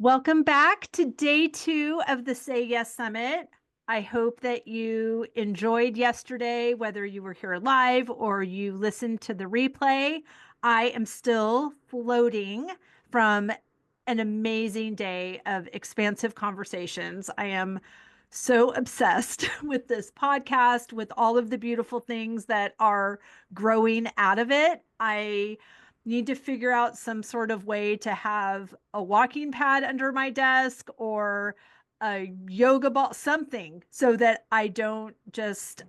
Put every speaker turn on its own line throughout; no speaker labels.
Welcome back to day 2 of the Say Yes Summit. I hope that you enjoyed yesterday, whether you were here live or you listened to the replay. I am still floating from an amazing day of expansive conversations. I am so obsessed with this podcast, with all of the beautiful things that are growing out of it. I need to figure out some sort of way to have a walking pad under my desk or a yoga ball, something so that I don't just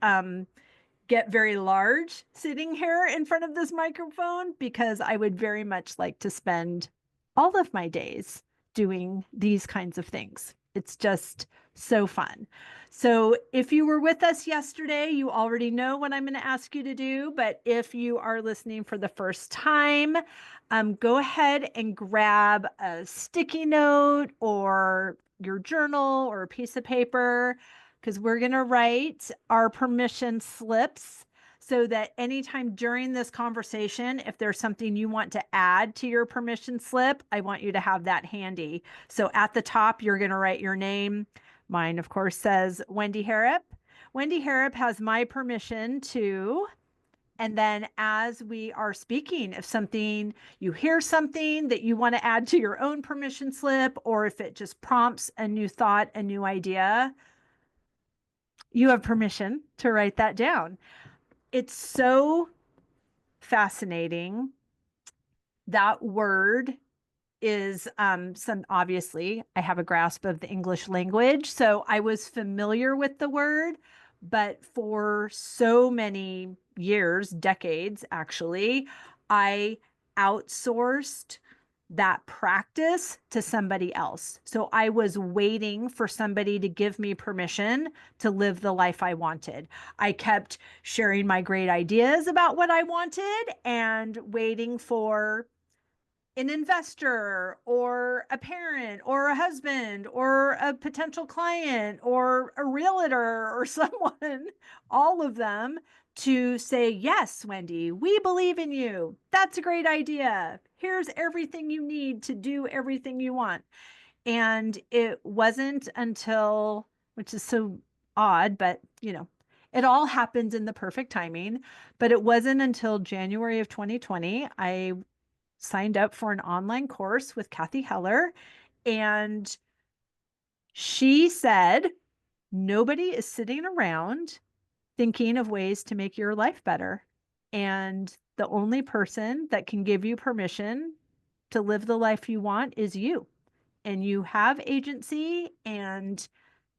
get very large sitting here in front of this microphone, because I would very much like to spend all of my days doing these kinds of things. It's just so fun. So if you were with us yesterday, you already know what I'm going to ask you to do. But if you are listening for the first time, go ahead and grab a sticky note or your journal or a piece of paper, because we're going to write our permission slips so that anytime during this conversation, if there's something you want to add to your permission slip, I want you to have that handy. So at the top, you're going to write your name. Mine, of course, says Wendy Harrop. Wendy Harrop has my permission to. And then as we are speaking, if you hear something that you want to add to your own permission slip, or if it just prompts a new thought, a new idea, you have permission to write that down. It's so fascinating. That word is obviously I have a grasp of the English language, so I was familiar with the word, but for so many years, decades actually, I outsourced that practice to somebody else. So I was waiting for somebody to give me permission to live the life I wanted. I kept sharing my great ideas about what I wanted and waiting for an investor or a parent or a husband or a potential client or a realtor or someone, all of them, to say, yes, Wendy, we believe in you. That's a great idea. Here's everything you need to do everything you want. And it wasn't until, which is so odd, but it all happens in the perfect timing. But it wasn't until January of 2020, I signed up for an online course with Kathy Heller, and she said, nobody is sitting around thinking of ways to make your life better. And the only person that can give you permission to live the life you want is you. And you have agency, and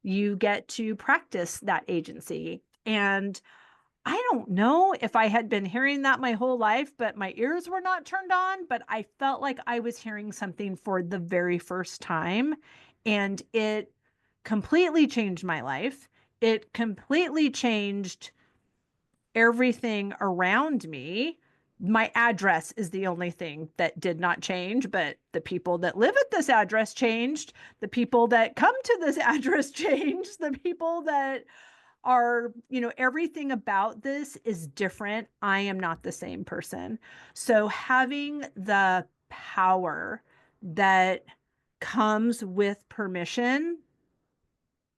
you get to practice that agency. And I don't know if I had been hearing that my whole life, but my ears were not turned on, but I felt like I was hearing something for the very first time. And it completely changed my life. It completely changed everything around me. My address is the only thing that did not change, but the people that live at this address changed. The people that come to this address changed. The people that everything about this is different. I am not the same person. So having the power that comes with permission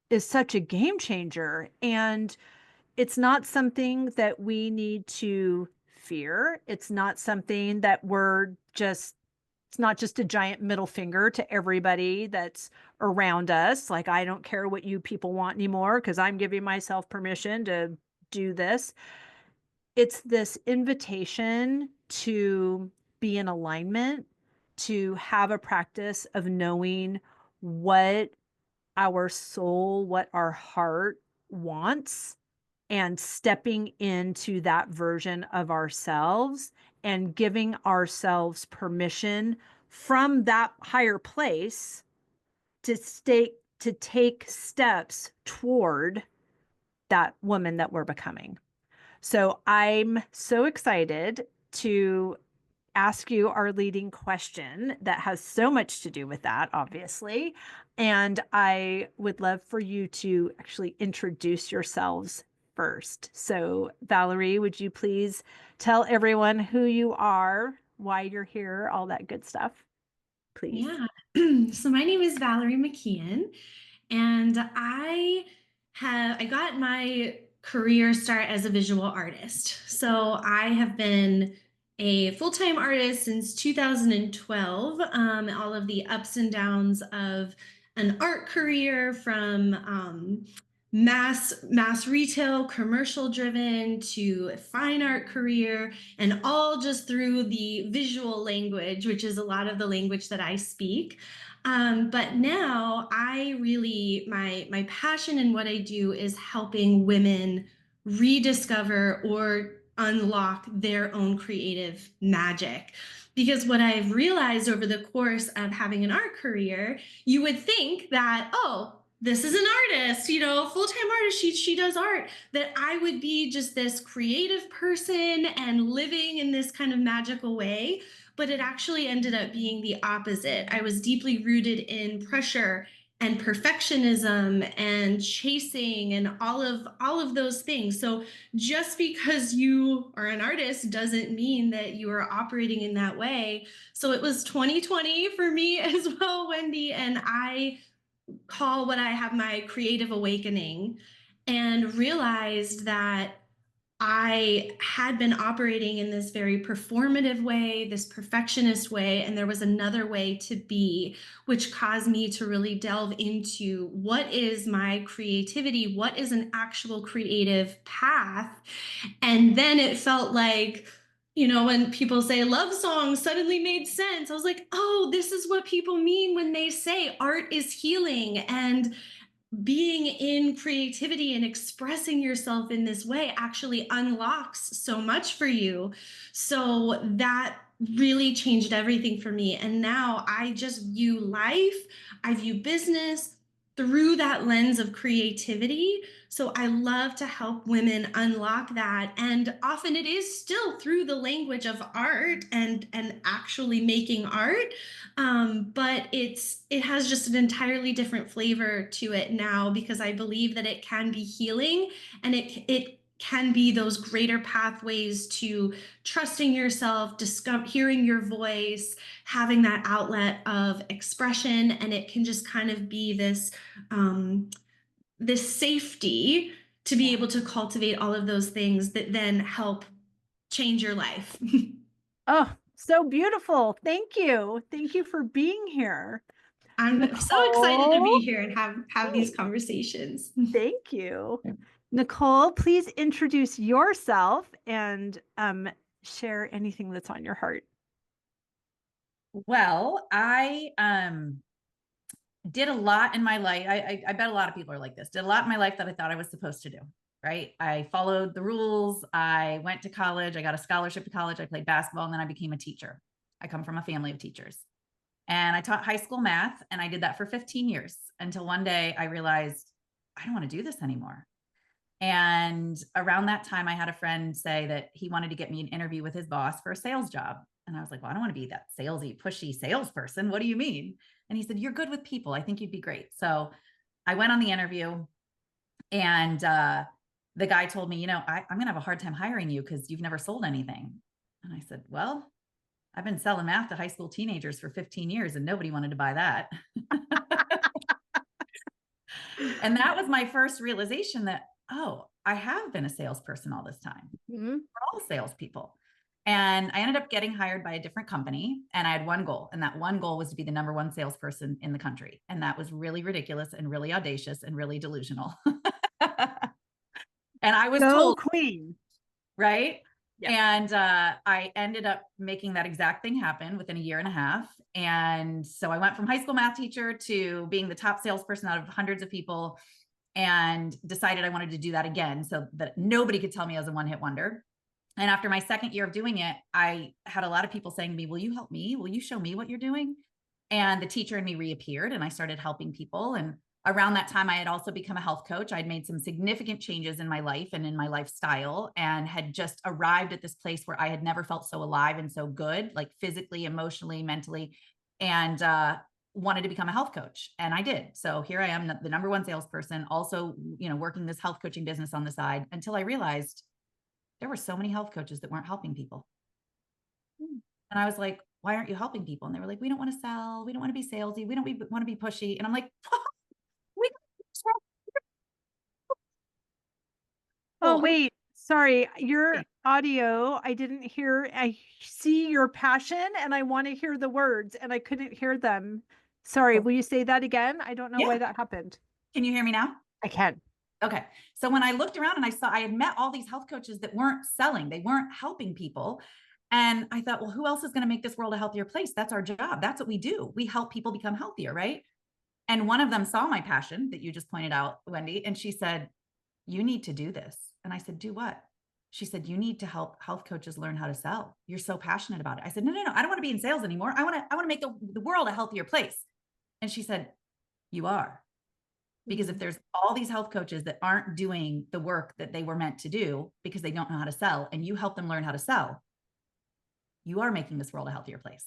is such a game changer. And it's not something that we need to fear. It's not something that it's not just a giant middle finger to everybody that's around us. Like, I don't care what you people want anymore because I'm giving myself permission to do this. It's this invitation to be in alignment, to have a practice of knowing what our soul, what our heart wants, and stepping into that version of ourselves and giving ourselves permission from that higher place to take steps toward that woman that we're becoming. So I'm so excited to ask you our leading question that has so much to do with that, obviously. And I would love for you to actually introduce yourselves first. So, Valerie, would you please tell everyone who you are, why you're here, all that good stuff, please?
Yeah. So my name is Valerie McKeon, and I got my career start as a visual artist. So I have been a full-time artist since 2012. All of the ups and downs of an art career, from mass retail, commercial driven, to fine art career, and all just through the visual language, which is a lot of the language that I speak. But now my passion in what I do is helping women rediscover or unlock their own creative magic. Because what I've realized over the course of having an art career, you would think that, oh, this is an artist, full-time artist, she does art, that I would be just this creative person and living in this kind of magical way. But it actually ended up being the opposite. I was deeply rooted in pressure and perfectionism and chasing and all of those things. So just because you are an artist doesn't mean that you are operating in that way. So it was 2020 for me as well, Wendy, and I call what I have my creative awakening, and realized that I had been operating in this very performative way, this perfectionist way, and there was another way to be, which caused me to really delve into what is my creativity, what is an actual creative path. And then it felt like, when people say love songs suddenly made sense. I was like, oh, this is what people mean when they say art is healing. And being in creativity and expressing yourself in this way actually unlocks so much for you. So that really changed everything for me. And now I just view life, I view business through that lens of creativity. So I love to help women unlock that. And often it is still through the language of art and actually making art, but it has just an entirely different flavor to it now, because I believe that it can be healing, and it can be those greater pathways to trusting yourself, hearing your voice, having that outlet of expression, and it can just kind of be um, this safety to be able to cultivate all of those things that then help change your life.
Oh, so beautiful. Thank you. Thank you for being here.
I'm so excited to
Nicole,
be here and have these
hey,
conversations.
thank you. Nicole, please introduce yourself and share anything that's on your heart.
Well, I did a lot in my life. I bet a lot of people are like this. Did a lot in my life that I thought I was supposed to do. Right. I followed the rules. I went to college. I got a scholarship to college. I played basketball, and then I became a teacher. I come from a family of teachers, and I taught high school math, and I did that for 15 years until one day I realized I don't want to do this anymore. And around that time, I had a friend say that he wanted to get me an interview with his boss for a sales job. And I was like, well, I don't want to be that salesy, pushy salesperson. What do you mean? And he said, you're good with people. I think you'd be great. So I went on the interview, and the guy told me, I'm going to have a hard time hiring you because you've never sold anything. And I said, well, I've been selling math to high school teenagers for 15 years and nobody wanted to buy that. And that was my first realization that, oh, I have been a salesperson all this time.
Mhm.
We're all salespeople. And I ended up getting hired by a different company, and I had one goal. And that one goal was to be the number one salesperson in the country. And that was really ridiculous and really audacious and really delusional. And I was
Go
told,
Queen.
right?
Yeah.
And I ended up making that exact thing happen within a year and a half. And so I went from high school math teacher to being the top salesperson out of hundreds of people, and decided I wanted to do that again so that nobody could tell me I was a one-hit wonder. And after my second year of doing it, I had a lot of people saying to me, will you help me? Will you show me what you're doing? And the teacher in me reappeared, and I started helping people. And around that time, I had also become a health coach. I'd made some significant changes in my life and in my lifestyle, and had just arrived at this place where I had never felt so alive and so good, like physically, emotionally, mentally, and wanted to become a health coach. And I did. So here I am, the number one salesperson, also, working this health coaching business on the side, until I realized there were so many health coaches that weren't helping people. And I was like, why aren't you helping people? And they were like, we don't want to sell. We don't want to be salesy. We don't want to be pushy. And I'm like, we
Oh,
don't
wait, sorry, your
Okay.
audio, I didn't hear. I see your passion and I want to hear the words and I couldn't hear them. Sorry, will you say that again? I don't know why
Yeah.
that happened.
Can you hear me now?
I can.
Okay. So when I looked around and I had met all these health coaches that weren't selling, they weren't helping people. And I thought, well, who else is going to make this world a healthier place? That's our job. That's what we do. We help people become healthier, right? And one of them saw my passion that you just pointed out, Wendy, and she said, you need to do this. And I said, do what? She said, you need to help health coaches learn how to sell. You're so passionate about it. I said, no, I don't want to be in sales anymore. I want to make the world a healthier place. And she said, you are. Because if there's all these health coaches that aren't doing the work that they were meant to do because they don't know how to sell, and you help them learn how to sell, you are making this world a healthier place.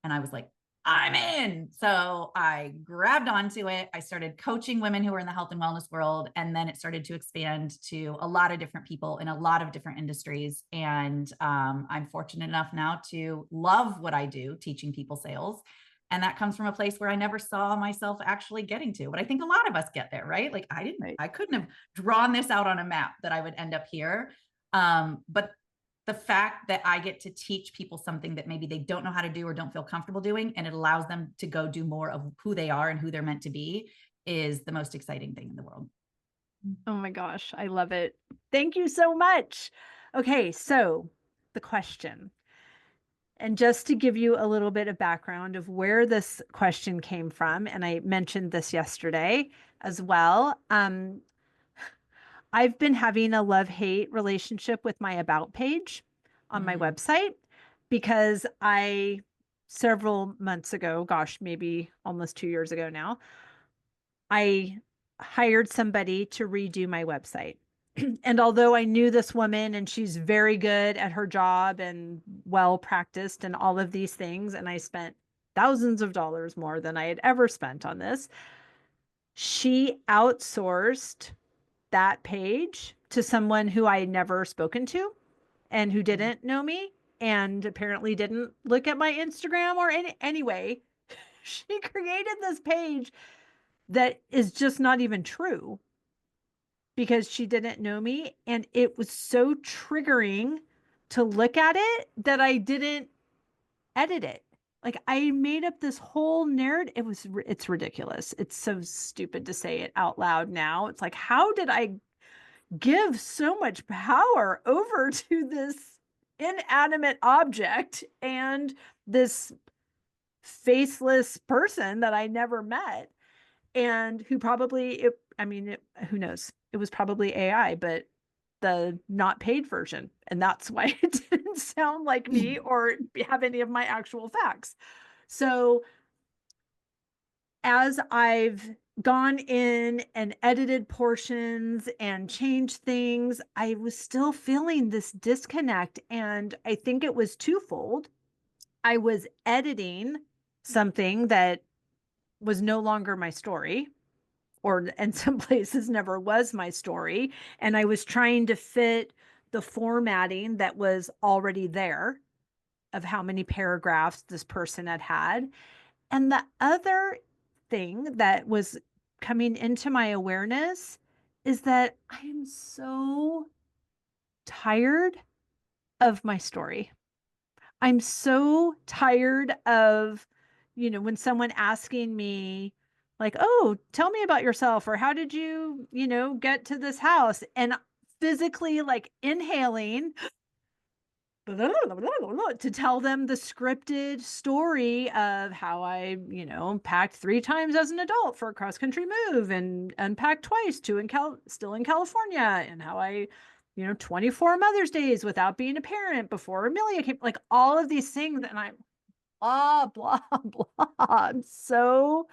And I was like, I'm in. So I grabbed onto it. I started coaching women who were in the health and wellness world. And then it started to expand to a lot of different people in a lot of different industries. And I'm fortunate enough now to love what I do, teaching people sales. And that comes from a place where I never saw myself actually getting to. But I think a lot of us get there, right? Like I couldn't have drawn this out on a map that I would end up here. But the fact that I get to teach people something that maybe they don't know how to do or don't feel comfortable doing, and it allows them to go do more of who they are and who they're meant to be, is the most exciting thing in the world.
Oh my gosh, I love it. Thank you so much. Okay, so the question. And just to give you a little bit of background of where this question came from, and I mentioned this yesterday as well. I've been having a love-hate relationship with my About page on my website because several months ago, gosh, maybe almost 2 years ago now, I hired somebody to redo my website. And although I knew this woman and she's very good at her job and well practiced and all of these things, and I spent thousands of dollars more than I had ever spent on this, she outsourced that page to someone who I had never spoken to and who didn't know me and apparently didn't look at my Instagram or anyway. She created this page that is just not even true because she didn't know me. And it was so triggering to look at it that I didn't edit it. Like I made up this whole narrative. It's ridiculous. It's so stupid to say it out loud now. It's like, how did I give so much power over to this inanimate object and this faceless person that I never met and who probably, who knows? It was probably AI, but the not paid version. And that's why it didn't sound like me or have any of my actual facts. So as I've gone in and edited portions and changed things, I was still feeling this disconnect. And I think it was twofold. I was editing something that was no longer my story, or in some places never was my story. And I was trying to fit the formatting that was already there of how many paragraphs this person had had. And the other thing that was coming into my awareness is that I am so tired of my story. I'm so tired of, when someone asking me, like, oh, tell me about yourself, or how did you, get to this house? And physically like inhaling to tell them the scripted story of how I, packed 3 times as an adult for a cross country move and unpacked twice still in California, and how I, 24 Mother's Days without being a parent before Amelia came, like all of these things. And I'm blah, blah, blah. I'm so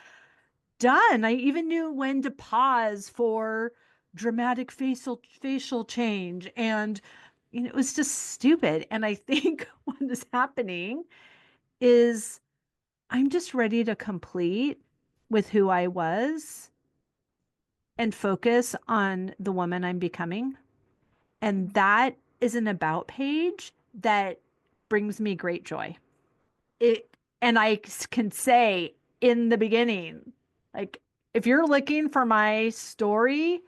done. I even knew when to pause for dramatic facial change. And it was just stupid. And I think what is happening is I'm just ready to complete with who I was and focus on the woman I'm becoming. And that is an about page that brings me great joy. it, and can say in the beginning, like, if you're looking for my story,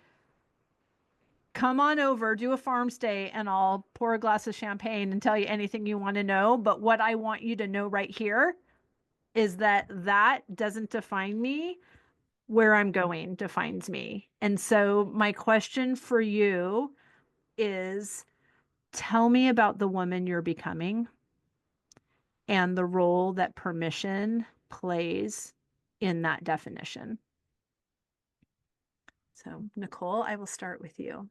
come on over, do a farm stay, and I'll pour a glass of champagne and tell you anything you want to know. But what I want you to know right here is that that doesn't define me. Where I'm going defines me. And so my question for you is, tell me about the woman you're becoming and the role that permission plays in that definition. So, Nicole, I will start with you.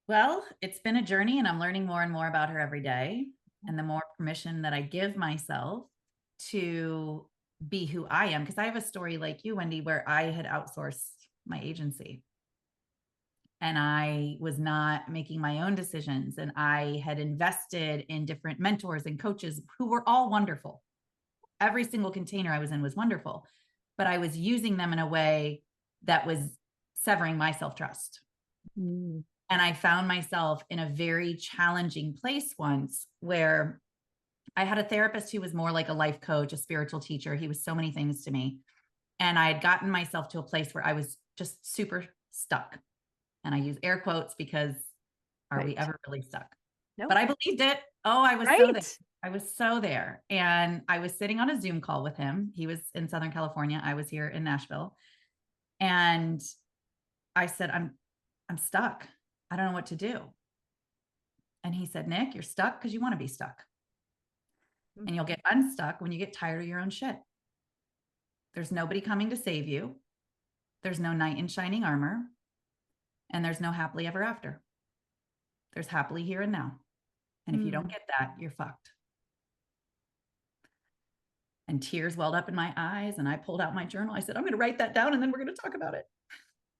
Well, it's been a journey and I'm learning more and more about her every day. And the more permission that I give myself to be who I am, because I have a story like you, Wendy, where I had outsourced my agency and I was not making my own decisions. And I had invested in different mentors and coaches who were all wonderful. Every single container I was in was wonderful, but I was using them in a way that was severing my self-trust.
Mm.
And I found myself in a very challenging place once where I had a therapist who was more like a life coach, a spiritual teacher. He was so many things to me. And I had gotten myself to a place where I was just super stuck. And I use air quotes because are we ever really stuck?
Nope.
But I believed it. Oh, I was so there. I was so there. And I was sitting on a Zoom call with him. He was in Southern California. I was here in Nashville. And I said, I'm stuck. I don't know what to do. And he said, Nick, you're stuck because you want to be stuck. And you'll get unstuck when you get tired of your own shit. There's nobody coming to save you. There's no knight in shining armor. And there's no happily ever after. There's happily here and now. And if you don't get that, you're fucked. And tears welled up in my eyes. And I pulled out my journal. I said, I'm going to write that down and then we're going to talk about it.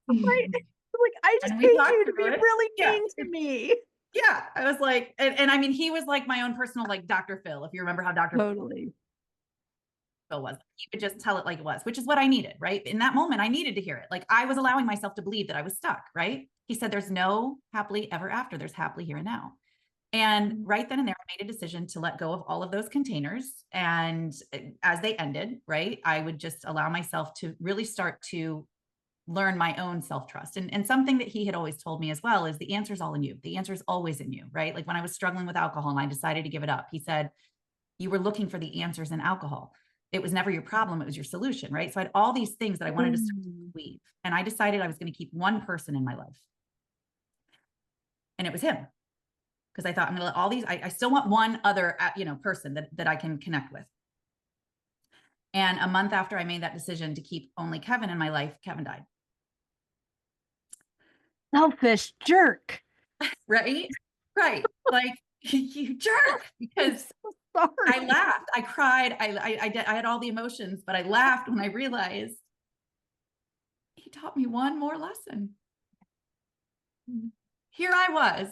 Right. Like, I just paid you to be really mean to me.
Yeah. I was like, and I mean, he was like my own personal, like Dr. Phil, if you remember how Dr. Phil was. He would just tell it like it was, which is what I needed, right? In that moment, I needed to hear it. Like I was allowing myself to believe that I was stuck, right? He said, there's no happily ever after. There's happily here and now. And right then and there, I made a decision to let go of all of those containers. And as they ended, right, I would just allow myself to really start to learn my own self-trust. And something that he had always told me as well is the answer is all in you. The answer is always in you, right? Like when I was struggling with alcohol and I decided to give it up, he said, you were looking for the answers in alcohol. It was never your problem. It was your solution, right? So I had all these things that I wanted to start to believe. And I decided I was going to keep one person in my life. And it was him. Because I thought I'm going to let all these, I still want one other, person that I can connect with. And a month after I made that decision to keep only Kevin in my life, Kevin died.
Selfish jerk.
Right? Right. Like you jerk, because I laughed, I cried, I had all the emotions, but I laughed when I realized he taught me one more lesson. Here I was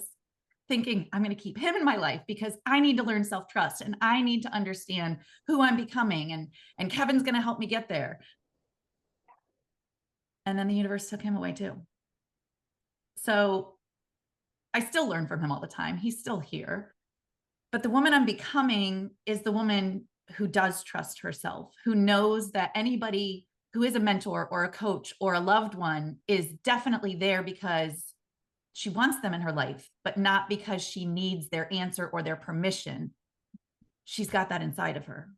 thinking, I'm going to keep him in my life because I need to learn self-trust and I need to understand who I'm becoming, and Kevin's going to help me get there. And then the universe took him away too. So I still learn from him all the time. He's still here. But the woman I'm becoming is the woman who does trust herself, who knows that anybody who is a mentor or a coach or a loved one is definitely there because she wants them in her life, but not because she needs their answer or their permission. She's got that inside of her.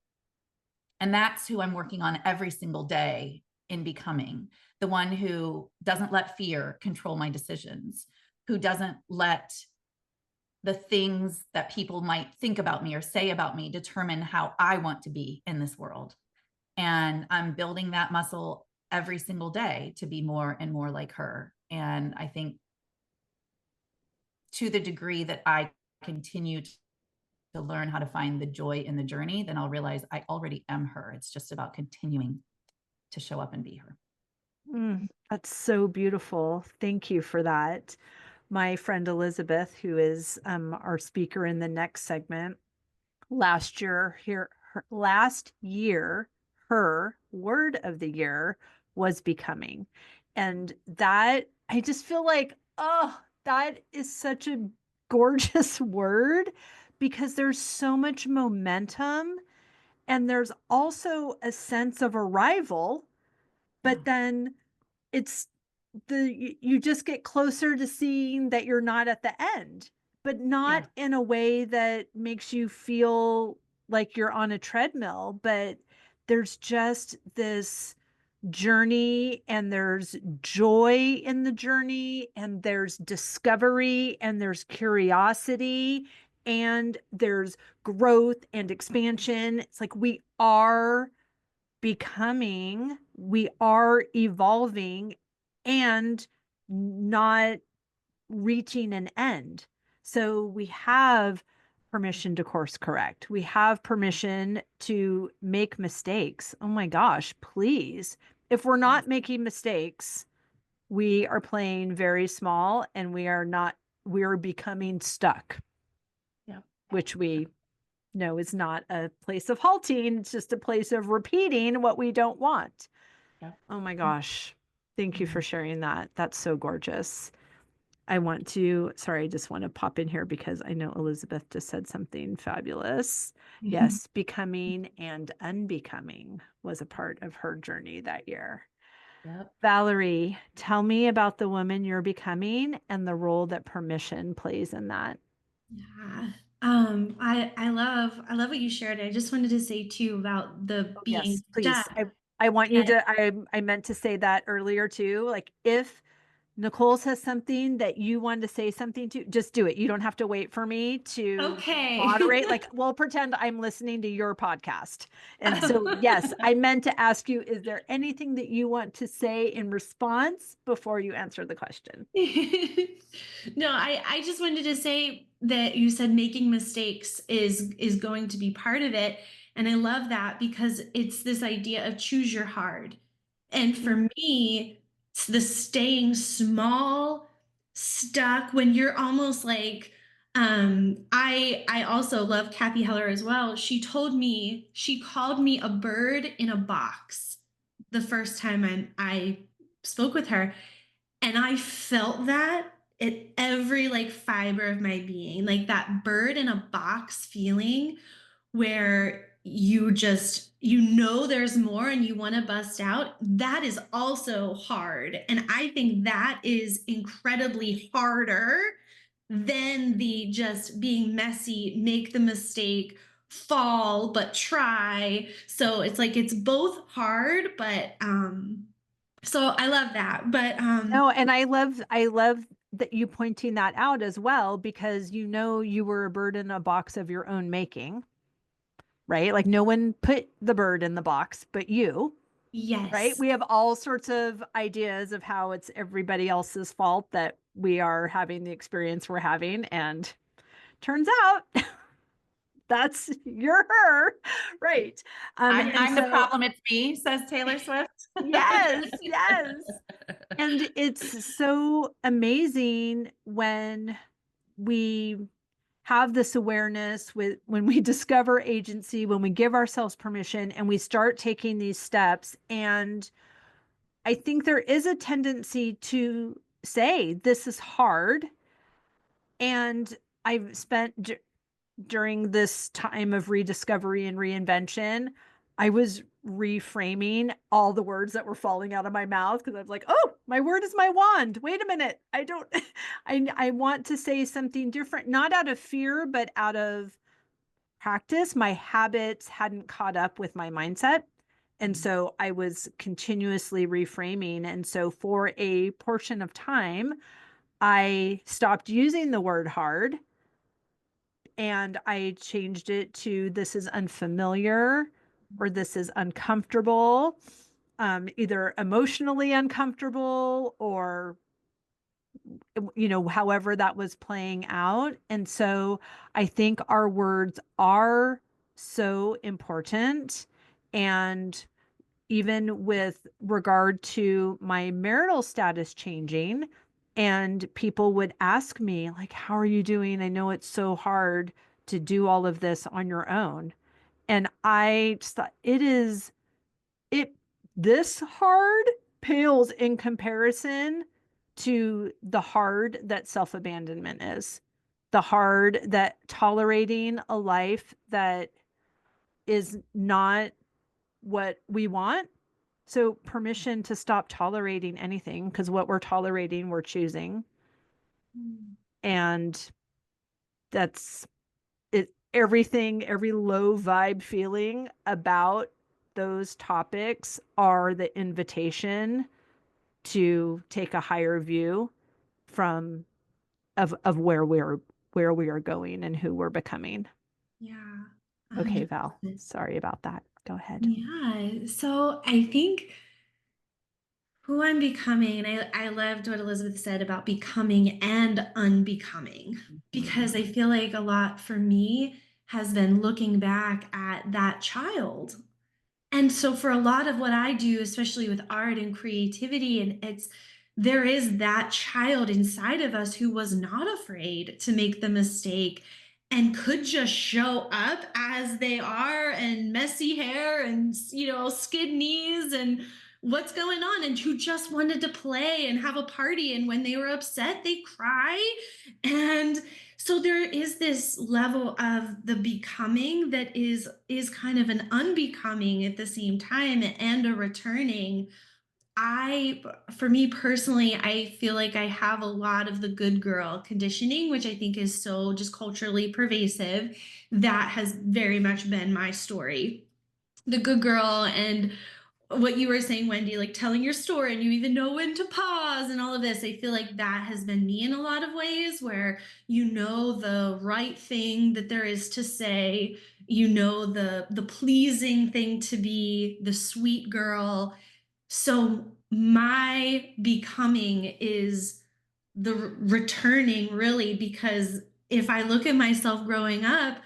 And that's who I'm working on every single day in becoming, the one who doesn't let fear control my decisions, who doesn't let the things that people might think about me or say about me determine how I want to be in this world. And I'm building that muscle every single day to be more and more like her. And I think to the degree that I continue to learn how to find the joy in the journey, then I'll realize I already am her. It's just about continuing to show up and be her.
That's so beautiful. Thank you for that. My friend Elizabeth, who is our speaker in the next segment, last year, her word of the year was becoming. And that, I just feel like, oh, that is such a gorgeous word, because there's so much momentum, and there's also a sense of arrival, but then it's you just get closer to seeing that you're not at the end, but not in a way that makes you feel like you're on a treadmill, but there's just this journey, and there's joy in the journey, and there's discovery, and there's curiosity, and there's growth and expansion. It's like we are becoming, we are evolving, and not reaching an end. So we have permission to course correct. We have permission to make mistakes. Oh my gosh, please. If we're not making mistakes, we are playing very small, and we are becoming stuck.
Yeah.
Which we know is not a place of halting. It's just a place of repeating what we don't want.
Yeah.
Oh my gosh. Thank you for sharing that. That's so gorgeous. Sorry, I just want to pop in here because I know Elizabeth just said something fabulous. Yes, becoming and unbecoming was a part of her journey that year.
Yep.
Valerie, tell me about the woman you're becoming and the role that permission plays in that.
Yeah. I love what you shared. I just wanted to say too about the
Oh,
being
yes, please.
stuck.
I want you
Yes.
to, I meant to say that earlier too. Like, if Nicole says something that you wanted to say something to, just do it. You don't have to wait for me to
Okay.
moderate. Like, we'll pretend I'm listening to your podcast. And so, yes, I meant to ask you, is there anything that you want to say in response before you answer the question?
No, I just wanted to say that you said making mistakes is going to be part of it. And I love that because it's this idea of choose your hard. And for me, it's the staying small, stuck when you're almost like I also love Kathy Heller as well. She called me a bird in a box the first time I spoke with her. And I felt that at every like fiber of my being, like that bird in a box feeling where there's more and you want to bust out. That is also hard. And I think that is incredibly harder than the just being messy, make the mistake, fall, but try. So it's like it's both hard, but so I love that. But
No, and I love that you pointing that out as well, because you were a bird in a box of your own making, right? Like, no one put the bird in the box but you, right?
yes.
We have all sorts of ideas of how it's everybody else's fault that we are having the experience we're having, and turns out you're her, right?
I'm the problem. It's me, says Taylor Swift.
Yes, yes. And it's so amazing when we have this awareness, when we discover agency, when we give ourselves permission and we start taking these steps. And I think there is a tendency to say, this is hard. And I've spent during this time of rediscovery and reinvention, I was reframing all the words that were falling out of my mouth, because I was like, oh, my word is my wand. Wait a minute. I don't, I want to say something different, not out of fear, but out of practice. My habits hadn't caught up with my mindset. And so I was continuously reframing. And so for a portion of time, I stopped using the word hard, and I changed it to, this is unfamiliar, or this is uncomfortable, either emotionally uncomfortable, or however that was playing out. And so I think our words are so important. And even with regard to my marital status changing, and people would ask me, like, how are you doing? I know it's so hard to do all of this on your own. And I just thought, this hard pales in comparison to the hard that self-abandonment is. that tolerating a life that is not what we want. So permission to stop tolerating anything, because what we're tolerating, we're choosing. And that's it. Everything, every low vibe feeling about those topics are the invitation to take a higher view from of where we are going and who we're becoming.
Yeah.
Okay, Val,
100%.
sorry about that. Go ahead.
Yeah. So I think who I'm becoming, and I loved what Elizabeth said about becoming and unbecoming, because I feel like a lot for me has been looking back at that child. And so for a lot of what I do, especially with art and creativity, and there is that child inside of us who was not afraid to make the mistake and could just show up as they are, and messy hair and skid knees and what's going on, and who just wanted to play and have a party, and when they were upset they cry. And so there is this level of the becoming that is kind of an unbecoming at the same time, and a returning. I For me personally, I feel like I have a lot of the good girl conditioning, which I think is so just culturally pervasive. That has very much been my story, the good girl. And what you were saying, Wendy, like telling your story and you even know when to pause and all of this, I feel like that has been me in a lot of ways, where you know the right thing that there is to say, you know the pleasing thing to be, the sweet girl. So my becoming is the returning, really, because if I look at myself growing up,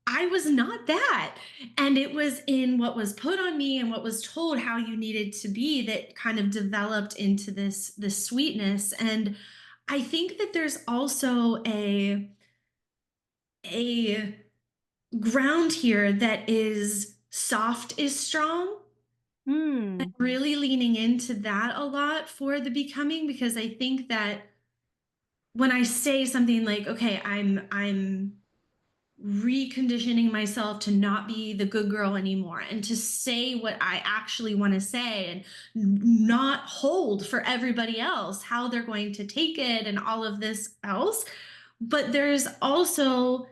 I was not that. And it was in what was put on me and what was told how you needed to be that kind of developed into this sweetness. And I think that there's also a ground here that is soft is strong.
Hmm.
Really leaning into that a lot for the becoming, because I think that when I say something like, okay, I'm reconditioning myself to not be the good girl anymore and to say what I actually want to say, and not hold for everybody else how they're going to take it and all of this else. But there's also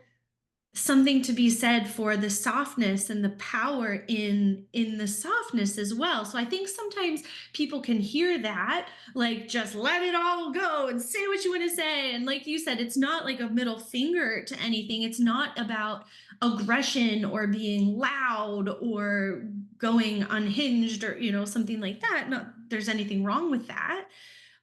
something to be said for the softness and the power in the softness as well. So I think sometimes people can hear that, like, just let it all go and say what you want to say, and like you said, it's not like a middle finger to anything. It's not about aggression or being loud or going unhinged, or something like that. Not there's anything wrong with that.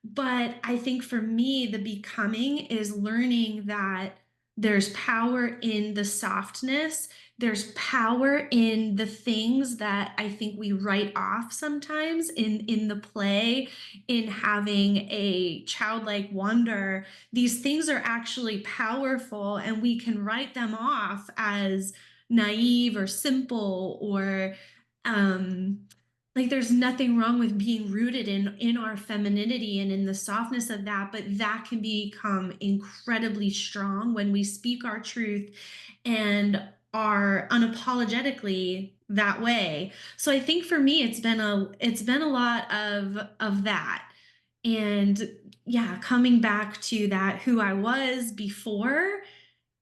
But I think for me, the becoming is learning that there's power in the softness. There's power in the things that I think we write off sometimes in the play, in having a childlike wonder. These things are actually powerful, and we can write them off as naive or simple, or um like there's nothing wrong with being rooted in our femininity and in the softness of that, but that can become incredibly strong when we speak our truth and are unapologetically that way. So I think for me it's been a lot of that. And yeah, coming back to that, who I was before,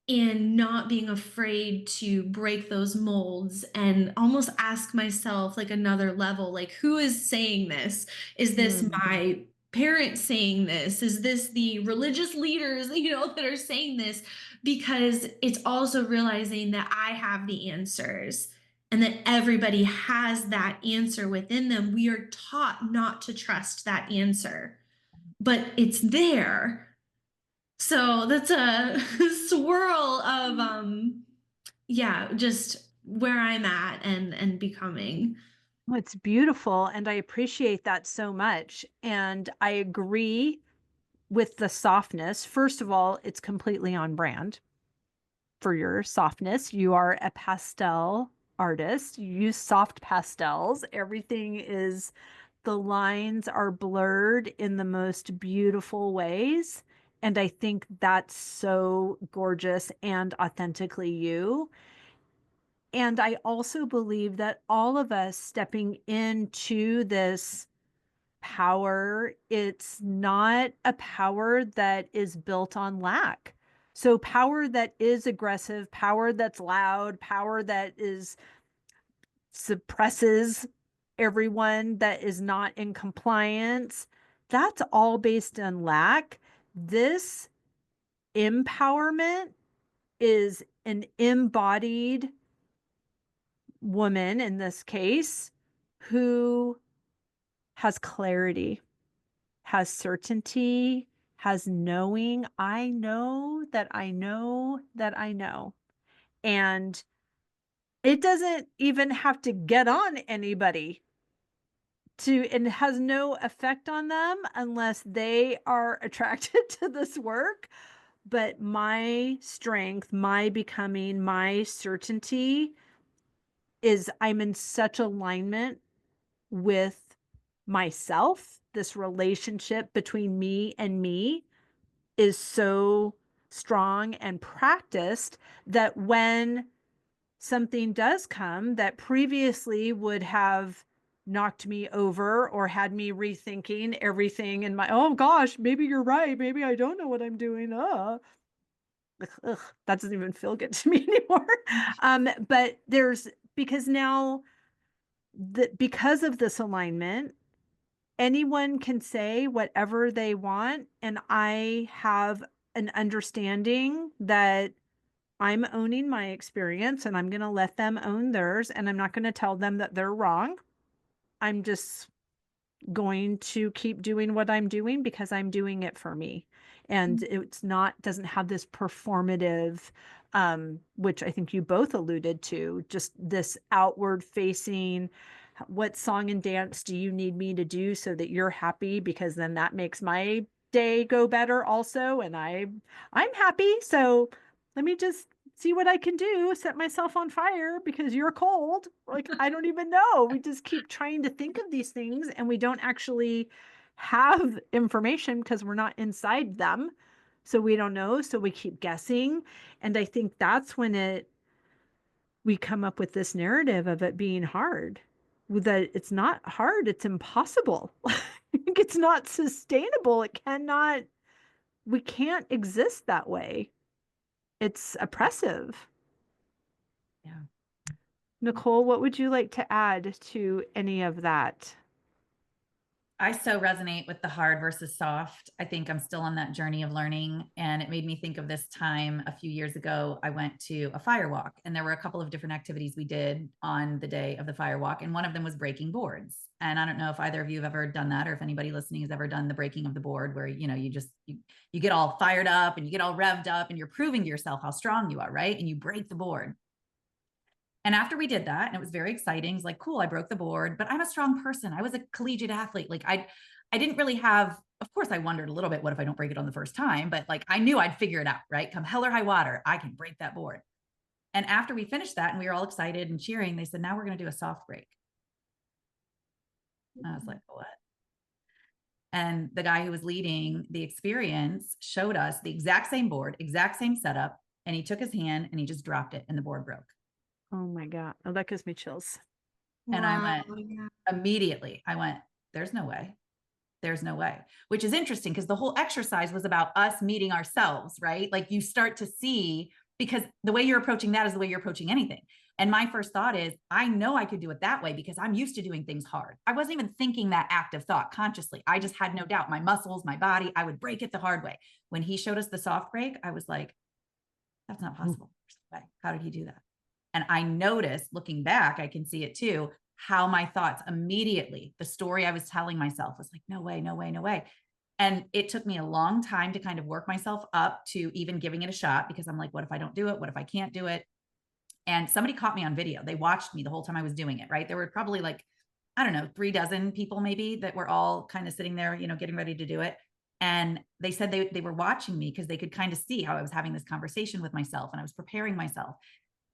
and not being afraid to break those molds and almost ask myself, like, another level, like, who is saying this? Is this
Hmm.
my parents saying this? Is this the religious leaders that are saying this? Because it's also realizing that I have the answers, and that everybody has that answer within them. We are taught not to trust that answer, but it's there. So that's a swirl of yeah, just where I'm at and becoming.
Oh, it's beautiful, and I appreciate that so much. And I agree with the softness. First of all, it's completely on brand for your softness. You are a pastel artist. You use soft pastels. Everything is, the lines are blurred in the most beautiful ways. And I think that's so gorgeous and authentically you. And I also believe that all of us stepping into this power, it's not a power that is built on lack. So power that is aggressive, power that's loud, power that is suppresses everyone that is not in compliance, that's all based on lack. This empowerment is an embodied woman in this case who has clarity, has certainty, has knowing. I know that I know that I know. And it doesn't even have to get on anybody to, and has no effect on them unless they are attracted to this work. But my strength, my becoming, my certainty is I'm in such alignment with myself. This relationship between me and me is so strong and practiced that when something does come that previously would have knocked me over or had me rethinking everything in my, oh gosh, maybe you're right, maybe I don't know what I'm doing, ugh, that doesn't even feel good to me anymore. But there's, because now because of this alignment, anyone can say whatever they want, and I have an understanding that I'm owning my experience and I'm going to let them own theirs, and I'm not going to tell them that they're wrong. I'm just going to keep doing what I'm doing because I'm doing it for me. And it's not, doesn't have this performative, which I think you both alluded to, just this outward facing, what song and dance do you need me to do so that you're happy? Because then that makes my day go better also. And I'm happy. So let me just see what I can do, set myself on fire because you're cold. Like, I don't even know. We just keep trying to think of these things and we don't actually have information because we're not inside them. So we don't know. So we keep guessing. And I think that's when we come up with this narrative of it being hard. That it's not hard, it's impossible. It's not sustainable. It cannot, we can't exist that way. It's oppressive.
Yeah.
Nicole, what would you like to add to any of that?
I so resonate with the hard versus soft. I think I'm still on that journey of learning. And it made me think of this time a few years ago. I went to a fire walk, and there were a couple of different activities we did on the day of the fire walk. And one of them was breaking boards. And I don't know if either of you have ever done that, or if anybody listening has ever done the breaking of the board, where, you know, you get all fired up and you get all revved up and you're proving to yourself how strong you are, right? And you break the board. And after we did that, and it was very exciting, it's like, cool, I broke the board, but I'm a strong person. I was a collegiate athlete. Like I didn't really have, of course, I wondered a little bit, what if I don't break it on the first time? But like, I knew I'd figure it out, right? Come hell or high water, I can break that board. And after we finished that and we were all excited and cheering, they said, now we're going to do a soft break. And I was like, what? And the guy who was leading the experience showed us the exact same board, exact same setup. And he took his hand and he just dropped it and the board broke.
Oh my God. Oh, that gives me chills.
And I
Wow,
went,
yeah.
immediately, I went, there's no way. There's no way, which is interesting because the whole exercise was about us meeting ourselves, right? Like you start to see, because the way you're approaching that is the way you're approaching anything. And my first thought is, I know I could do it that way because I'm used to doing things hard. I wasn't even thinking that active thought consciously. I just had no doubt, my muscles, my body, I would break it the hard way. When he showed us the soft break, I was like, that's not possible. How did he do that? And I noticed, looking back, I can see it too, how my thoughts immediately, the story I was telling myself was like, no way, no way, no way. And it took me a long time to kind of work myself up to even giving it a shot, because I'm like, what if I don't do it? What if I can't do it? And somebody caught me on video. They watched me the whole time I was doing it, right? There were probably like, I don't know, 36 people maybe that were all kind of sitting there, you know, getting ready to do it. And they said they were watching me because they could kind of see how I was having this conversation with myself and I was preparing myself.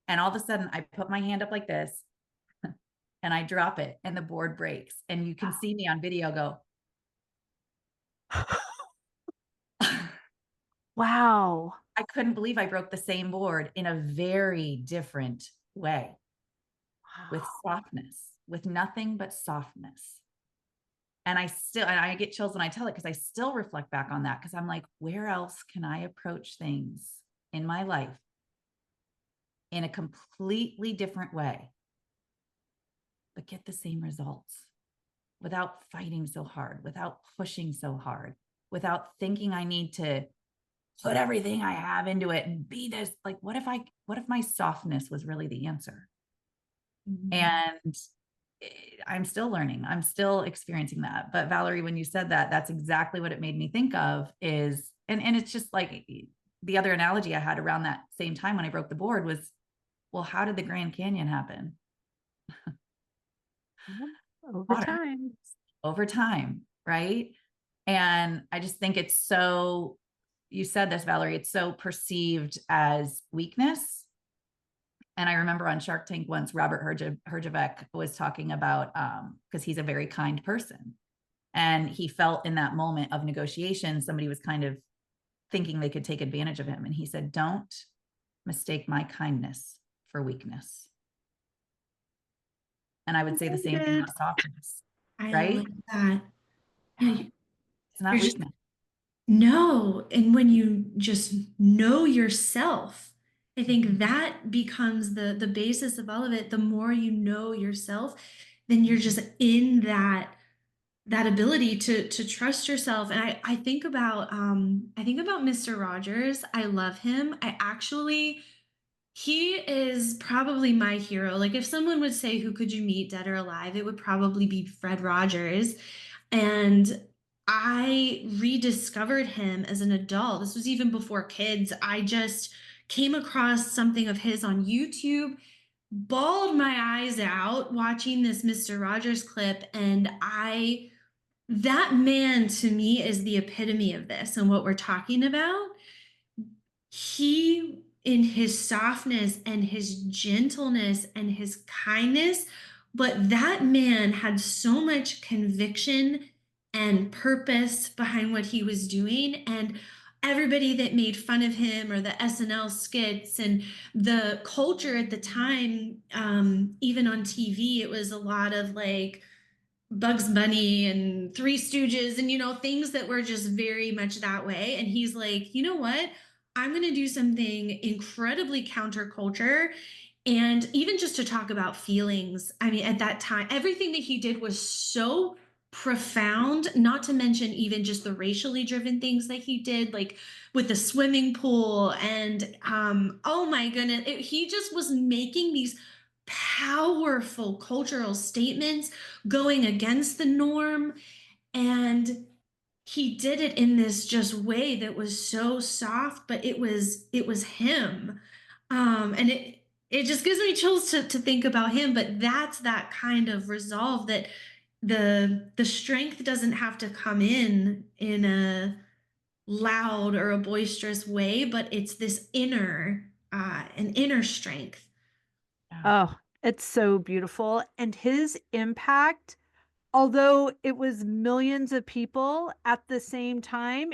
And all of a sudden I put my hand up like this and I drop it and the board breaks. And you can see me on video go.
Wow.
I couldn't believe I broke the same board in a very different way, with softness, with nothing but softness. And I get chills when I tell it, because I still reflect back on that, because I'm like, where else can I approach things in my life in a completely different way, but get the same results without fighting so hard, without pushing so hard, without thinking I need to put everything I have into it and be this. Like, what if my softness was really the answer? And I'm still learning. I'm still experiencing that. But Valerie, when you said that, that's exactly what it made me think of is, and it's just like the other analogy I had around that same time when I broke the board was, well, how did the Grand Canyon happen?
Over
Water.
time.
Over time, right? And I just think it's so, you said this, Valerie, it's so perceived as weakness. And I remember on Shark Tank once, Robert Herjavec was talking about, because he's a very kind person. And he felt in that moment of negotiation, somebody was kind of thinking they could take advantage of him. And he said, don't mistake my kindness for weakness. And I would say the same thing about softness,
I
right?
like that. Yeah,
It's not
you're just
weakness.
no. And when you just know yourself, I think that becomes the basis of all of it. The more you know yourself, then you're just in that ability to trust yourself. And I think about Mr. Rogers. I love him. He is probably my hero. Like, if someone would say who could you meet, dead or alive, it would probably be Fred Rogers. And I rediscovered him as an adult. This was even before kids. I just came across something of his on YouTube, bawled my eyes out watching this Mr. Rogers clip, and that man to me is the epitome of this and what we're talking about. He, in his softness and his gentleness and his kindness, but that man had so much conviction and purpose behind what he was doing. And everybody that made fun of him, or the SNL skits and the culture at the time, even on TV, it was a lot of like Bugs Bunny and Three Stooges and, things that were just very much that way. And he's like, you know what? I'm going to do something incredibly counterculture. And even just to talk about feelings, I mean, at that time, everything that he did was so profound, not to mention even just the racially driven things that he did, like with the swimming pool. And oh my goodness, he just was making these powerful cultural statements going against the norm. And he did it in this just way that was so soft, but it was him. And it just gives me chills to think about him. But that's that kind of resolve, that the strength doesn't have to come in a loud or a boisterous way, but it's this an inner strength.
Oh, it's so beautiful. And his impact, although it was millions of people at the same time,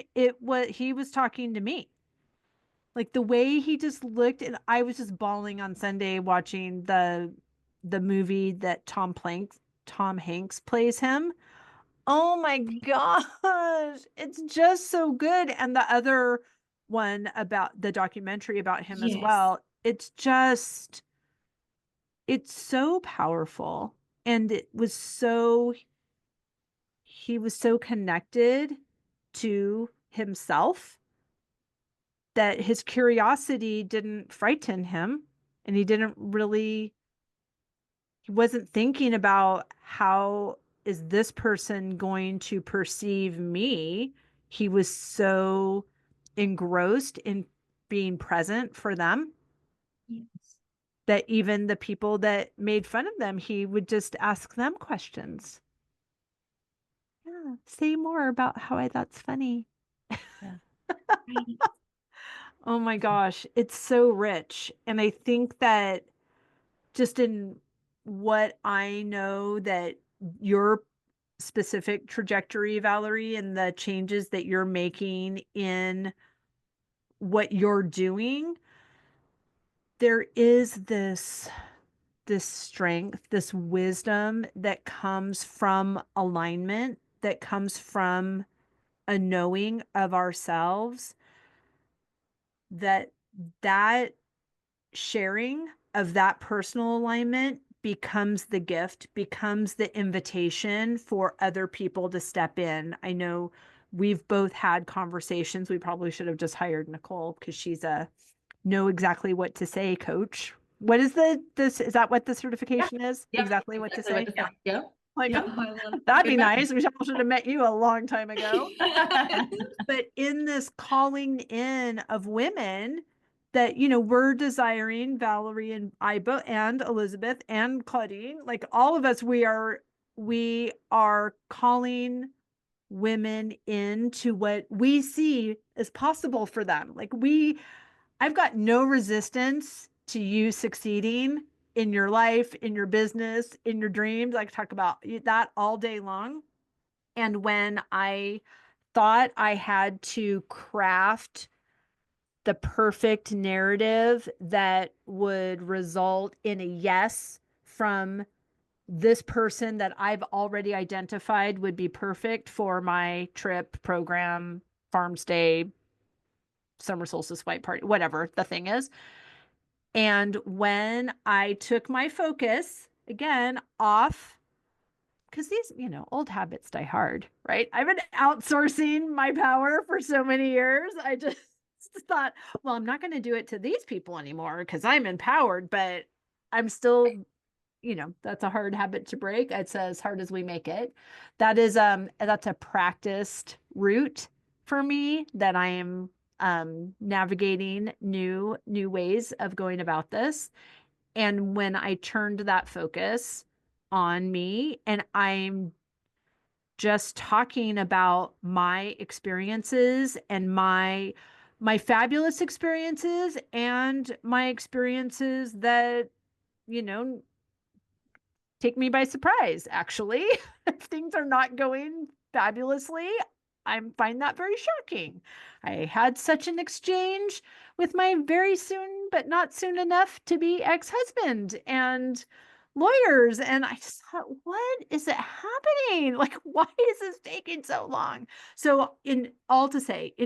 he was talking to me. Like the way he just looked, and I was just bawling on Sunday watching the movie that Tom Hanks plays him. Oh my gosh, it's just so good. And the other one about the documentary about him as
Yes.
well. It's so powerful. And he was so connected to himself that his curiosity didn't frighten him. And he wasn't thinking about how is this person going to perceive me. He was so engrossed in being present for them
Yes.
that even the people that made fun of them, he would just ask them questions. Yeah, say more about how that's funny.
Yeah.
Right.
Oh my gosh, it's so rich. And I think that just in what I know that your specific trajectory, Valerie, and the changes that you're making in what you're doing, there is this strength, this wisdom that comes from alignment, that comes from a knowing of ourselves, that that sharing of that personal alignment becomes the gift, becomes the invitation for other people to step in. I know we've both had conversations. We probably should have just hired Nicole because she's a know exactly what to say coach. What is this? Is that what the certification is?
Yep,
Exactly what to say?
Yeah.
Like,
Yep.
Oh, I love
that'd be
Good
nice. We should have met you a long time ago. But in this calling in of women that, we're desiring, Valerie and I both, and Elizabeth and Claudine, like all of us, we are calling women into what we see as possible for them. Like I've got no resistance to you succeeding in your life, in your business, in your dreams. I could talk about that all day long. And when I thought I had to craft the perfect narrative that would result in a yes from this person that I've already identified would be perfect for my trip, program, farm stay, summer solstice white party, whatever the thing is. And when I took my focus again off, because these, old habits die hard, right? I've been outsourcing my power for so many years. I just thought, well, I'm not going to do it to these people anymore because I'm empowered, but I'm still, that's a hard habit to break. It's as hard as we make it. That's a practiced route for me that I am navigating new ways of going about this. And when I turned that focus on me, and I'm just talking about my experiences and my fabulous experiences and my experiences that, take me by surprise, actually. If things are not going fabulously, I find that very shocking. I had such an exchange with my very soon, but not soon enough to be ex-husband and lawyers. And I just thought, what is it happening? Like, why is this taking so long? So in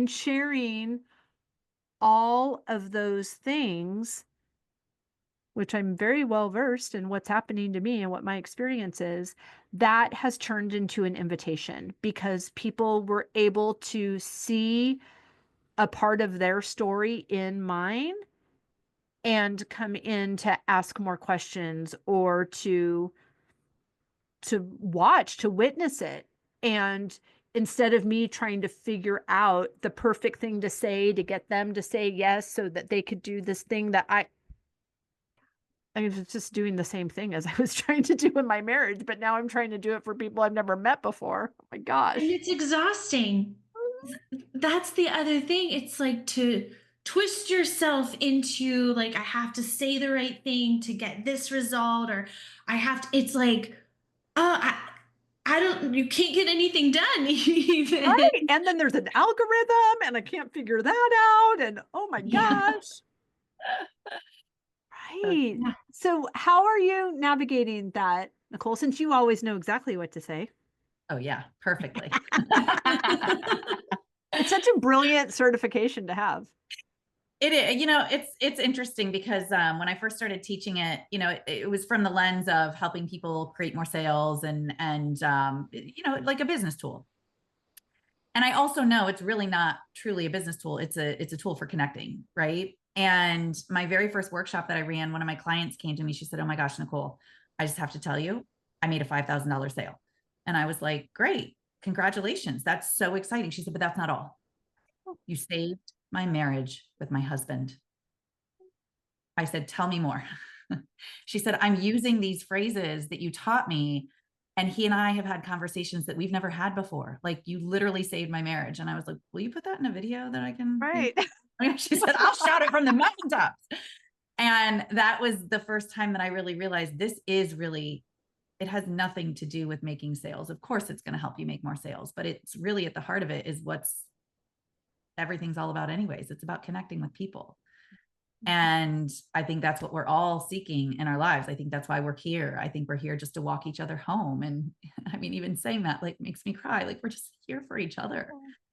sharing all of those things, which I'm very well versed in what's happening to me and what my experience is, that has turned into an invitation because people were able to see a part of their story in mine and come in to ask more questions or to watch, to witness it. And instead of me trying to figure out the perfect thing to say to get them to say yes so that they could do this thing that I was just doing the same thing as I was trying to do in my marriage, but now I'm trying to do it for people I've never met before. Oh my gosh.
And it's exhausting. That's the other thing. It's like to twist yourself into like, I have to say the right thing to get this result, or I have to, it's like, I don't, you can't get anything done even.
Right. And then there's an algorithm and I can't figure that out. And oh my
Yeah.
gosh. Right.
Yeah.
So how are you navigating that, Nicole, since you always know exactly what to say?
Oh yeah, perfectly.
It's such a brilliant certification to have.
It is, it's interesting because when I first started teaching it, it was from the lens of helping people create more sales and like a business tool. And I also know it's really not truly a business tool. It's a tool for connecting, right? And my very first workshop that I ran, one of my clients came to me. She said, "Oh my gosh, Nicole, I just have to tell you, I made a $5,000 sale." And I was like, "Great, congratulations. That's so exciting." She said, "But that's not all. You saved my marriage with my husband." I said, "Tell me more." She said, "I'm using these phrases that you taught me, and he and I have had conversations that we've never had before. Like, you literally saved my marriage." And I was like, "Will you put that in a video that I can?"
Right.
She said, "I'll shout it from the mountaintops." And that was the first time that I really realized this is really, it has nothing to do with making sales. Of course, it's going to help you make more sales, but it's really at the heart of it is what's everything's all about anyways. It's about connecting with people. And I think that's what we're all seeking in our lives. I think that's why we're here. I think we're here just to walk each other home. And I mean, even saying that like makes me cry. Like we're just here for each other.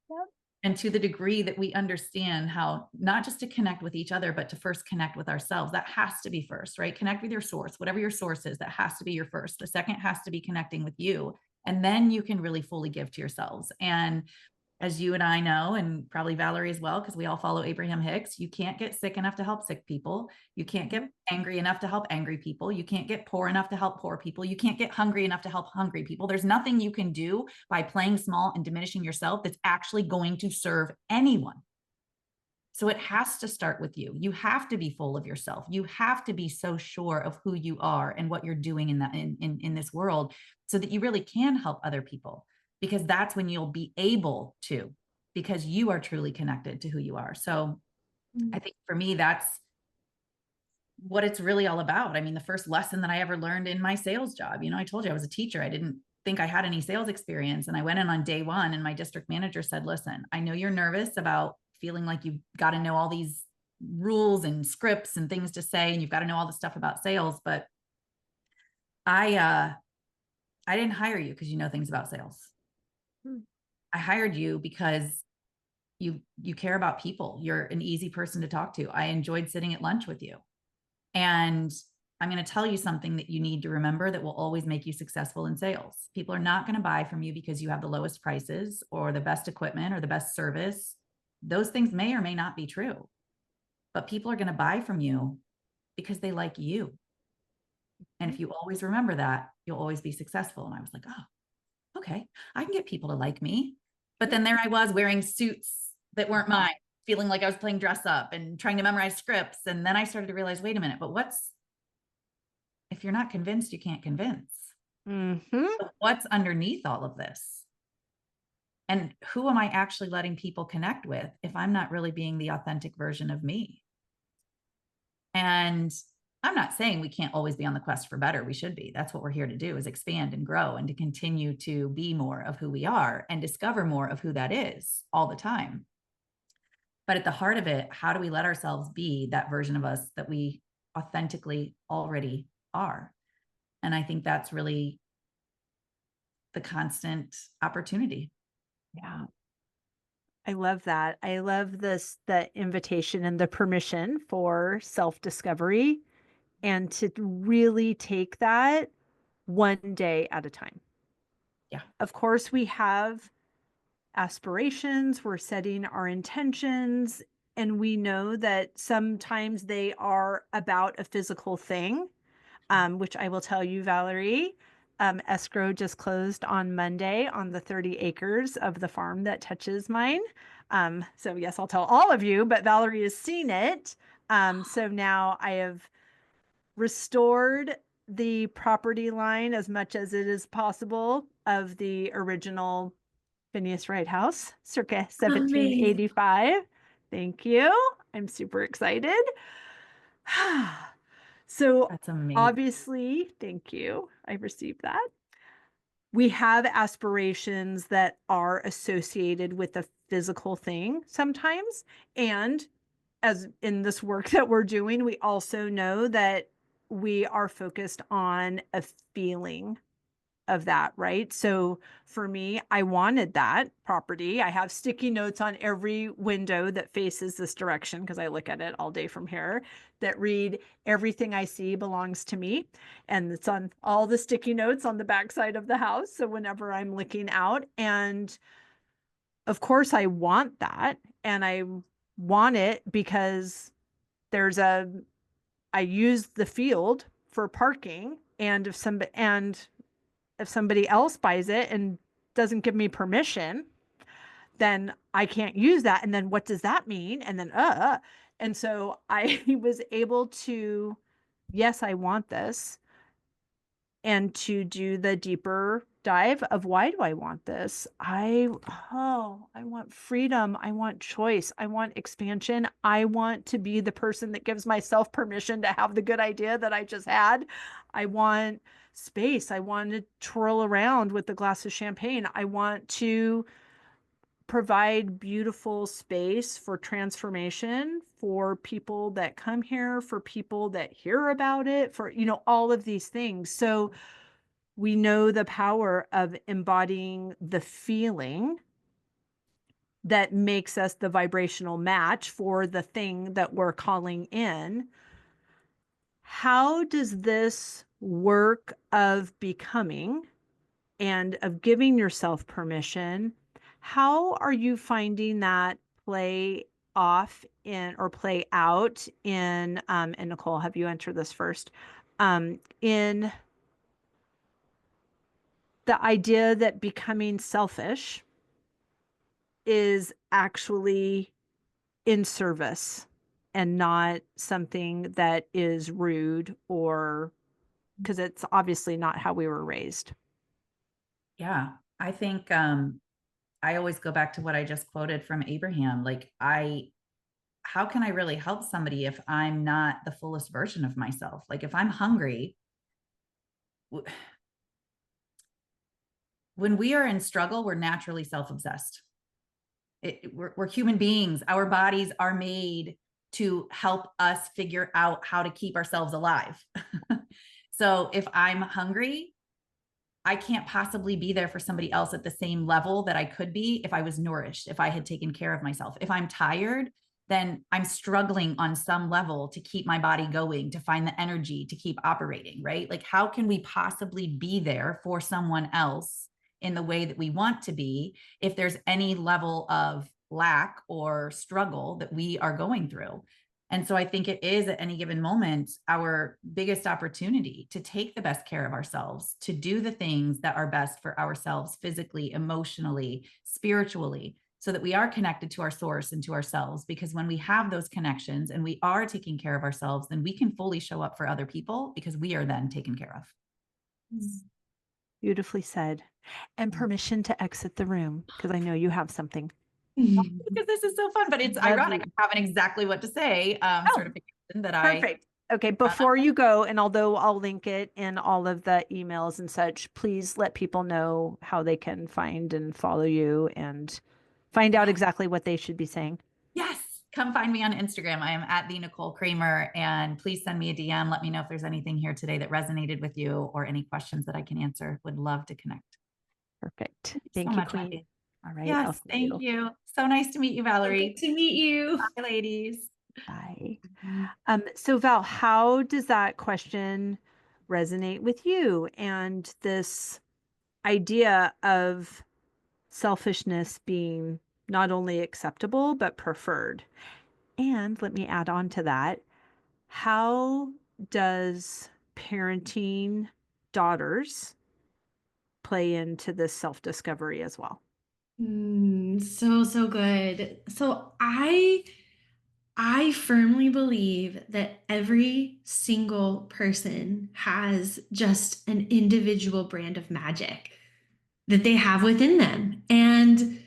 Yep.
And to the degree that we understand how not just to connect with each other, but to first connect with ourselves, that has to be first, right? Connect with your source, whatever your source is, that has to be your first. The second has to be connecting with you. And then you can really fully give to yourselves. And as you and I know, and probably Valerie as well, because we all follow Abraham Hicks, you can't get sick enough to help sick people. You can't get angry enough to help angry people. You can't get poor enough to help poor people. You can't get hungry enough to help hungry people. There's nothing you can do by playing small and diminishing yourself that's actually going to serve anyone. So it has to start with you. You have to be full of yourself. You have to be so sure of who you are and what you're doing in this world so that you really can help other people, because that's when you'll be able to, because you are truly connected to who you are. So I think for me, that's what it's really all about. I mean, the first lesson that I ever learned in my sales job, I told you I was a teacher. I didn't think I had any sales experience. And I went in on day one and my district manager said, listen, I know you're nervous about feeling like you've got to know all these rules and scripts and things to say, and you've got to know all the stuff about sales, but I didn't hire you because you know things about sales. I hired you because you care about people. You're an easy person to talk to. I enjoyed sitting at lunch with you. And I'm going to tell you something that you need to remember that will always make you successful in sales. People are not going to buy from you because you have the lowest prices or the best equipment or the best service. Those things may or may not be true, but people are going to buy from you because they like you. And if you always remember that, you'll always be successful. And I was like, oh, okay, I can get people to like me. But then there I was wearing suits that weren't mine, feeling like I was playing dress up and trying to memorize scripts. And then I started to realize, wait a minute, but if you're not convinced, you can't convince. So what's underneath all of this? And who am I actually letting people connect with if I'm not really being the authentic version of me? And I'm not saying we can't always be on the quest for better. We should be. That's what we're here to do, is expand and grow and to continue to be more of who we are and discover more of who that is all the time. But at the heart of it, how do we let ourselves be that version of us that we authentically already are? And I think that's really the constant opportunity.
Yeah. I love that. I love the invitation and the permission for self-discovery and to really take that one day at a time.
Yeah.
Of course, we have aspirations, we're setting our intentions, and we know that sometimes they are about a physical thing, which I will tell you, Valerie, escrow just closed on Monday on the 30 acres of the farm that touches mine. So yes, I'll tell all of you, but Valerie has seen it. So now I have restored the property line as much as it is possible of the original Phineas Wright house, circa 1785. Thank you. I'm super excited. So
That's amazing.
obviously, thank you. I received that. We have aspirations that are associated with a physical thing sometimes. And as in this work that we're doing, we also know that we are focused on a feeling of that, right? So for me, I wanted that property. I have sticky notes on every window that faces this direction because I look at it all day from here that read, everything I see belongs to me. And it's on all the sticky notes on the backside of the house. So whenever I'm looking out, and of course I want that. And I want it because I use the field for parking. And if somebody else buys it and doesn't give me permission, then I can't use that. And then what does that mean? And then, and so I was able to, yes, I want this. And to do the deeper dive of why do I want this? I want freedom. I want choice. I want expansion. I want to be the person that gives myself permission to have the good idea that I just had. I want space. I want to twirl around with a glass of champagne. I want to provide beautiful space for transformation for people that come here, for people that hear about it, for, all of these things. So we know the power of embodying the feeling that makes us the vibrational match for the thing that we're calling in. How does this work of becoming and of giving yourself permission, how are you finding that play off in or play out in, and Nicole, have you answered this first, in the idea that becoming selfish is actually in service and not something that is rude, or because it's obviously not how we were raised.
Yeah, I think I always go back to what I just quoted from Abraham. Like, how can I really help somebody if I'm not the fullest version of myself? Like, if I'm hungry, when we are in struggle, we're naturally self-obsessed. We're human beings. Our bodies are made to help us figure out how to keep ourselves alive. So if I'm hungry, I can't possibly be there for somebody else at the same level that I could be if I was nourished, if I had taken care of myself. If I'm tired, then I'm struggling on some level to keep my body going, to find the energy to keep operating, right? Like, how can we possibly be there for someone else in the way that we want to be if there's any level of lack or struggle that we are going through? And so I think it is at any given moment our biggest opportunity to take the best care of ourselves, to do the things that are best for ourselves physically, emotionally, spiritually, so that we are connected to our source and to ourselves. Because when we have those connections and we are taking care of ourselves, then we can fully show up for other people because we are then taken care of.
Beautifully said. And permission to exit the room, because I know you have something.
Because this is so fun, but it's ironic. I haven't exactly what to say certification that
Perfect. Okay, before you go, and although I'll link it in all of the emails and such, please let people know how they can find and follow you and find out exactly what they should be saying.
Yes. Come find me on Instagram. I am at the Nicole Kramer, and please send me a DM. Let me know if there's anything here today that resonated with you or any questions that I can answer. Would love to connect.
Perfect. Thank you,
much,
Queen.
Abby.
All right.
Yes, thank you. So nice to meet you, Valerie.
Good to meet you.
Bye, ladies.
Bye. So Val, how does that question resonate with you and this idea of selfishness being not only acceptable, but preferred? And let me add on to that. How does parenting daughters play into this self-discovery as well?
So good. So I firmly believe that every single person has just an individual brand of magic that they have within them. And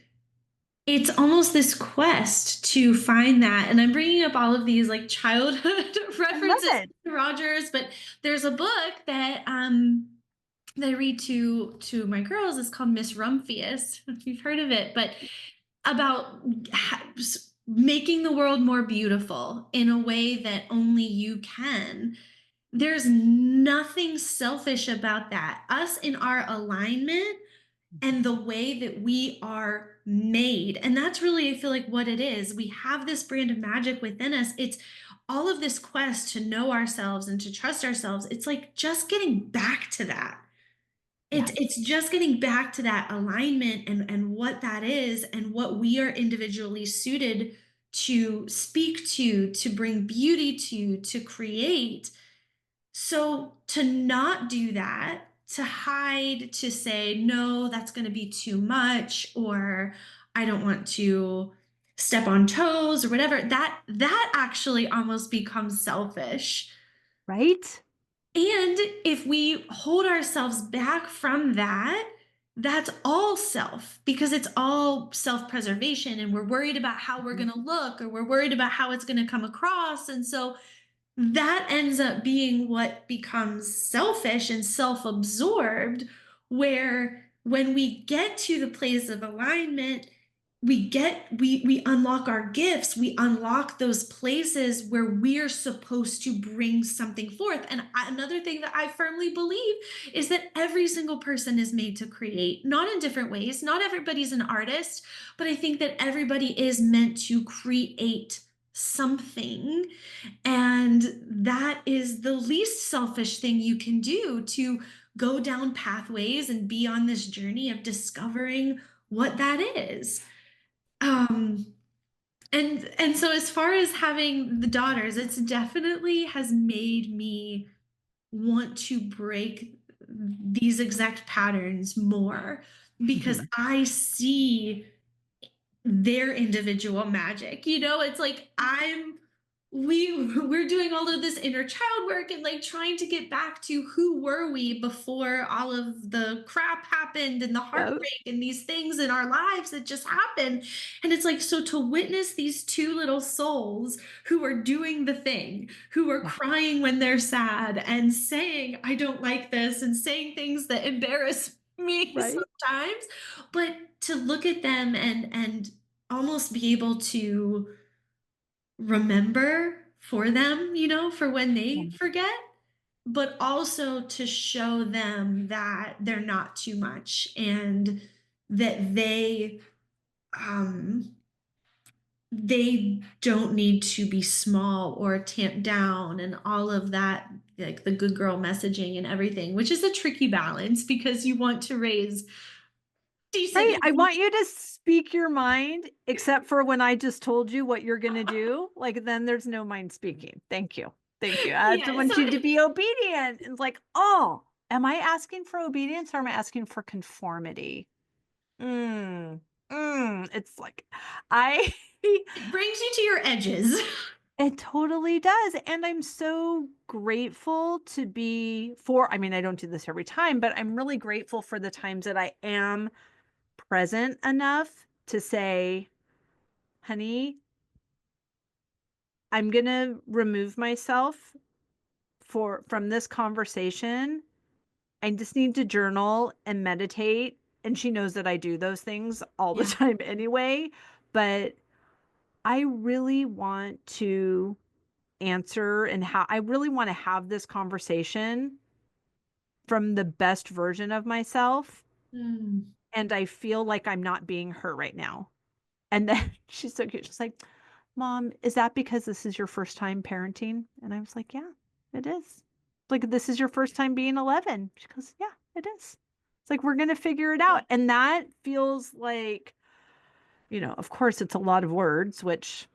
it's almost this quest to find that. And I'm bringing up all of these like childhood references to Rogers, but there's a book that that I read to my girls. It's called Miss Rumphius, if you've heard of it, but about making the world more beautiful in a way that only you can. There's nothing selfish about that. Us in our alignment and the way that we are made. And that's really, I feel like, what it is. We have this brand of magic within us. It's all of this quest to know ourselves and to trust ourselves. It's like just getting back to that. It's just getting back to that alignment and what that is and what we are individually suited to speak to bring beauty to create. So to not do that, to hide, to say, no, that's going to be too much, or I don't want to step on toes or whatever, that actually almost becomes selfish.
Right?
And if we hold ourselves back from that, that's all self, because it's all self-preservation, and we're worried about how we're going to look, or we're worried about how it's going to come across. And so that ends up being what becomes selfish and self-absorbed, where when we get to the place of alignment, we unlock our gifts, we unlock those places where we're supposed to bring something forth. And another thing that I firmly believe is that every single person is made to create, not in different ways. Not everybody's an artist, but I think that everybody is meant to create something. And that is the least selfish thing you can do, to go down pathways and be on this journey of discovering what that is. um and so as far as having the daughters, it's definitely has made me want to break these exact patterns more, because I see their individual magic. It's like we're doing all of this inner child work and like trying to get back to who were we before all of the crap happened and the
Yep.
heartbreak and these things in our lives that just happened. And it's like, so to witness these two little souls who are doing the thing, who are
Yeah.
crying when they're sad and saying I don't like this and saying things that embarrass me
Right.
sometimes, but to look at them and almost be able to remember for them, for when
Yeah.
they forget, but also to show them that they're not too much, and that um they don't need to be small or tamped down and all of that, like the good girl messaging and everything, which is a tricky balance because you want to raise decent.
Right. I want you to speak your mind, except for when I just told you what you're going to do. Like, then there's no mind speaking. Thank you. Thank you. I just
Yeah,
want
so
you to be obedient. And it's like, oh, am I asking for obedience or am I asking for conformity? It's like, I,
it brings you to your edges.
it totally does. And I'm so grateful to be for, I mean, I don't do this every time, but I'm really grateful for the times that I am present enough to say, honey, I'm going to remove myself from this conversation. I just need to journal and meditate. And she knows that I do those things all the
Yeah.
time anyway, but I really want to answer and how I really want to have this conversation from the best version of myself.
Mm.
And I feel like I'm not being her right now. And then she's so cute. She's like, Mom, is that because this is your first time parenting? And I was like, yeah, it is. Like, this is your first time being 11. She goes, yeah, it is. It's like, we're going to figure it out. And that feels like, of course, it's a lot of words, which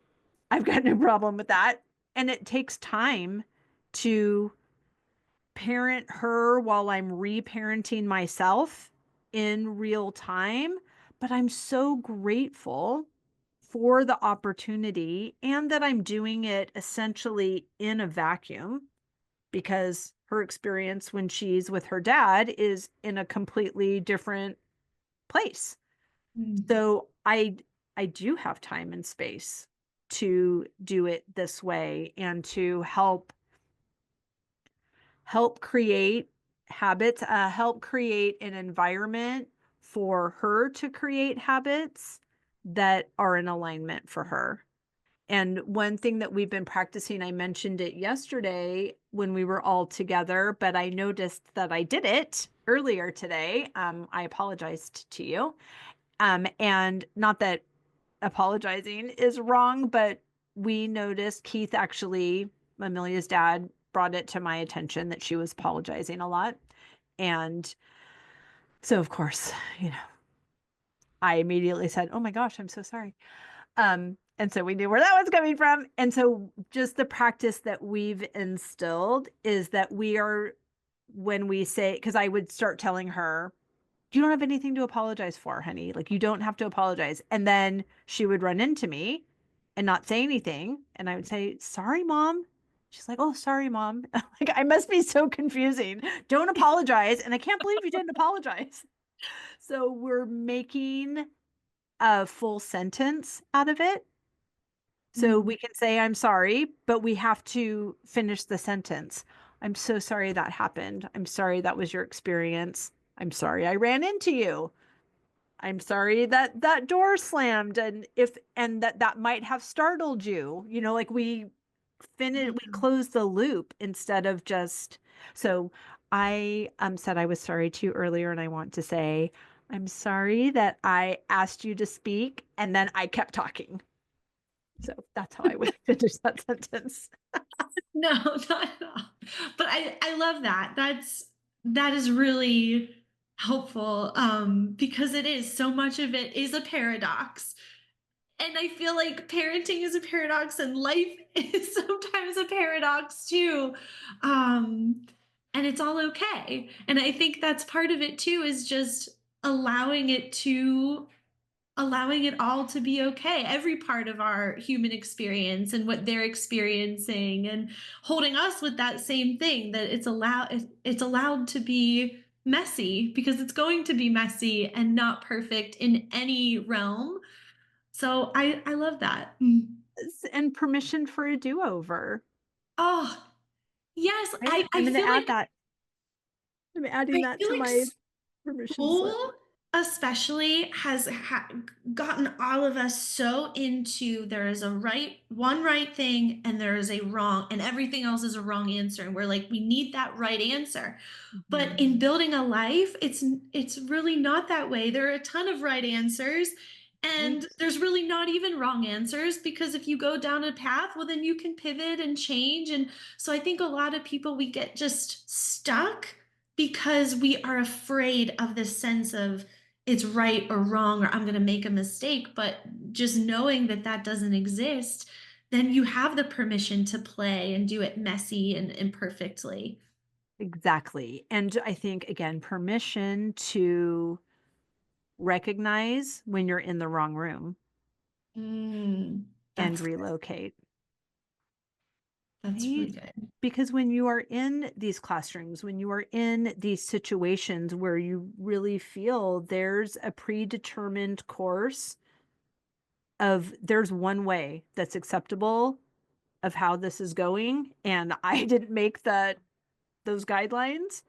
I've got no problem with that. And it takes time to parent her while I'm reparenting myself in real time. But I'm so grateful for the opportunity and that I'm doing it essentially in a vacuum, because her experience when she's with her dad is in a completely different place.
Mm.
So I do have time and space to do it this way and to help create habits, help create an environment for her to create habits that are in alignment for her. And one thing that we've been practicing, I mentioned it yesterday when we were all together, but I noticed that I did it earlier today. I apologized to you. And not that apologizing is wrong, but we noticed Keith actually, Amelia's dad, brought it to my attention that she was apologizing a lot. And so, of course, I immediately said, oh my gosh, I'm so sorry. And so we knew where that was coming from. And so just the practice that we've instilled is that when we say, because I would start telling her, you don't have anything to apologize for, honey. Like, you don't have to apologize. And then she would run into me and not say anything. And I would say, sorry, Mom. She's like, oh, sorry, Mom. Like, I must be so confusing. Don't apologize. And I can't believe you didn't apologize. So we're making a full sentence out of it. So
Mm.
we can say, I'm sorry, but we have to finish the sentence. I'm so sorry that happened. I'm sorry that was your experience. I'm sorry I ran into you. I'm sorry that that door slammed, and that might have startled you. You know, like we closed the loop instead of just. So I said I was sorry to you earlier, and I want to say I'm sorry that I asked you to speak and then I kept talking. So that's how I would finish that sentence.
No, not at all. But I love that. That is really helpful because it is so much of it is a paradox. And I feel like parenting is a paradox and life is sometimes a paradox too. Um and it's all okay. And I think that's part of it too is just allowing it to allowing it all to be okay, every part of our human experience and what they're experiencing, and holding us with that same thing, that it's allowed to be messy because it's going to be messy and not perfect in any realm. So I love that.
And permission for a do-over.
Oh yes,
Right? I'm going to add that. I'm adding
I
that
feel
to
like
my permission slip.
school especially has gotten all of us so into there is a one right thing and there is a wrong and everything else is a wrong answer, and we're like we need that right answer. But in building a life, it's really not that way. There are a ton of right answers, and there's really not even wrong answers, because if you go down a path, well then you can pivot and change. And so I think a lot of people, we get just stuck because we are afraid of this sense of it's right or wrong or I'm going to make a mistake. But just knowing that that doesn't exist, then you have the permission to play and do it messy and imperfectly.
Exactly. And I think, again, permission to recognize when you're in the wrong room
Mm,
and
that's good.
relocate.
That's
Right?
really good.
Because when you are in these classrooms, when you are in these situations where you really feel there's a predetermined course of there's one way that's acceptable of how this is going, and I didn't make those guidelines,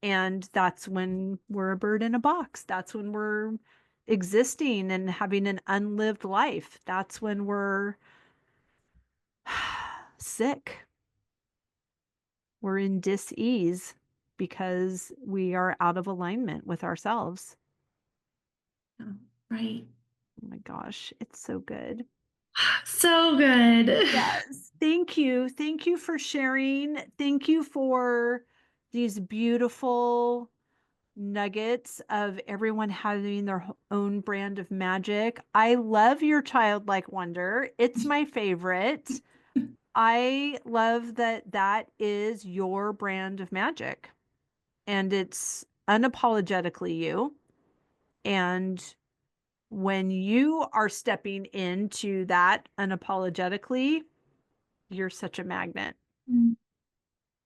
and that's when we're a bird in a box. That's when we're existing and having an unlived life. That's when we're sick. We're in dis-ease because we are out of alignment with ourselves.
Oh, right.
Oh my gosh, it's so good.
So good.
Yes. Thank you. Thank you for sharing. Thank you for these beautiful nuggets of everyone having their own brand of magic. I love your childlike wonder. It's my favorite. I love that that is your brand of magic, and it's unapologetically you. And when you are stepping into that unapologetically, you're such a magnet.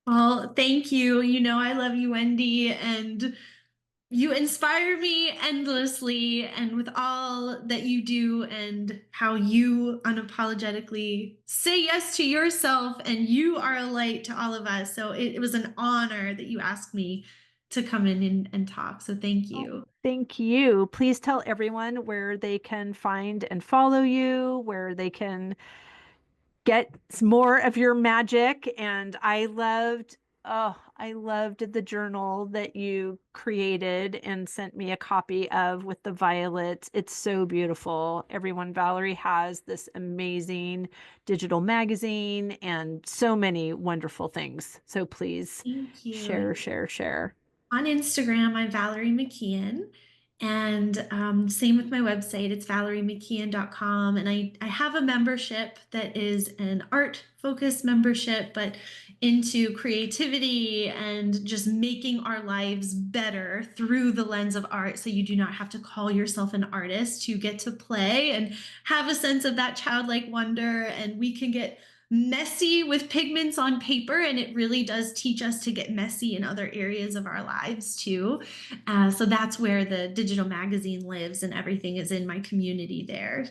Well, thank you. You know, I love you, Wendy, and you inspire me endlessly, and with all that you do and how you unapologetically say yes to yourself, and you are a light to all of us. So it was an honor that you asked me to come in and talk. So thank
Oh,
you.
thank you. Please tell everyone where they can find and follow you, where they can get more of your magic. And I loved the journal that you created and sent me a copy of with the violets. It's so beautiful. Everyone, Valerie has this amazing digital magazine and so many wonderful things. So please
Thank you.
share, share, share.
On Instagram, I'm Valerie McKeon. And same with my website, it's valeriemckeon.com. And I have a membership that is an art focused membership, but into creativity and just making our lives better through the lens of art. So you do not have to call yourself an artist. You get to play and have a sense of that childlike wonder. And we can get messy with pigments on paper, and it really does teach us to get messy in other areas of our lives too. So that's where the digital magazine lives, and everything is in my community there.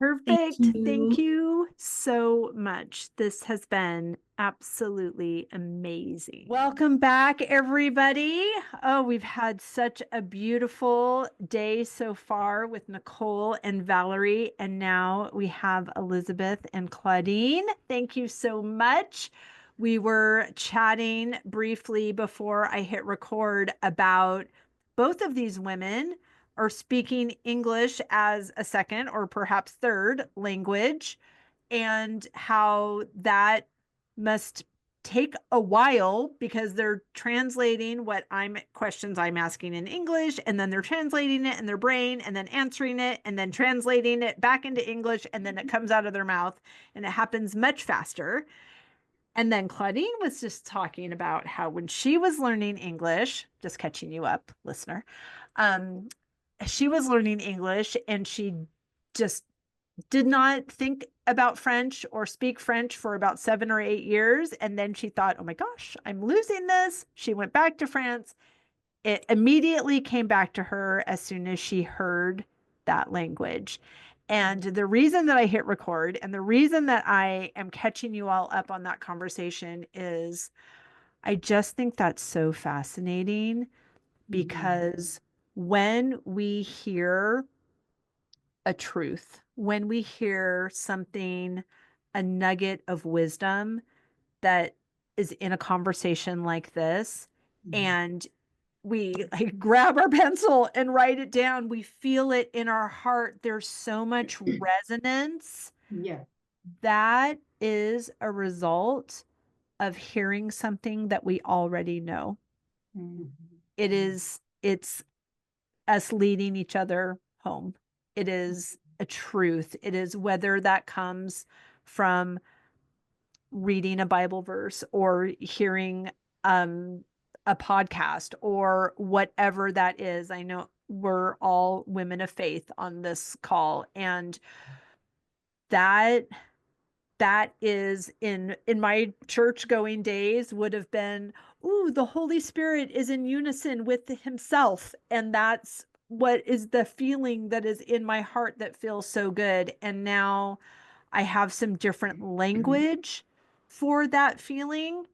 Perfect. Thank
you.
you so much. This has been absolutely amazing. Welcome back, everybody. Oh, we've had such a beautiful day so far with Nicole and Valerie, and now we have Elizabeth and Claudine. Thank you so much. We were chatting briefly before I hit record about both of these women are speaking English as a second or perhaps third language, and how that must take a while because they're translating questions I'm asking in English, and then they're translating it in their brain and then answering it and then translating it back into English, and then it comes out of their mouth, and it happens much faster. And then Claudine was just talking about how when she was learning English, just catching you up, listener, um, she was learning English and she just did not think about French or speak French for about 7 or 8 years. And then she thought, oh my gosh, I'm losing this. She went back to France. It immediately came back to her as soon as she heard that language. And the reason that I hit record and the reason that I am catching you all up on that conversation is I just think that's so fascinating, because when we hear a truth, when we hear something, a nugget of wisdom that is in a conversation like this, and we like grab our pencil and write it down, we feel it in our heart, there's so much resonance.
Yeah.
That is a result of hearing something that we already know. It's us leading each other home. It is a truth. It is, whether that comes from reading a Bible verse or hearing a podcast or whatever that is. I know we're all women of faith on this call, and that is in my church going days would have been, ooh, the Holy Spirit is in unison with himself. And that's what is the feeling that is in my heart that feels so good. And now I have some different language for that feeling.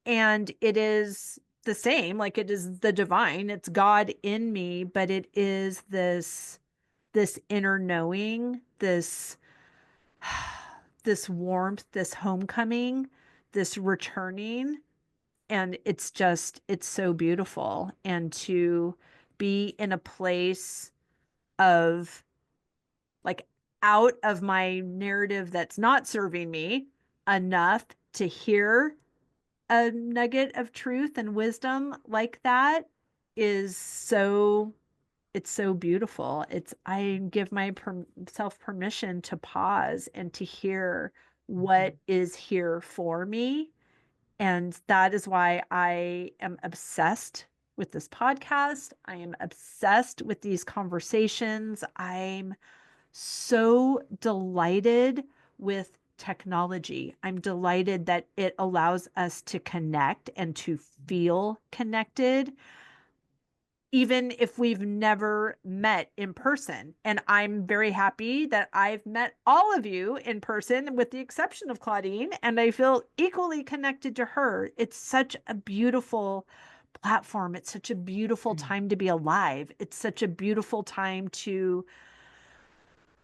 And it is the same, like it is the divine, it's God in me, but it is this inner knowing, this warmth, this homecoming, this returning. And it's so beautiful. And to be in a place of like out of my narrative that's not serving me enough to hear a nugget of truth and wisdom like that is it's so beautiful. I give myself permission to pause and to hear what is here for me. And that is why I am obsessed with this podcast. I am obsessed with these conversations. I'm so delighted with technology. I'm delighted that it allows us to connect and to feel connected, even if we've never met in person. And I'm very happy that I've met all of you in person, with the exception of Claudine, and I feel equally connected to her. It's such a beautiful platform. It's such a beautiful time to be alive. It's such a beautiful time to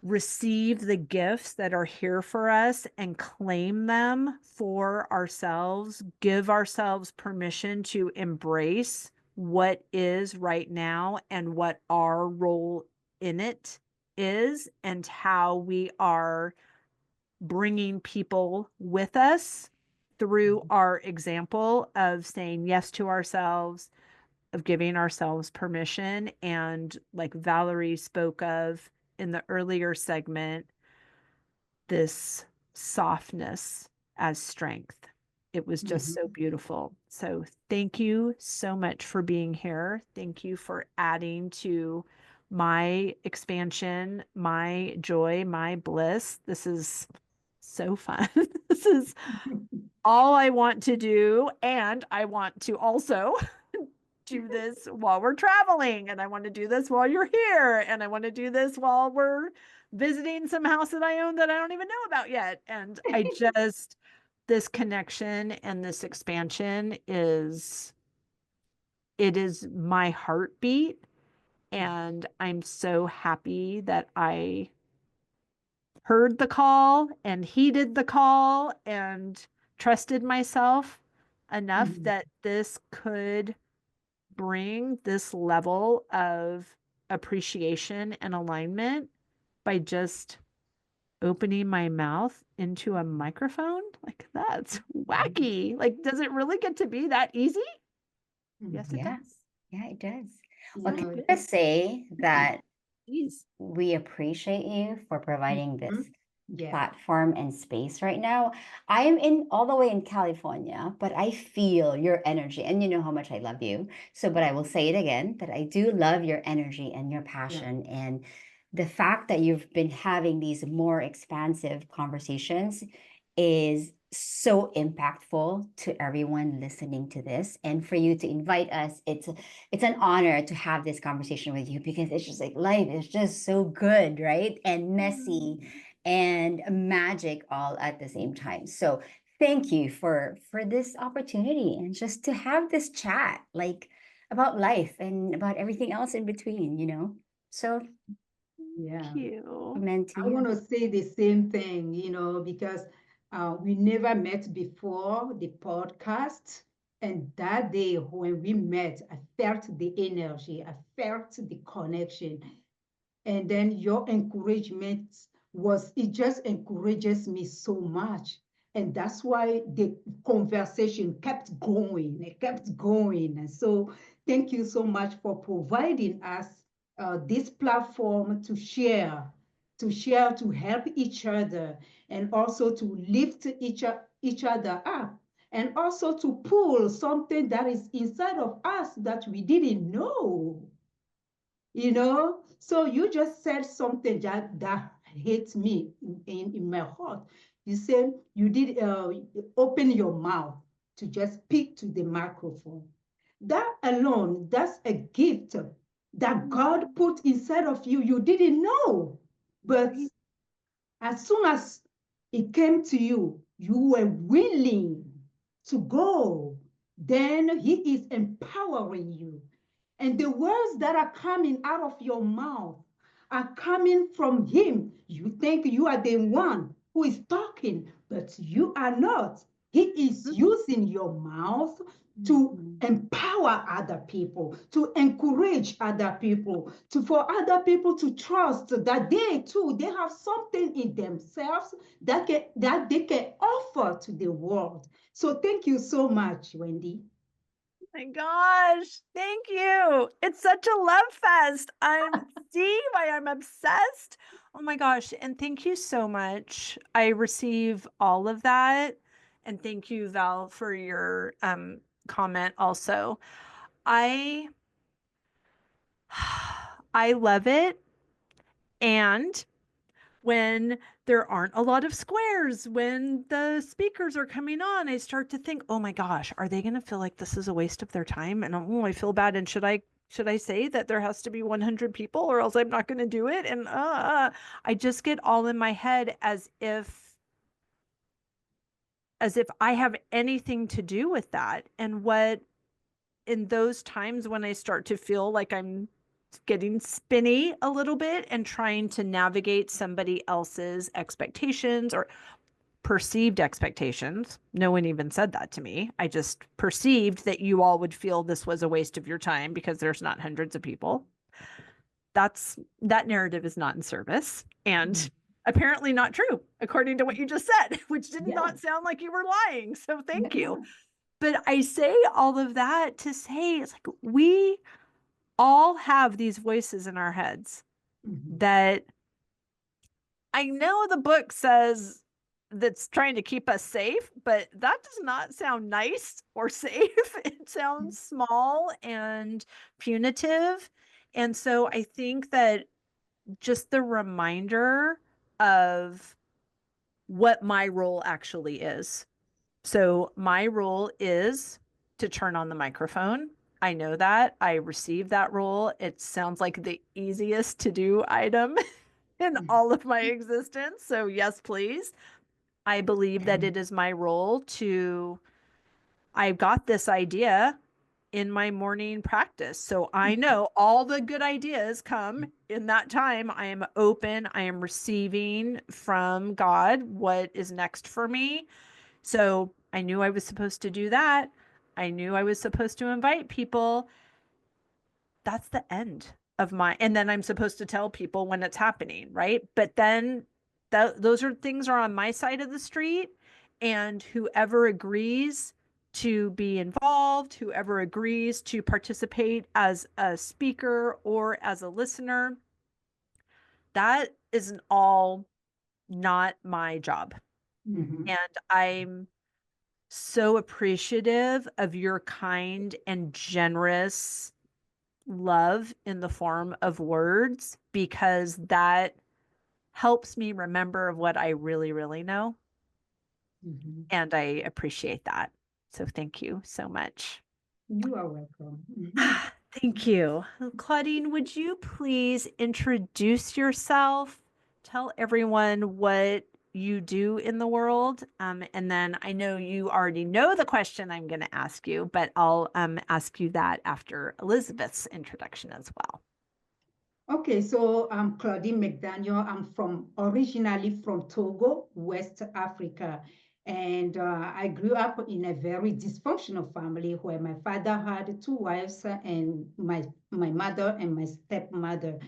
receive the gifts that are here for us and claim them for ourselves, give ourselves permission to embrace what is right now and what our role in it is, and how we are bringing people with us through our example of saying yes to ourselves, of giving ourselves permission. And like Valerie spoke of in the earlier segment, this softness as strength. It was just so beautiful. So thank you so much for being here. Thank you for adding to my expansion, my joy, my bliss. This is so fun. This is all I want to do. And I want to also do this while we're traveling, and I want to do this while you're here, and I want to do this while we're visiting some house that I own that I don't even know about yet. And I just, this connection and this expansion it is my heartbeat. And I'm so happy that I heard the call and heeded the call and trusted myself enough
Mhm.
that this could bring this level of appreciation and alignment by just opening my mouth into a microphone. Like, that's wacky. Like, does it really get to be that easy? Yes, it
Yeah,
does.
yeah, it does.
You
Well,
know,
can I just say that
Jeez.
we appreciate you for providing this
Mhm. Yeah.
platform and space right now. I am in all the way in California, but I feel your energy and you know how much I love you. So, but I will say it again that I do love your energy and your passion and the fact that you've been having these more expansive conversations is so impactful to everyone listening to this. And for you to invite us, it's an honor to have this conversation with you because it's just like life is just so good, right? And messy and magic all at the same time. So thank you for this opportunity and just to have this chat like about life and about everything else in between, you know. So
Yeah.
Thank you.
amen to
I want
you.
to say the same thing, you know, because we never met before the podcast. And that day when we met, I felt the energy, I felt the connection. And then your encouragement it just encourages me so much. And that's why the conversation kept going, it kept going. And so thank you so much for providing us this platform to share, to help each other, and also to lift each other up, and also to pull something that is inside of us that we didn't know. You know, so you just said something that hits me in my heart. You said you did open your mouth to just speak to the microphone. That alone, that's a gift that God put inside of you. You didn't know, but as soon as it came to you, you were willing to go. Then He is empowering you. And the words that are coming out of your mouth are coming from Him. You think you are the one who is talking, but you are not. He is using your mouth to empower other people, to encourage other people, for other people to trust that they too, they have something in themselves that they can offer to the world. So thank you so much, Wendy.
My gosh, thank you. It's such a love fest. See why I'm obsessed. Oh my gosh, and thank you so much. I receive all of that. And thank you, Val, for your comment also. I I love it. And when there aren't a lot of squares, when the speakers are coming on, I start to think, oh my gosh, are they going to feel like this is a waste of their time? And oh, I feel bad. And should I say that there has to be 100 people or else I'm not going to do it? And I just get all in my head as if I have anything to do with that. And what in those times when I start to feel like I'm getting spinny a little bit and trying to navigate somebody else's expectations or perceived expectations. No one even said that to me. I just perceived that you all would feel this was a waste of your time because there's not hundreds of people. That narrative is not in service and apparently not true according to what you just said, which did not sound like you were lying. So thank you. But I say all of that to say it's like we all have these voices in our heads that I know the book says that's trying to keep us safe, but that does not sound nice or safe. It sounds small and punitive. And so I think that just the reminder of what my role actually is. So my role is to turn on the microphone. I know that. I receive that role. It sounds like the easiest to do item in all of my existence. So yes, please. I believe that it is my role I got this idea in my morning practice. So I know all the good ideas come in that time. I am open. I am receiving from God what is next for me. So I knew I was supposed to do that. I knew I was supposed to invite people. That's the end of and then I'm supposed to tell people when it's happening, right? But then those are things are on my side of the street, and whoever agrees to be involved, whoever agrees to participate as a speaker or as a listener, that isn't all not my job.
Mhm.
And I'm so appreciative of your kind and generous love in the form of words, because that helps me remember what I really, really know.
Mhm.
And I appreciate that. So thank you so much.
You are welcome.
Thank you. Claudine, would you please introduce yourself? Tell everyone what you do in the world. And then I know you already know the question I'm going to ask you, but I'll ask you that after Elizabeth's introduction as well.
Okay, so I'm Claudine McDaniel. I'm originally from Togo, West Africa. And I grew up in a very dysfunctional family where my father had two wives and my mother and my stepmother.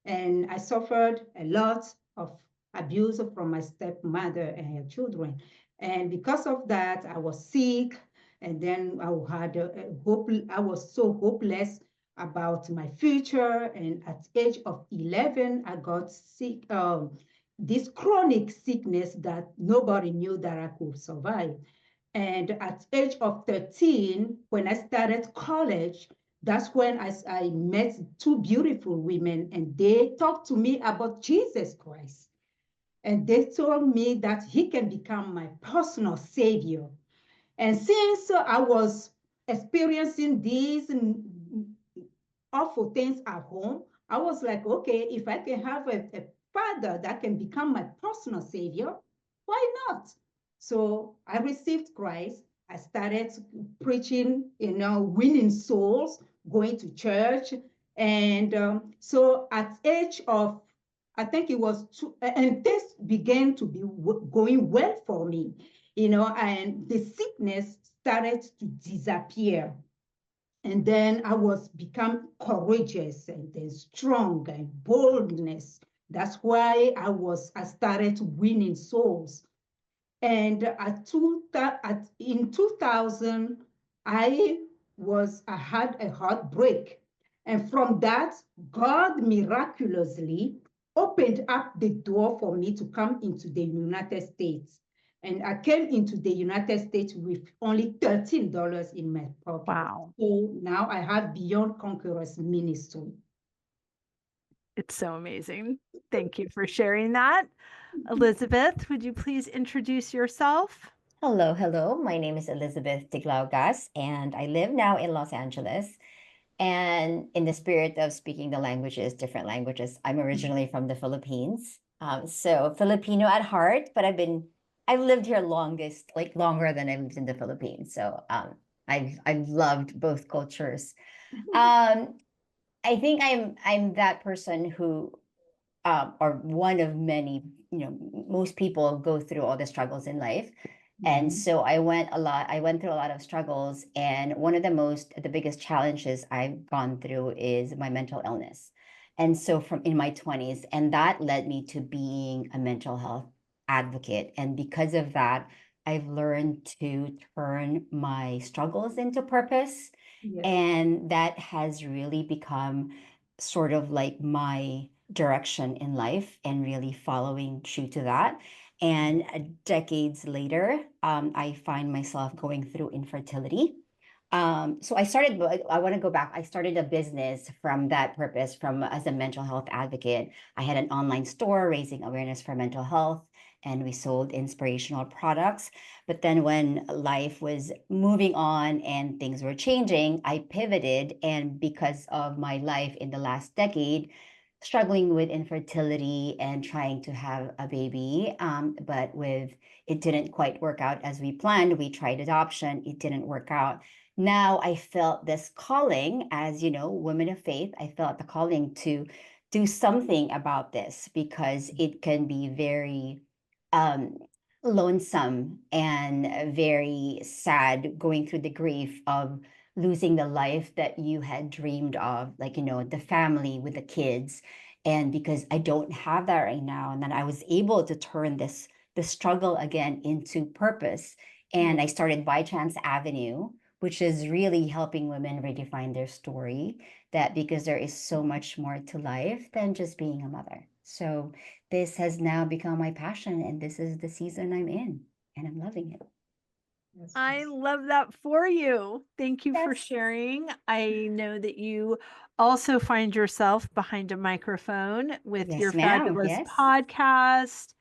And I suffered a lot of abuse from my stepmother and her children. And because of that, I was sick. And then I was so hopeless about my future. And at age of 11, I got sick, this chronic sickness that nobody knew that I could survive. And at age of 13, when I started college, that's when I met two beautiful women, and they talked to me about Jesus Christ. And they told me that he can become my personal savior. And since I was experiencing these awful things at home, I was like, okay, if I can have a father that can become my personal savior, why not? So I received Christ. I started preaching, winning souls, going to church. And so at age of, I think it was and this began to be going well for me, and the sickness started to disappear. And then I was become courageous and then strong and boldness. That's why I started winning souls. And in 2000, I had a heartbreak. And from that, God miraculously opened up the door for me to come into the United States. And I came into the United States with only $13 in my pocket.
Wow.
So now I have Beyond Conquerors Ministry.
It's so amazing. Thank you for sharing that. Elizabeth, would you please introduce yourself?
Hello, hello. My name is Elizabeth Tiglaugas, and I live now in Los Angeles. And in the spirit of speaking the languages, different languages, I'm originally from the Philippines. So Filipino at heart, but I've lived here longer than I've lived in the Philippines. So I've loved both cultures. I think I'm that person who or one of many, most people go through all the struggles in life. And so I went through a lot of struggles. And one of the biggest challenges I've gone through is my mental illness. And so from in my 20s, and that led me to being a mental health advocate. And because of that, I've learned to turn my struggles into purpose.
Yes.
And that has really become sort of like my direction in life and really following true to that. And decades later, I find myself going through infertility. So I want to go back. I started a business from that purpose, as a mental health advocate. I had an online store raising awareness for mental health, and we sold inspirational products. But then when life was moving on and things were changing, I pivoted. And because of my life in the last decade, struggling with infertility and trying to have a baby. But it didn't quite work out as we planned. We tried adoption, it didn't work out. Now I felt this calling, as you know, women of faith, I felt the calling to do something about this because it can be very um, lonesome and very sad going through the grief of losing the life that you had dreamed of, like, you know, the family with the kids. And because I don't have that right now, and then I was able to turn the struggle again into purpose. And I started By Chance Avenue, which is really helping women redefine their story, that because there is so much more to life than just being a mother. So this has now become my passion, and this is the season I'm in, and I'm loving it.
I love that for you. Thank you for
Yes.
sharing. I know that you also find yourself behind a microphone with
Yes,
your
ma'am.
fabulous
Yes.
podcast.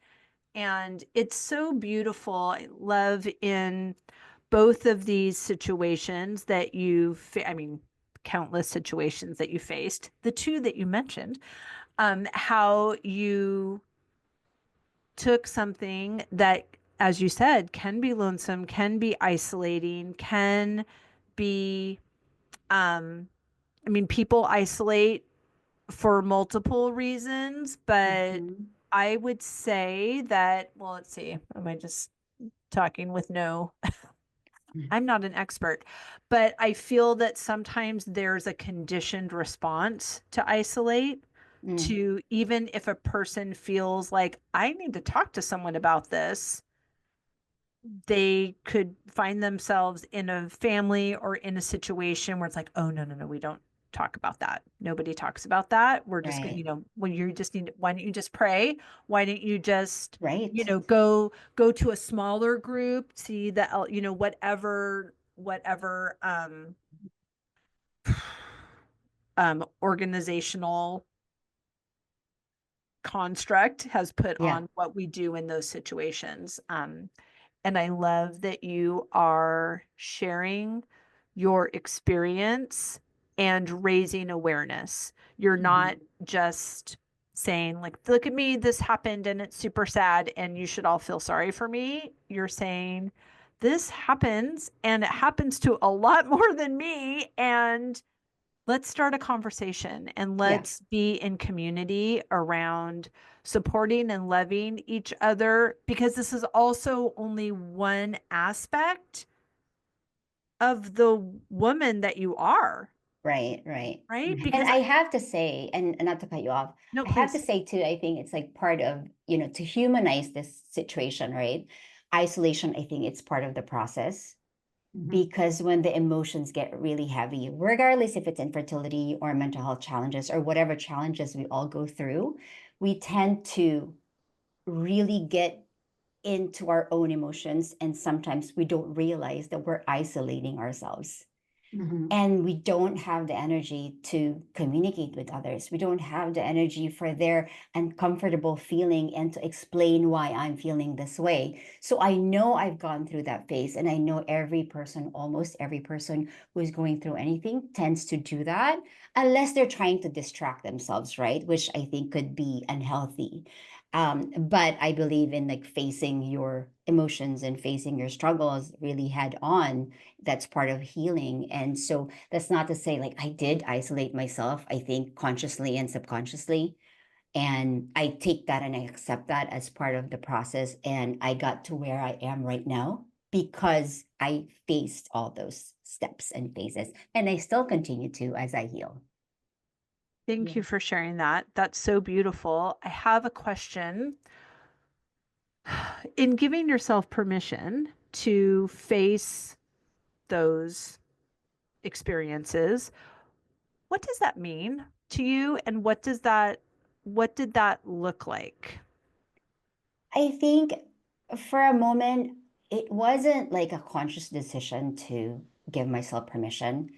And it's so beautiful. I love in both of these situations that I mean, countless situations that you faced, the two that you mentioned, how you took something that, as you said, can be lonesome, can be isolating, can be, I mean, people isolate for multiple reasons, but
Mhm.
I would say that, well, let's see, am I just talking with no, I'm not an expert, but I feel that sometimes there's a conditioned response to isolate.
Mm.
To even if a person feels like I need to talk to someone about this, they could find themselves in a family or in a situation where it's like, oh, no, no, no, we don't talk about that. Nobody talks about that. We're just going,
Right.
when you just need, why don't you just pray? Why don't you just,
Right.
go to a smaller group, see that, whatever, organizational construct has put
Yeah.
on what we do in those situations. And I love that you are sharing your experience and raising awareness. You're not just saying, like, look at me, this happened and it's super sad and you should all feel sorry for me. You're saying, this happens and it happens to a lot more than me. And let's start a conversation and
Yeah.
let's be in community around supporting and loving each other, because this is also only one aspect of the woman that you are,
Right. Right.
right?
And
Because
I have to say, and not to cut you off,
no,
I have to
please.
say too, I think it's like part of, you know, to humanize this situation, right? Isolation, I think it's part of the process. Because when the emotions get really heavy, regardless if it's infertility or mental health challenges or whatever challenges we all go through, we tend to really get into our own emotions. And sometimes we don't realize that we're isolating ourselves. And we don't have the energy to communicate with others. We don't have the energy for their uncomfortable feeling and to explain why I'm feeling this way. So I know I've gone through that phase, and I know every person, almost every person who is going through anything tends to do that, unless they're trying to distract themselves, right? Which I think could be unhealthy. But I believe in like facing your emotions and facing your struggles really head on. That's part of healing. And so that's not to say like I did isolate myself, I think consciously and subconsciously. And I take that and I accept that as part of the process. And I got to where I am right now because I faced all those steps and phases. And I still continue to as I heal.
Thank you for sharing that. That's so beautiful. I have a question. In giving yourself permission to face those experiences, what does that mean to you? And what did that look like?
I think for a moment, it wasn't like a conscious decision to give myself permission.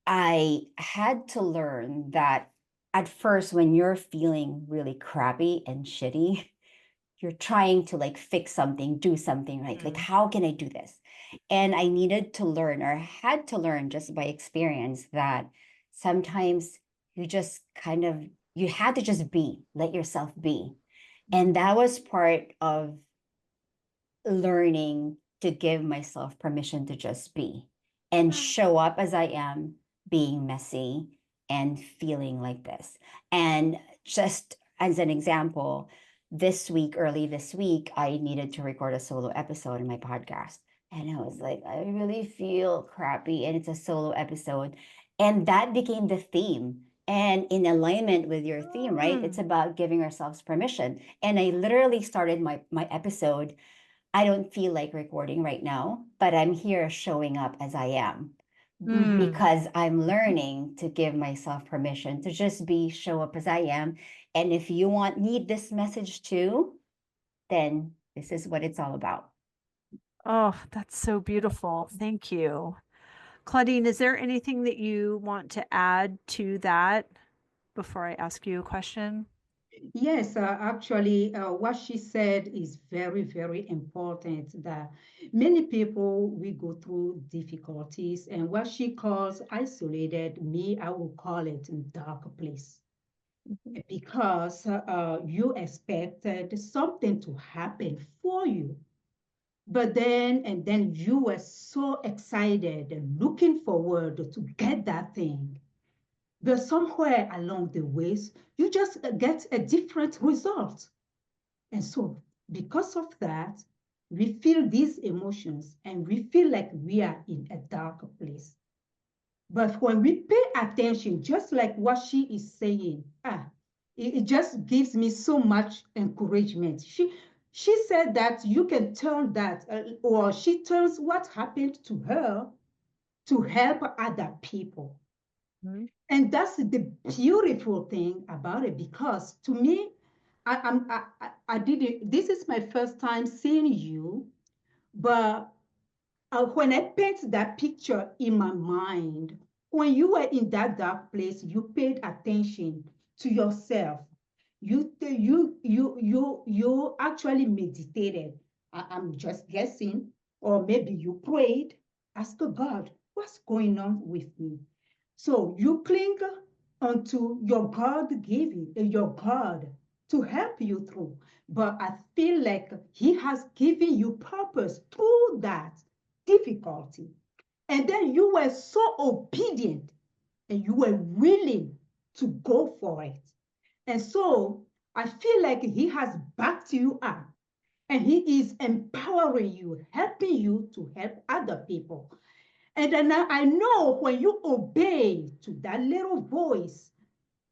I had to learn that at first, when you're feeling really crappy and shitty, you're trying to like fix something, do something, right? Like, how can I do this? And I needed to learn, or had to learn just by experience, that sometimes you just kind of you had to just be, let yourself be. And that was part of learning to give myself permission to just be and show up as I am, being messy and feeling like this. And just as an example, early this week, I needed to record a solo episode in my podcast. And I was like, I really feel crappy. And it's a solo episode. And that became the theme. And in alignment with your theme, right? It's about giving ourselves permission. And I literally started my episode. I don't feel like recording right now, but I'm here showing up as I am because I'm learning to give myself permission to just show up as I am. And if you need this message too, then this is what it's all about.
Oh, that's so beautiful. Thank you. Claudine, is there anything that you want to add to that before I ask you a question?
Yes, actually, what she said is very, very important that many people we go through difficulties, and what she calls isolated, me, I will call it dark place. Because you expected something to happen for you. But then you were so excited and looking forward to get that thing. But somewhere along the ways, you just get a different result. And so, because of that, we feel these emotions and we feel like we are in a dark place. But when we pay attention, just like what she is saying, it just gives me so much encouragement. She said that you can turn that, or she turns what happened to her to help other people.
Mhm.
And that's the beautiful thing about it, because to me, I did it. This is my first time seeing you, but when I paint that picture in my mind, when you were in that dark place, you paid attention to yourself. You actually meditated. I'm just guessing, or maybe you prayed, ask God, what's going on with me? So you cling onto your God given, your God to help you through. But I feel like He has given you purpose through that difficulty. And then you were so obedient and you were willing to go for it. And so I feel like He has backed you up and He is empowering you, helping you to help other people. And then I know when you obey to that little voice,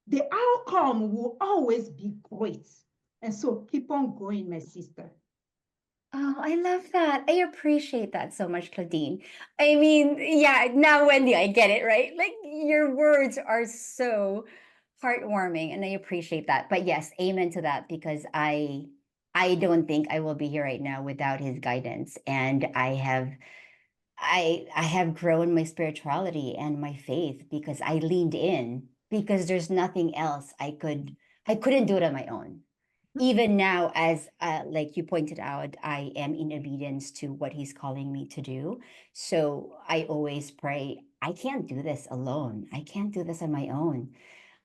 the outcome will always be great. And so keep on going, my sister.
Oh, I love that. I appreciate that so much, Claudine. I mean, yeah, now, Wendy, I get it, right? Like your words are so heartwarming and I appreciate that. But yes, amen to that because I don't think I will be here right now without his guidance. And I have grown my spirituality and my faith because I leaned in because there's nothing else I couldn't do it on my own. Even now, as like you pointed out, I am in obedience to what he's calling me to do. So I always pray, I can't do this alone. I can't do this on my own.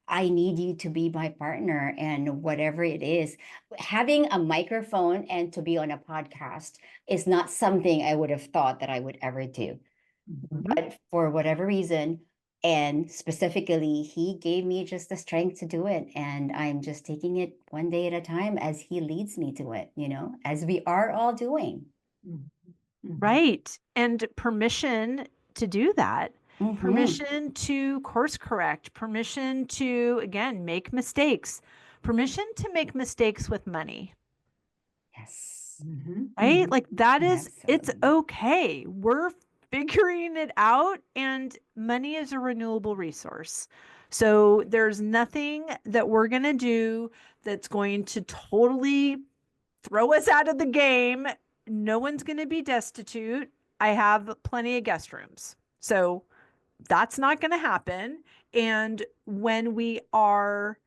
I need you to be my partner and whatever it is. Having a microphone and to be on a podcast is not something I would have thought that I would ever do. But for whatever reason, and specifically, he gave me just the strength to do it. And I'm just taking it one day at a time as he leads me to it, as we are all doing.
Right. And permission to do that.
Mhm.
Permission to course correct, permission to, again, make mistakes, permission to make mistakes with money,
Yes.
right? Like that is, it's
Absolutely.
okay. We're figuring it out, and money is a renewable resource. So there's nothing that we're going to do that's going to totally throw us out of the game. No one's going to be destitute. I have plenty of guest rooms. So that's not going to happen. And when we are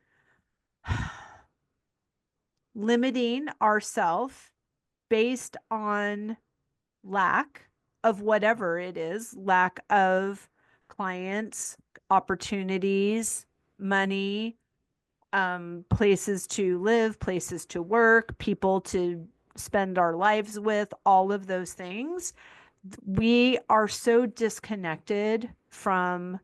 limiting ourselves based on lack of whatever it is, lack of clients, opportunities, money, places to live, places to work, people to spend our lives with, all of those things. We are so disconnected from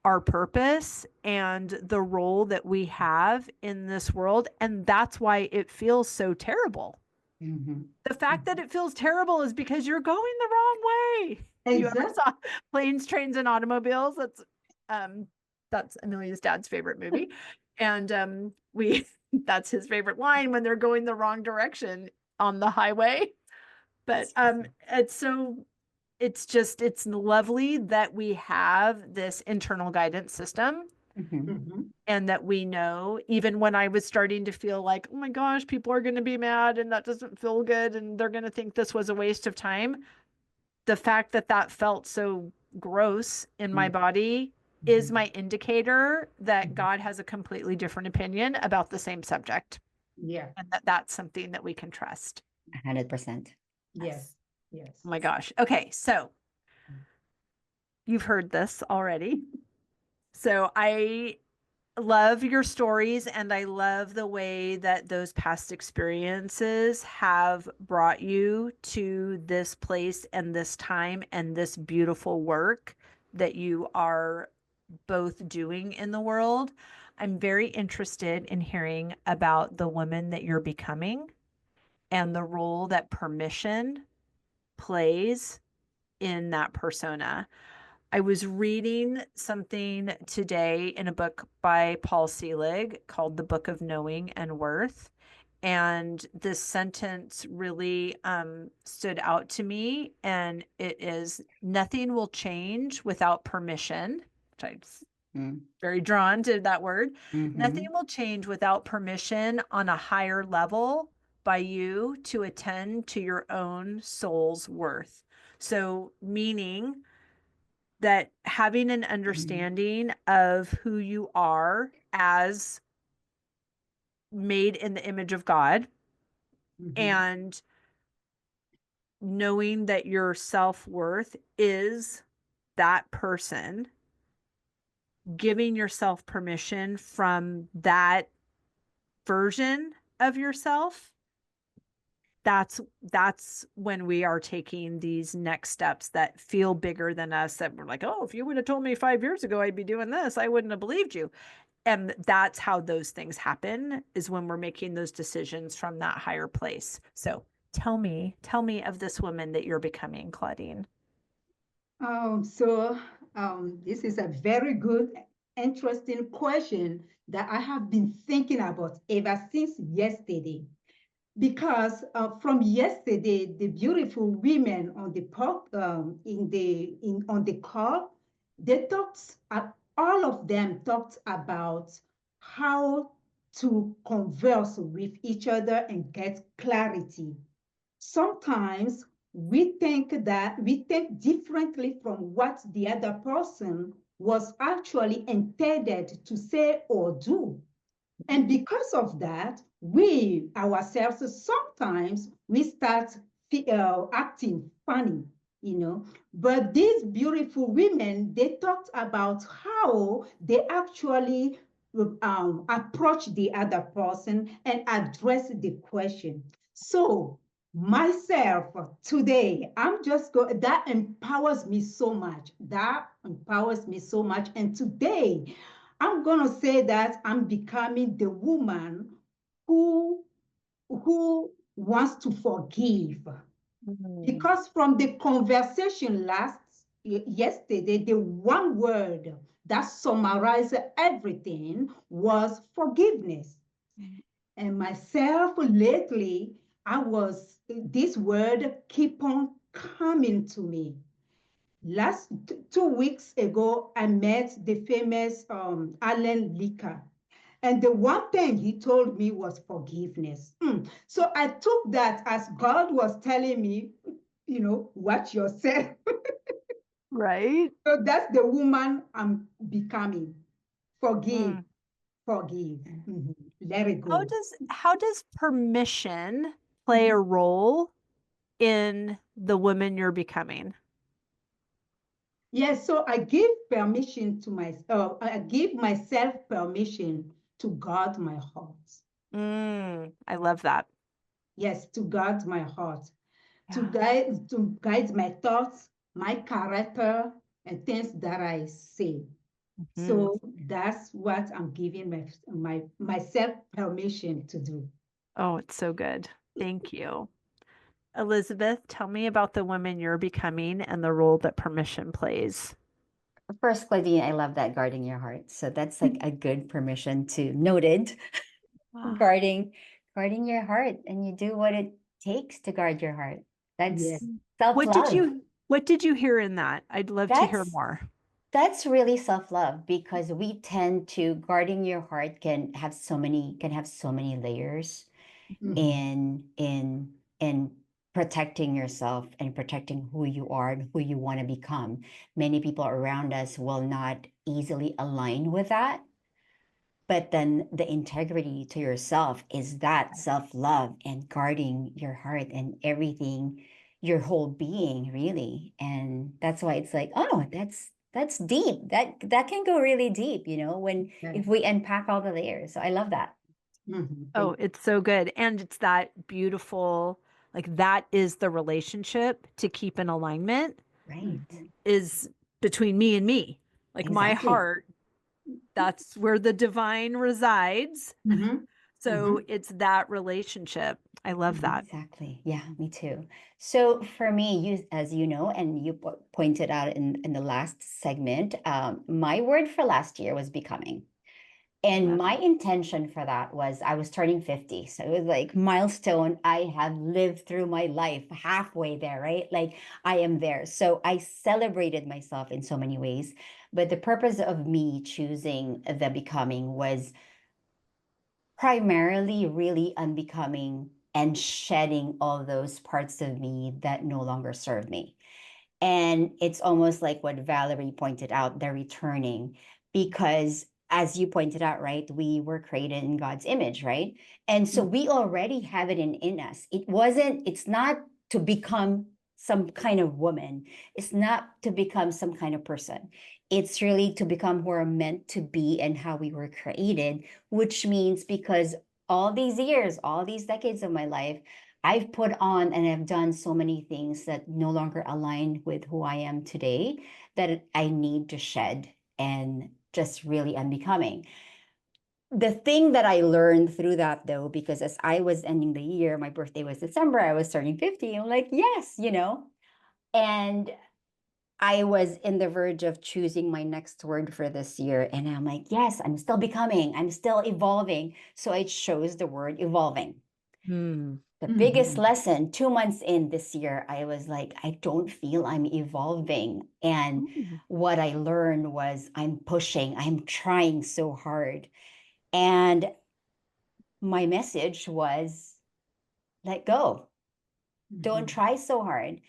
our purpose and the role that we have in this world. And that's why it feels so terrible.
Mhm.
The fact that it feels terrible is because you're going the wrong way. If you ever
Exactly.
saw Planes, Trains, and Automobiles, that's Amelia's dad's favorite movie. And we that's his favorite line when they're going the wrong direction on the highway. But it's lovely that we have this internal guidance system,
Mhm.
Mhm.
and that we know, even when I was starting to feel like, oh my gosh, people are going to be mad and that doesn't feel good and they're going to think this was a waste of time. The fact that that felt so gross in my
Mm.
body is
Mhm.
my indicator that
Mhm.
God has a completely different opinion about the same subject,
Yeah.
and that that's something that we can trust.
100%.
Yes. Yes.
Oh my gosh. Okay. So you've heard this already. So I love your stories, and I love the way that those past experiences have brought you to this place and this time and this beautiful work that you are both doing in the world. I'm very interested in hearing about the woman that you're becoming and the role that permission plays in that persona. I was reading something today in a book by Paul Selig called The Book of Knowing and Worth. And this sentence really stood out to me. And it is, nothing will change without permission, which I'm
Mm.
very drawn to that word. Nothing
Mhm.
will change without permission on a higher level by you to attend to your own soul's worth. So, meaning that having an understanding of who you are as made in the image of God,
Mhm.
and knowing that your self-worth is that person, giving yourself permission from that version of yourself, that's when we are taking these next steps that feel bigger than us, that we're like, oh, if you would have told me 5 years ago I'd be doing this, I wouldn't have believed you. And that's how those things happen, is when we're making those decisions from that higher place. So tell me of this woman that you're becoming, Claudine.
So this is a very good, interesting question that I have been thinking about ever since yesterday. Because from yesterday, the beautiful women on the on the call, they talked. All of them talked about how to converse with each other and get clarity. Sometimes we think differently from what the other person was actually intended to say or do. And because of that, we ourselves, sometimes we start acting funny, you know. But these beautiful women, they talked about how they actually approach the other person and address the question. So myself today, I'm just going, that empowers me so much. That empowers me so much. And today, I'm going to say that I'm becoming the woman who who wants to forgive. Because from the conversation yesterday, the one word that summarized everything was forgiveness. And myself lately, this word keep on coming to me. Last 2 weeks ago, I met the famous Alan Licker. And the one thing he told me was forgiveness. So I took that as God was telling me, watch yourself.
Right?
So that's the woman I'm becoming. Forgive,
Mm.
forgive. Let it
How
go.
does permission play a role in the woman you're becoming?
Yes, so I give permission to myself. I give myself permission to guard my heart.
I love that.
Yes, to guard my heart, to
Yeah.
guide my thoughts, my character, and things that I say.
Mhm.
So that's what I'm giving myself permission to do.
Oh, it's so good. Thank you. Elizabeth, tell me about the woman you're becoming and the role that permission plays.
First, Claudine, I love that guarding your heart. So that's like a good permission to noted
Wow.
guarding your heart, and you do what it takes to guard your heart. That's
Yes.
self-love.
What did you hear in that? I'd love to hear
That's
more.
That's really self-love, because we tend to guarding your heart can have so many layers
Mhm.
in protecting yourself and protecting who you are and who you want to become. Many people around us will not easily align with that. But then the integrity to yourself is that self-love and guarding your heart and everything, your whole being, really. And that's why it's like, oh, that's deep. That can go really deep, when
Yeah.
if we unpack all the layers. So I love that.
Mhm.
Oh, it's so good. And it's that beautiful, like that is the relationship to keep in alignment
Right.
is between me and me. Like my
Exactly.
heart, that's where the divine resides.
Mhm.
So it's that relationship. I love that.
Exactly. Yeah, me too. So for me, as you know, and you pointed out in the last segment, my word for last year was becoming. And
Love
my
it.
intention for that was I was turning 50. So it was like milestone. I have lived through my life halfway there, right? Like I am there. So I celebrated myself in so many ways. But the purpose of me choosing the becoming was primarily really unbecoming and shedding all those parts of me that no longer serve me. And it's almost like what Valerie pointed out, the returning, because as you pointed out, right, we were created in God's image, right? And so we already have it in us. It's not to become some kind of woman. It's not to become some kind of person. It's really to become who we're meant to be and how we were created, which means because all these years, all these decades of my life, I've put on and I've done so many things that no longer align with who I am today that I need to shed and just really unbecoming. The thing that I learned through that, though, because as I was ending the year, my birthday was December, I was turning 50. I'm like, yes, and I was in the verge of choosing my next word for this year. And I'm like, yes, I'm still becoming, I'm still evolving. So I chose the word evolving. The biggest lesson 2 months in this year, I was like, I don't feel I'm evolving. And what I learned was I'm pushing, I'm trying so hard. And my message was let go, don't try so hard.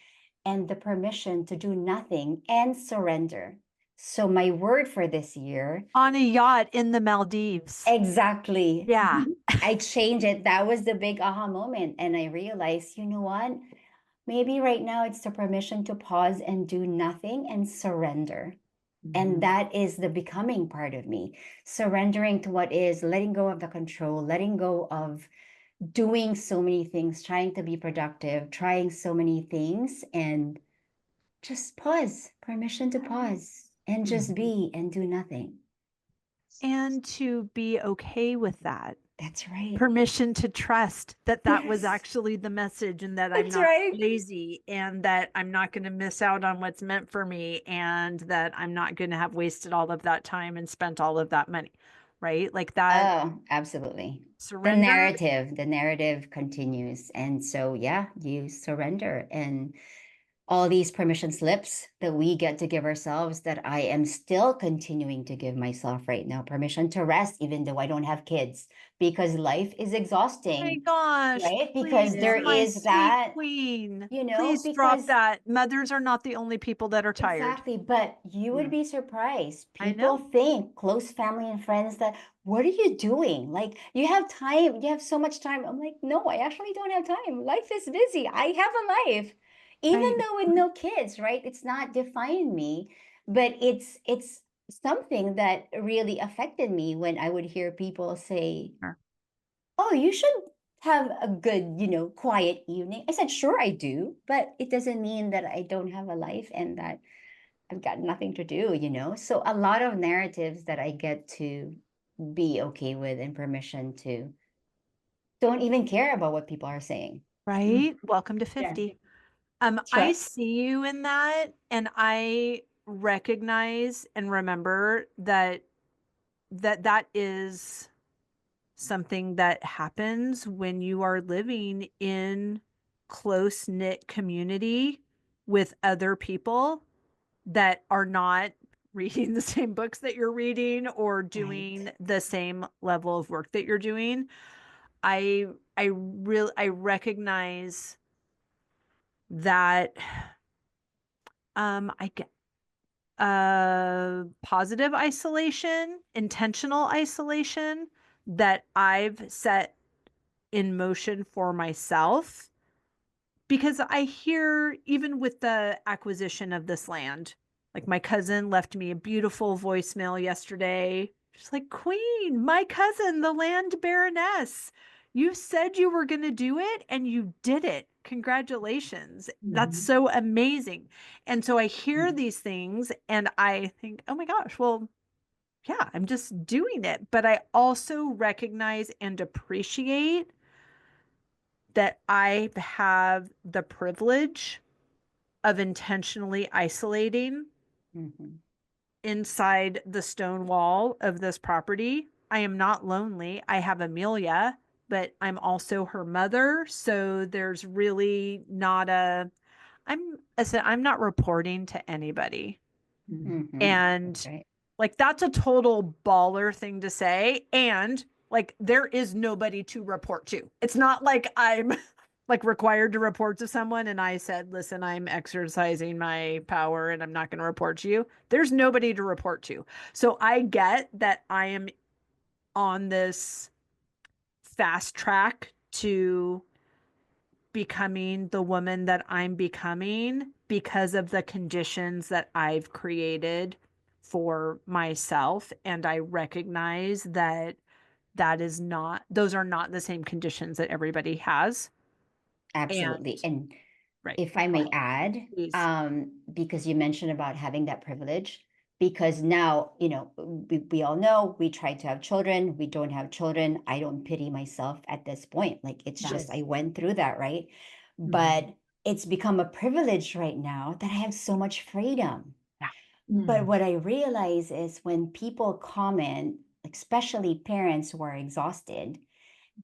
And the permission to do nothing and surrender. So my word for this year,
On a yacht in the Maldives.
exactly.
Yeah.
I changed it. That was the big aha moment. And I realized, you know what? Maybe right now it's the permission to pause and do nothing and surrender. And that is the becoming part of me. Surrendering to what is, letting go of the control, letting go of doing so many things, trying to be productive, trying so many things, and just pause, permission to pause and just be and do nothing.
And to be okay with that.
That's right.
Permission to trust that that was
Yes.
actually the message and that I'm
That's
not
right.
lazy and that I'm not going to miss out on what's meant for me and that I'm not going to have wasted all of that time and spent all of that money, right? Like that
Oh, absolutely.
surrender.
The narrative continues. And so, yeah, you surrender. And all these permission slips that we get to give ourselves that I am still continuing to give myself right now. Permission to rest, even though I don't have kids, because life is
Oh my
exhausting,
gosh,
right? Because
please,
there
my
is
sweet
that,
queen.
because
Please drop that. Mothers are not the only people that are tired.
exactly. But you would be surprised.
I
People
know.
think, close family and friends, that what are you doing? Like you have time, you have so much time. I'm like, no, I actually don't have time. Life is busy. I have a life. Even
Right.
though with no kids, right? It's not defined me, but it's something that really affected me when I would hear people say,
Sure.
"Oh, you should have a good, quiet evening." I said, "Sure, I do, but it doesn't mean that I don't have a life and that I've got nothing to do. So a lot of narratives that I get to be okay with and permission to don't even care about what people are saying.
Right? Welcome to
Yeah.
50.
That's
I
right.
see you in that, and I recognize and remember that is something that happens when you are living in close-knit community with other people that are not reading the same books that you're reading or doing
Right.
the same level of work that you're doing. I recognize that I get positive isolation, intentional isolation that I've set in motion for myself, because I hear, even with the acquisition of this land, like my cousin left me a beautiful voicemail yesterday. She's like, "Queen, my cousin, the land baroness, you said you were going to do it and you did it. Congratulations. That's
Mhm.
so amazing." And so I hear
Mhm.
these things and I think, oh my gosh, well, yeah, I'm just doing it. But I also recognize and appreciate that I have the privilege of intentionally isolating
Mhm.
inside the stone wall of this property. I am not lonely. I have Amelia, but I'm also her mother. So there's really not I said, I'm not reporting to anybody.
Mhm.
Mhm. That's
And
right.
like, that's a total baller thing to say. And like, there is nobody to report to. It's not like I'm like required to report to someone and I said, "Listen, I'm exercising my power and I'm not going to report to you." There's nobody to report to. So I get that I am on this fast track to becoming the woman that I'm becoming because of the conditions that I've created for myself. And I recognize that those are not the same conditions that everybody has. And
Absolutely. And
right.
if I
Go
may
ahead,
add,
please.
because you mentioned about having that privilege, because now, we all know we try to have children, we don't have children. I don't pity myself at this point. Like, it's
Yeah.
just,
Yes.
I went through that, right?
Mhm.
But it's become a privilege right now that I have so much freedom.
Yeah.
But
Mhm.
what I realize is when people comment, especially parents who are exhausted,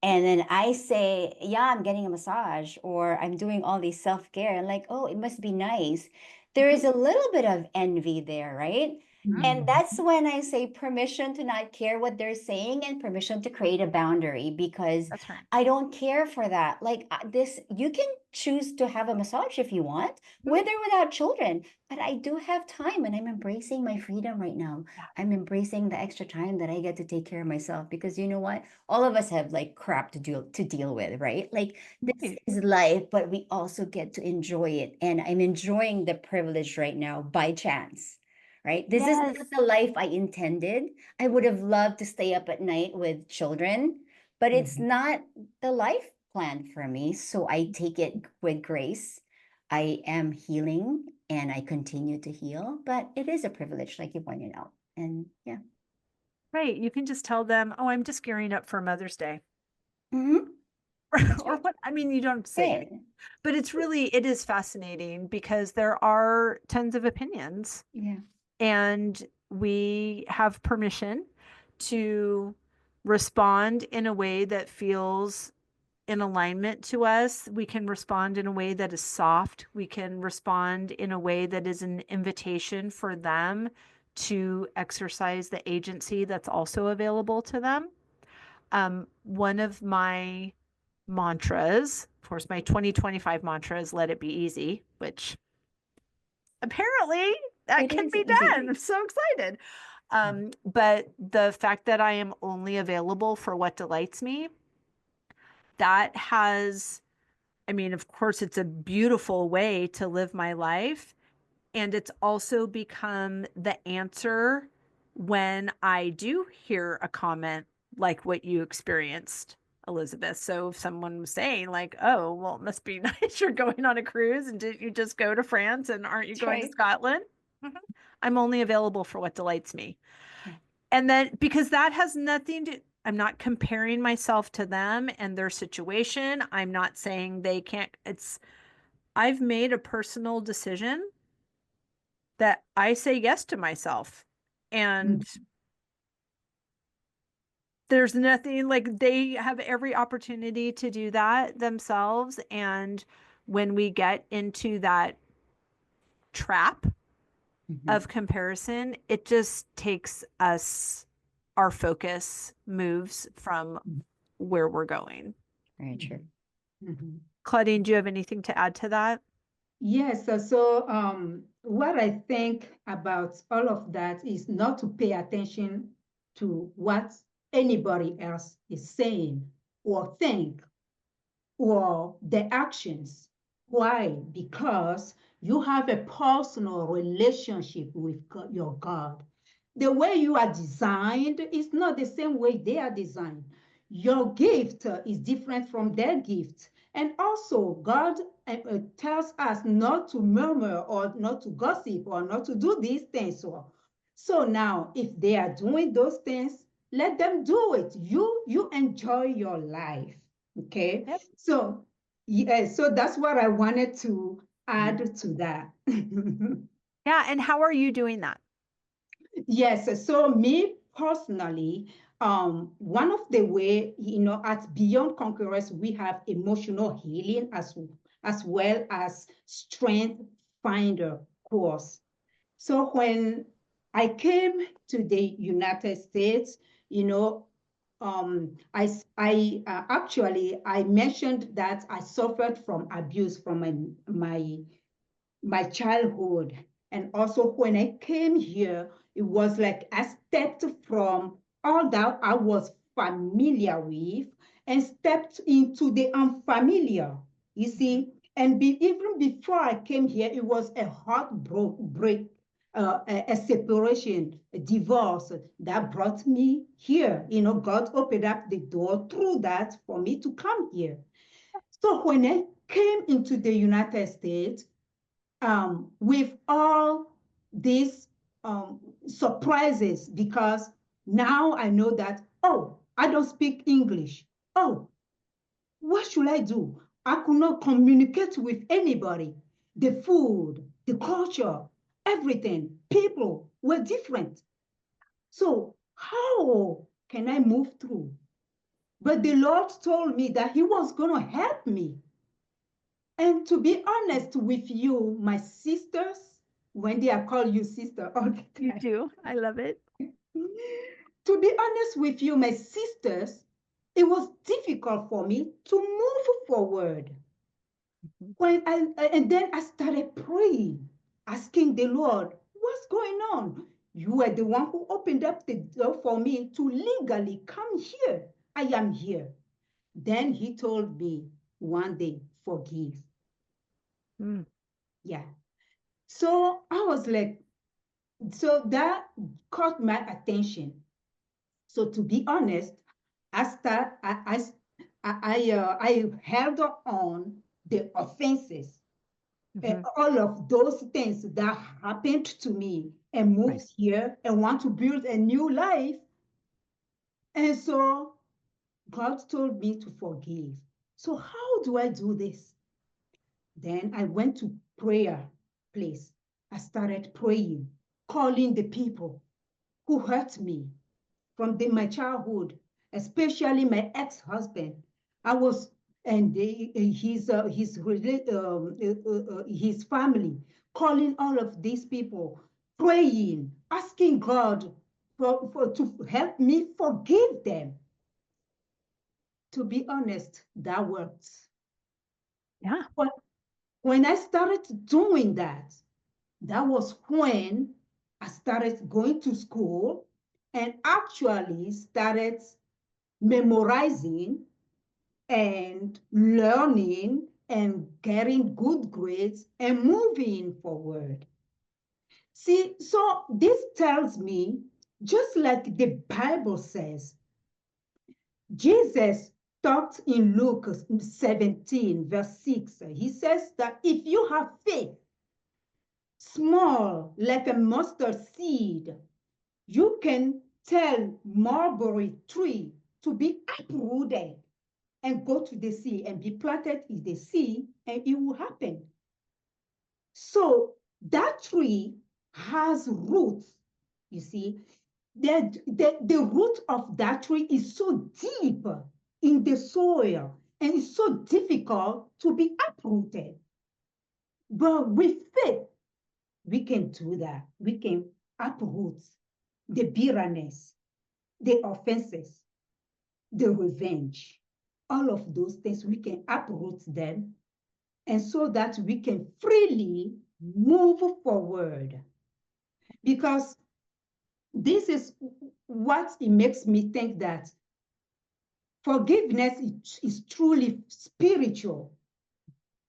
and then I say, "Yeah, I'm getting a massage or I'm doing all these self-care," and like, "Oh, it must be nice." There is
Mhm.
a little bit of envy there, right? And
Mhm.
that's when I say permission to not care what they're saying and permission to create a boundary, because
That's right.
I don't care for that. Like, this, you can choose to have a massage if you want,
Mhm.
with or without children. But I do have time and I'm embracing my freedom right now.
Yeah.
I'm embracing the extra time that I get to take care of myself, because you know what? All of us have like crap to deal with, right? Like, this
Right.
is life, but we also get to enjoy it. And I'm enjoying the privilege right now by chance, right? This is
Yes.
not the life I intended. I would have loved to stay up at night with children, but it's
Mhm.
not the life plan for me. So I take it with grace. I am healing and I continue to heal, but it is a privilege, like you pointed out. And yeah.
Right. You can just tell them, "Oh, I'm just gearing up for Mother's Day."
Mm-hmm. That's
Or
right.
what? I mean, you don't say anything,
Right.
but it is fascinating because there are tons of opinions
Yeah.
and we have permission to respond in a way that feels in alignment to us. We can respond in a way that is soft. We can respond in a way that is an invitation for them to exercise the agency that's also available to them. One of my mantras, of course, my 2025 mantra is "Let it be easy," which apparently that
It
can
is
be
easy.
done. I'm so excited. But the fact that I am only available for what delights me, that has, I mean, of course, it's a beautiful way to live my life. And it's also become the answer when I do hear a comment like what you experienced, Elizabeth. So if someone was saying like, oh, well, it must be nice you're going on a cruise and didn't you just go to France and aren't you
That's
going to
right.
Scotland?
Mhm.
I'm only available for what delights me.
Yeah.
And then because that has nothing to, I'm not comparing myself to them and their situation. I'm not saying they can't, I've made a personal decision that I say yes to myself. And there's nothing like they have every opportunity to do that themselves. And when we get into that trap
Mhm.
of comparison, it just takes us, our focus moves from where we're going.
Very true.
Mhm.
Claudine, do you have anything to add to that?
Yes, so what I think about all of that is not to pay attention to what anybody else is saying or think or their actions. Why? Because you have a personal relationship with your God. The way you are designed is not the same way they are designed. Your gift is different from their gift. And also, God tells us not to murmur or not to gossip or not to do these things. So now, if they are doing those things, let them do it. You enjoy your life. Okay.
Yep.
So yeah, so that's what I wanted to add to that.
Yeah. And how are you doing that?
Yes, so me personally, one of the way, at Beyond Conquerors, we have emotional healing as well as strength finder course. So when I came to the United States, I mentioned that I suffered from abuse from my childhood. And also when I came here, it was like I stepped from all that I was familiar with and stepped into the unfamiliar, you see. And even before I came here, it was a heartbreak, a separation, a divorce that brought me here. God opened up the door through that for me to come here. So when I came into the United States, with all these surprises, because now I know that, oh, I don't speak English. Oh, what should I do? I could not communicate with anybody. The food, the culture, everything, people were different. So how can I move through? But the Lord told me that He was going to help me. And to be honest with you, my sisters, Wendy, I call you sister all the
You
time.
do. I love it.
To be honest with you, my sisters, it was difficult for me to move forward. And then I started praying, asking the Lord, what's going on? You are the one who opened up the door for me to legally come here. I am here. Then He told me one day, forgive.
Mm.
Yeah. So I was like, so that caught my attention. So to be honest, I held on the offenses, all of those things that happened to me, and moved
Right.
here and want to build a new life. And so God told me to forgive. So how do I do this? Then I went to prayer place. I started praying, calling the people who hurt me from my childhood, especially my ex-husband. I was, and his family, calling all of these people, praying, asking God to help me forgive them. To be honest, that works.
Yeah.
But when I started doing that, that was when I started going to school and actually started memorizing and learning and getting good grades and moving forward. See, so this tells me Just like the Bible says, Jesus talked in Luke 17, verse 6. He says that if you have faith, small like a mustard seed, you can tell mulberry tree to be uprooted and go to the sea and be planted in the sea, and it will happen. So that tree has roots, you see. The root of that tree is so deep in the soil and it's so difficult to be uprooted. But with faith, we can do that. We can uproot the bitterness, the offenses, the revenge, all of those things, we can uproot them, and so that we can freely move forward. Because this is what it makes me think that forgiveness is truly spiritual,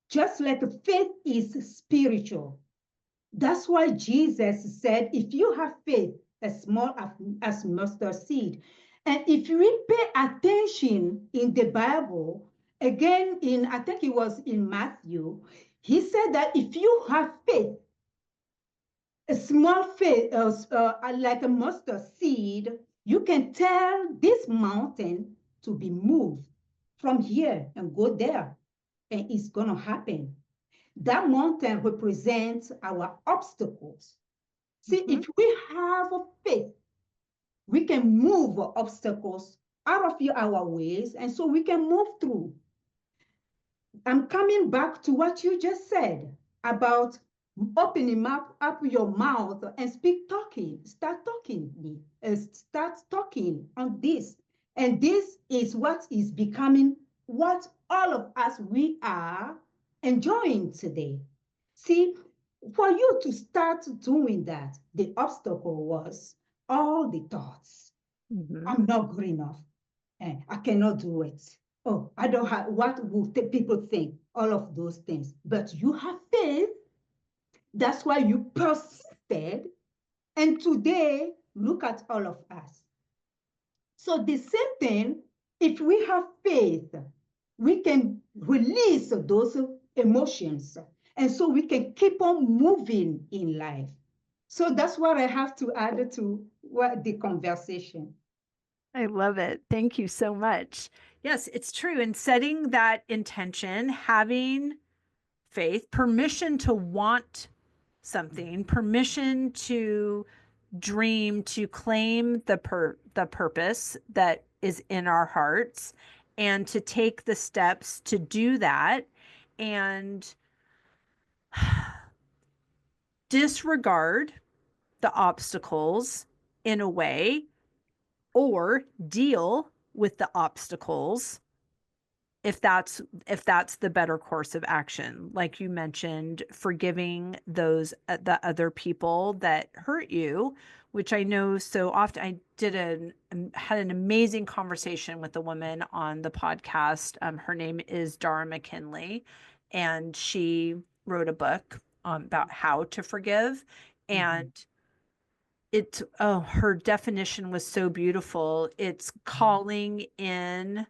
just like faith is spiritual. That's why Jesus said, if you have faith as small as mustard seed, and if we pay attention in the Bible, again I think it was in Matthew, he said that if you have faith, a small faith, like a mustard seed, you can tell this mountain to be moved from here and go there, and it's going to happen. That mountain represents our obstacles. See, if we have faith, we can move obstacles out of our ways, and so we can move through. I'm coming back to what you just said about opening up your mouth and start talking on this. And this is what is becoming what all of us, we are enjoying today. See, for you to start doing that, the obstacle was all the thoughts. I'm not good enough. I cannot do it. Oh, I don't have, what will people think? All of those things. But you have faith. That's why you persisted. And today, look at all of us. So the same thing, if we have faith, we can release those emotions. And so we can keep on moving in life. So that's what I have to add to the conversation.
I love it. Thank you so much. Yes, it's true. And setting that intention, having faith, permission to want something, permission to dream, to claim the purpose that is in our hearts, and to take the steps to do that, and disregard the obstacles in a way, or deal with the obstacles if that's the better course of action. Like you mentioned, forgiving those the other people that hurt you, which I know so often. I had an amazing conversation with a woman on the podcast. Her name is Dara McKinley, and she wrote a book about how to forgive. And her definition was so beautiful. It's calling in,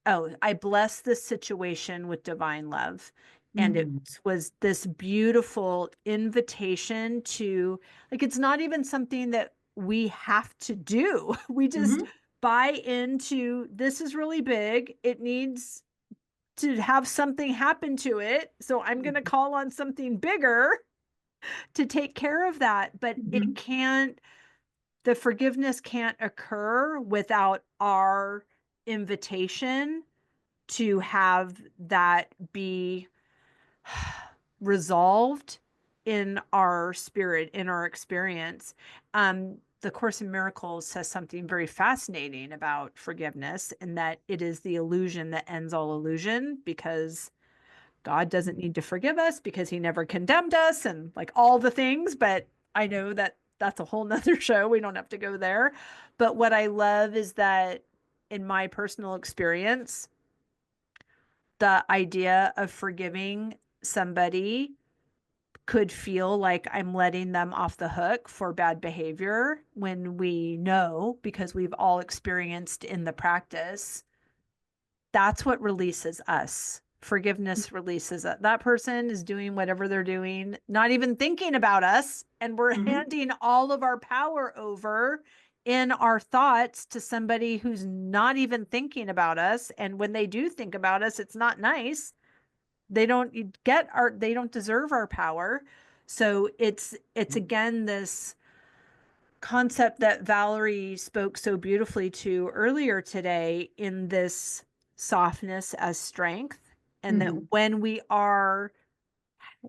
I bless this situation with divine love. And it was this beautiful invitation to, like, it's not even something that we have to do. We just buy into, this is really big. It needs to have something happen to it. So I'm going to call on something bigger to take care of that. But the forgiveness can't occur without our invitation to have that be resolved in our spirit, in our experience. The Course in Miracles says something very fascinating about forgiveness, and that it is the illusion that ends all illusion, because God doesn't need to forgive us because he never condemned us, and like all the things. But I know that that's a whole nother show. We don't have to go there. But what I love is that in my personal experience, the idea of forgiving somebody could feel like I'm letting them off the hook for bad behavior, when we know, because we've all experienced in the practice, that's what releases us. Forgiveness releases it. That person is doing whatever they're doing, not even thinking about us, and we're handing all of our power over in our thoughts to somebody who's not even thinking about us. And when they do think about us, it's not nice. They don't deserve our power. So it's again this concept that Valerie spoke so beautifully to earlier today, in this softness as strength. And that when we are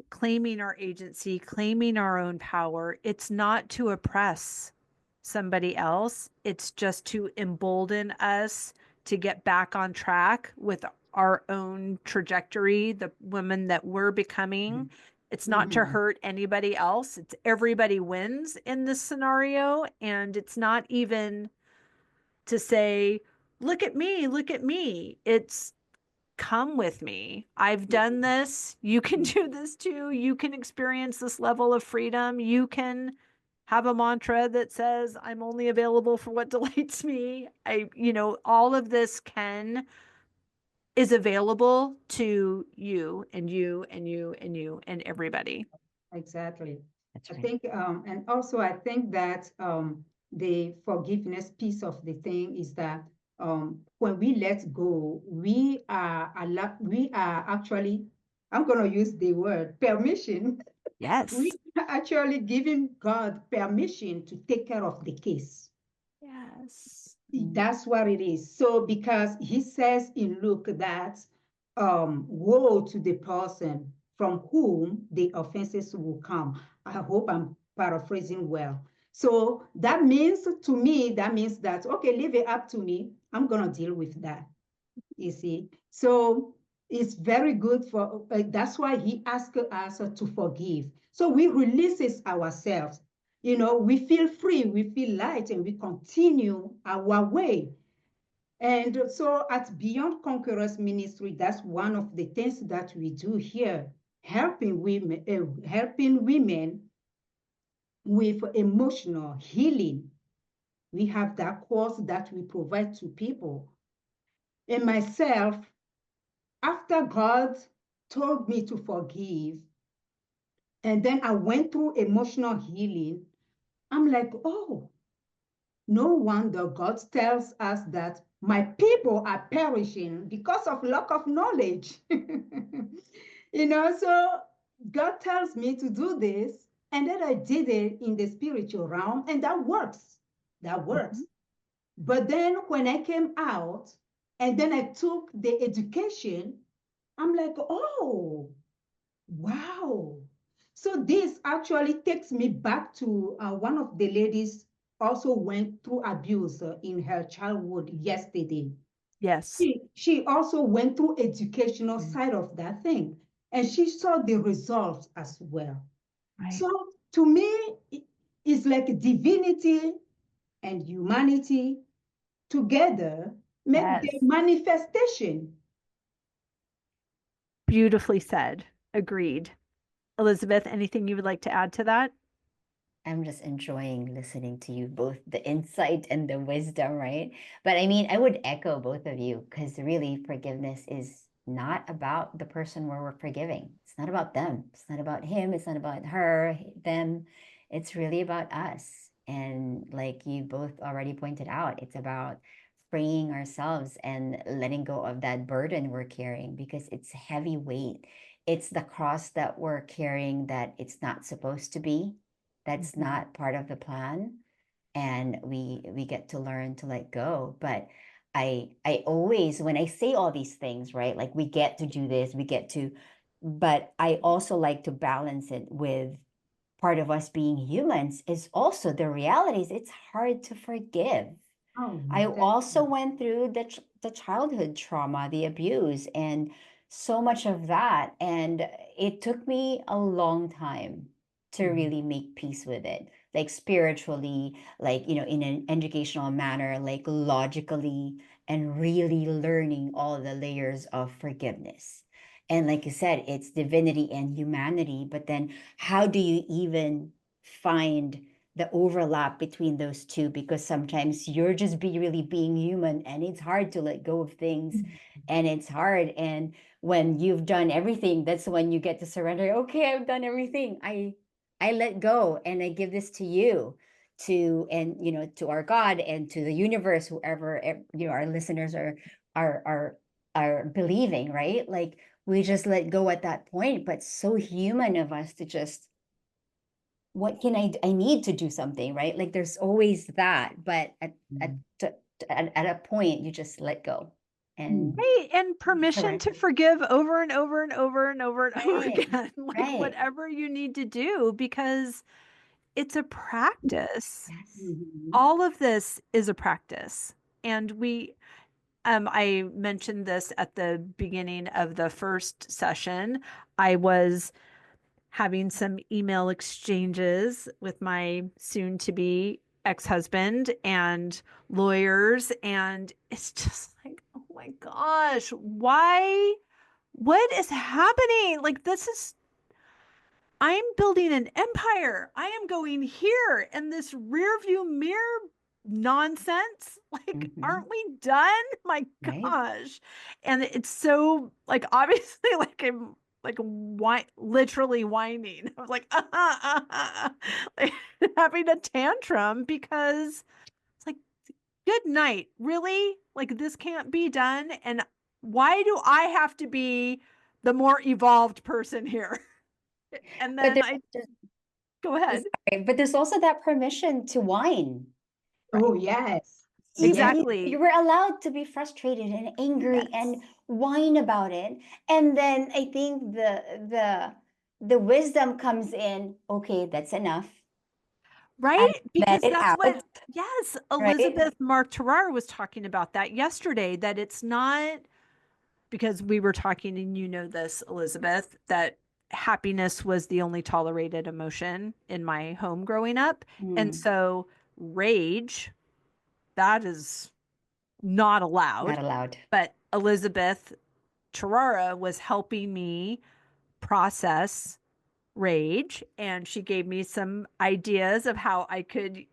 claiming our agency, claiming our own power, it's not to oppress somebody else. It's just to embolden us to get back on track with our own trajectory, the women that we're becoming. It's not to hurt anybody else. It's everybody wins in this scenario. And it's not even to say, look at me, look at me. It's come with me. I've done this. You can do this too. You can experience this level of freedom. You can have a mantra that says, I'm only available for what delights me. All of this is available to you and you and you and you and everybody.
Exactly.
That's
I
right.
think, and also I think that the forgiveness piece of the thing is that when we let go, we are actually, I'm going to use the word permission.
Yes.
We are actually giving God permission to take care of the case.
Yes.
That's what it is. So because he says in Luke that woe to the person from whom the offenses will come. I hope I'm paraphrasing well. So that means, to me, that means that, okay, leave it up to me. I'm going to deal with that. You see? So it's very good for, that's why he asked us to forgive. So we releases ourselves. We feel free, we feel light, and we continue our way. And so at Beyond Conquerors Ministry, that's one of the things that we do here, helping women with emotional healing. We have that course that we provide to people. And myself, after God told me to forgive, and then I went through emotional healing, I'm like, oh, no wonder God tells us that my people are perishing because of lack of knowledge. So God tells me to do this, and then I did it in the spiritual realm, and that works. That works. But then when I came out, and then I took the education, I'm like, oh, wow. So this actually takes me back to one of the ladies also went through abuse in her childhood yesterday.
Yes.
She also went through educational side of that thing, and she saw the results as well.
Right.
So to me, it's like divinity and humanity together make the
Yes.
manifestation.
Beautifully said. Agreed. Elizabeth, anything you would like to add to that?
I'm just enjoying listening to you, both the insight and the wisdom, right? But I mean, I would echo both of you, because really forgiveness is not about the person where we're forgiving. It's not about them. It's not about him. It's not about her, them. It's really about us. And like you both already pointed out, it's about freeing ourselves and letting go of that burden we're carrying, because it's heavy weight. It's the cross that we're carrying that it's not supposed to be. That's not part of the plan, and we get to learn to let go. But I always, when I say all these things, right, like we get to do this, we get to, but I also like to balance it with part of us being humans is also the realities. It's hard to forgive.
Oh,
I also
definitely.
went through the childhood trauma, the abuse, and so much of that. And it took me a long time to really make peace with it, like spiritually, like, in an educational manner, like logically, and really learning all the layers of forgiveness. And like you said, it's divinity and humanity. But then how do you even find the overlap between those two? Because sometimes you're just really being human, and it's hard to let go of things, and it's hard. And when you've done everything, that's when you get to surrender. Okay, I've done everything. I let go and I give this to you, to, and to our God and to the universe, whoever our listeners are are are believing, right? Like, we just let go at that point. But so human of us to just, what can I need to do something, right? Like, there's always that, but at a point you just let go and
Right. And permission to
surrender.
forgive over and over and over and over and over
Right,
again, like
right.
whatever you need to do, because it's a practice.
Yes.
Mhm.
All of this is a practice. And I mentioned this at the beginning of the first session. I was having some email exchanges with my soon to be ex-husband and lawyers, and it's just like, oh my gosh, what is happening? Like, I'm building an empire. I am going here, and this rear view mirror nonsense. Like, aren't we done? My
Right.
gosh. And it's so, like, obviously, like, I'm like literally whining. I was like, like, having a tantrum, because it's like, good night. Really? Like, this can't be done. And why do I have to be the more evolved person here? And
But
then I go ahead.
but there's also that permission to whine.
Oh, yes.
Like,
Yes.
Exactly.
you were allowed to be frustrated and angry and
Yes.
whine about it. And then I think the wisdom comes in, okay, that's enough.
Right?
Let
Because
it
that's
out,
what, yes,
right?
Elizabeth Mark-Tarrar was talking about that yesterday, that it's not, because we were talking, and you know this, Elizabeth, that happiness was the only tolerated emotion in my home growing up. And
Mm,
so rage, that is not
not
allowed.
allowed.
But Elizabeth Tarara was helping me process rage, and she gave me some ideas of how I could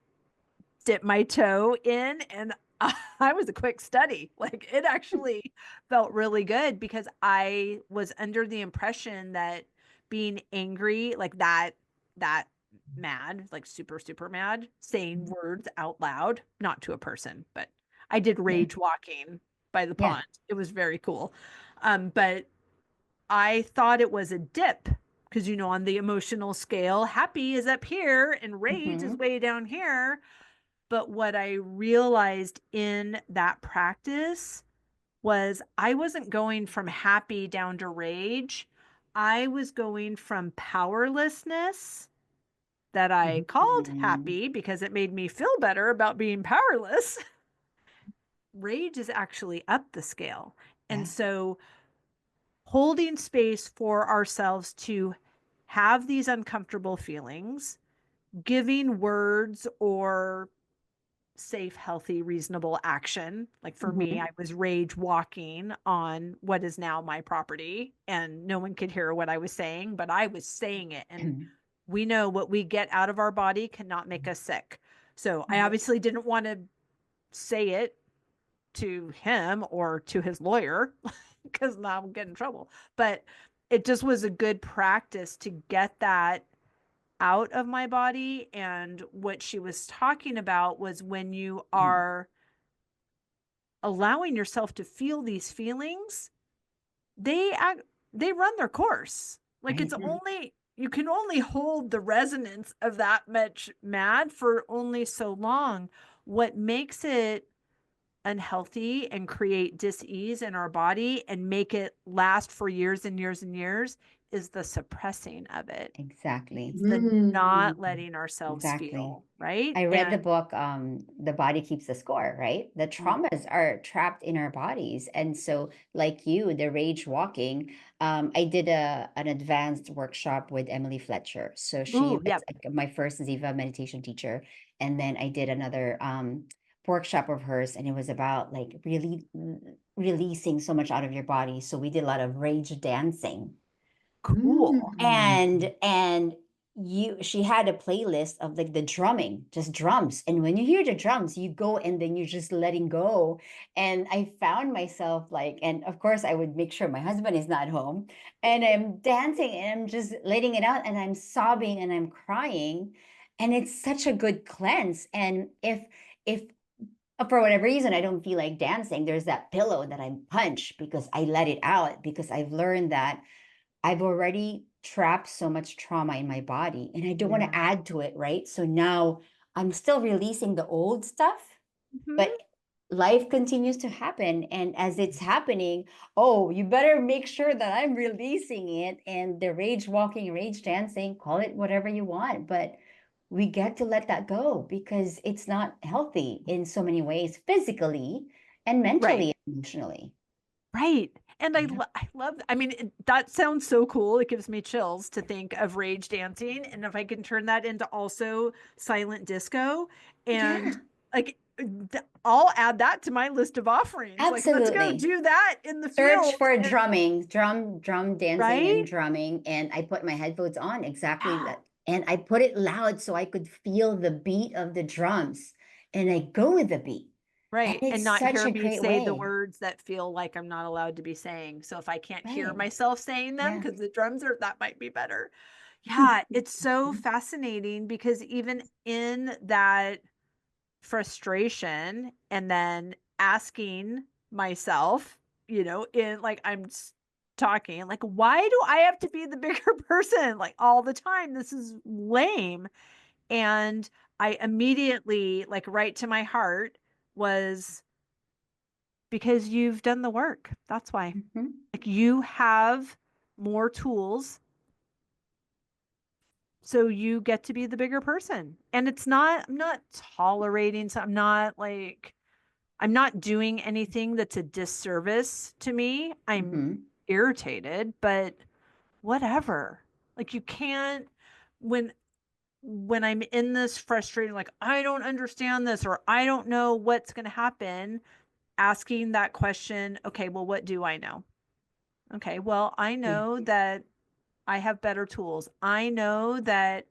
dip my toe in, and I was a quick study. Like, it actually felt really good, because I was under the impression that being angry like that mad, like super mad, saying words out loud, not to a person, but I did rage walking by the
Yeah.
pond. It was very cool. But I thought it was a dip, because, on the emotional scale, happy is up here and rage is
Mhm.
way down here. But what I realized in that practice was I wasn't going from happy down to rage. I was going from powerlessness, that I called
Mm,
happy because it made me feel better about being powerless. Rage is actually up the scale. And
yeah.
so holding space for ourselves to have these uncomfortable feelings, giving words or safe, healthy, reasonable action. Like, for me,
Mhm.
I was rage walking on what is now my property, and no one could hear what I was saying, but I was saying it. And we know what we get out of our body cannot make us sick. So I obviously didn't want to say it to him or to his lawyer, because now I'm getting in trouble. But it just was a good practice to get that out of my body. And what she was talking about was, when you are allowing yourself to feel these feelings, they run their course. Like,
Right.
it's only, you can only hold the resonance of that much mad for only so long. What makes it unhealthy and create dis-ease in our body and make it last for years and years and years is the suppressing of it.
Exactly.
It's the not
Mm.
letting ourselves
Exactly.
feel, right?
I read the
And
book, The Body Keeps the Score, right? The traumas are trapped in our bodies. And so, like you, the rage walking, I did an advanced workshop with Emily Fletcher. So she
ooh,
was
yep.
like my first Ziva meditation teacher. And then I did another workshop of hers, and it was about like really releasing so much out of your body. So we did a lot of rage dancing.
Cool.
And she had a playlist of like the drumming, just drums. And when you hear the drums, you go and then you're just letting go. And I found myself like, and of course I would make sure my husband is not home, and I'm dancing and I'm just letting it out and I'm sobbing and I'm crying. And it's such a good cleanse. And if for whatever reason I don't feel like dancing, there's that pillow that I punch because I let it out, because I've learned that I've already trapped so much trauma in my body and I don't want to add to it, right? So now I'm still releasing the old stuff, but life continues to happen. And as it's happening, oh, you better make sure that I'm releasing it. And the rage walking, rage dancing, call it whatever you want. But we get to let that go because it's not healthy in so many ways, physically and mentally, emotionally.
Right. And I love, I mean, that sounds so cool. It gives me chills to think of rage dancing. And if I can turn that into also silent disco and like, I'll add that to my list of offerings. Like, let's go
Absolutely.
do that in the
Search
field.
for drumming, drum dancing
Right?
and drumming. And I put my headphones on, exactly
Yeah.
that. And I put it loud so I could feel the beat of the drums. And I go with the beat.
Right.
And
And
it's
not
such
hear
a
me
great
say the
way.
words that feel like I'm not allowed to be saying. So if I can't hear
Right.
myself saying them
Yeah.
because the drums are, that might be better. Yeah. It's so fascinating because even in that frustration and then asking myself, you know, in like I'm talking, like, why do I have to be the bigger person like all the time? This is lame. And I immediately, like, right to my heart was because you've done the work. That's why. Like, you have more tools. So you get to be the bigger person. And it's not, I'm not tolerating, so I'm not doing anything that's a disservice to me. I'm irritated, but whatever. Like, you can't, when I'm in this frustrating, like, I don't understand this, or I don't know what's going to happen, asking that question, okay, well, what do I know? Okay, well, I know that I have better tools. I know that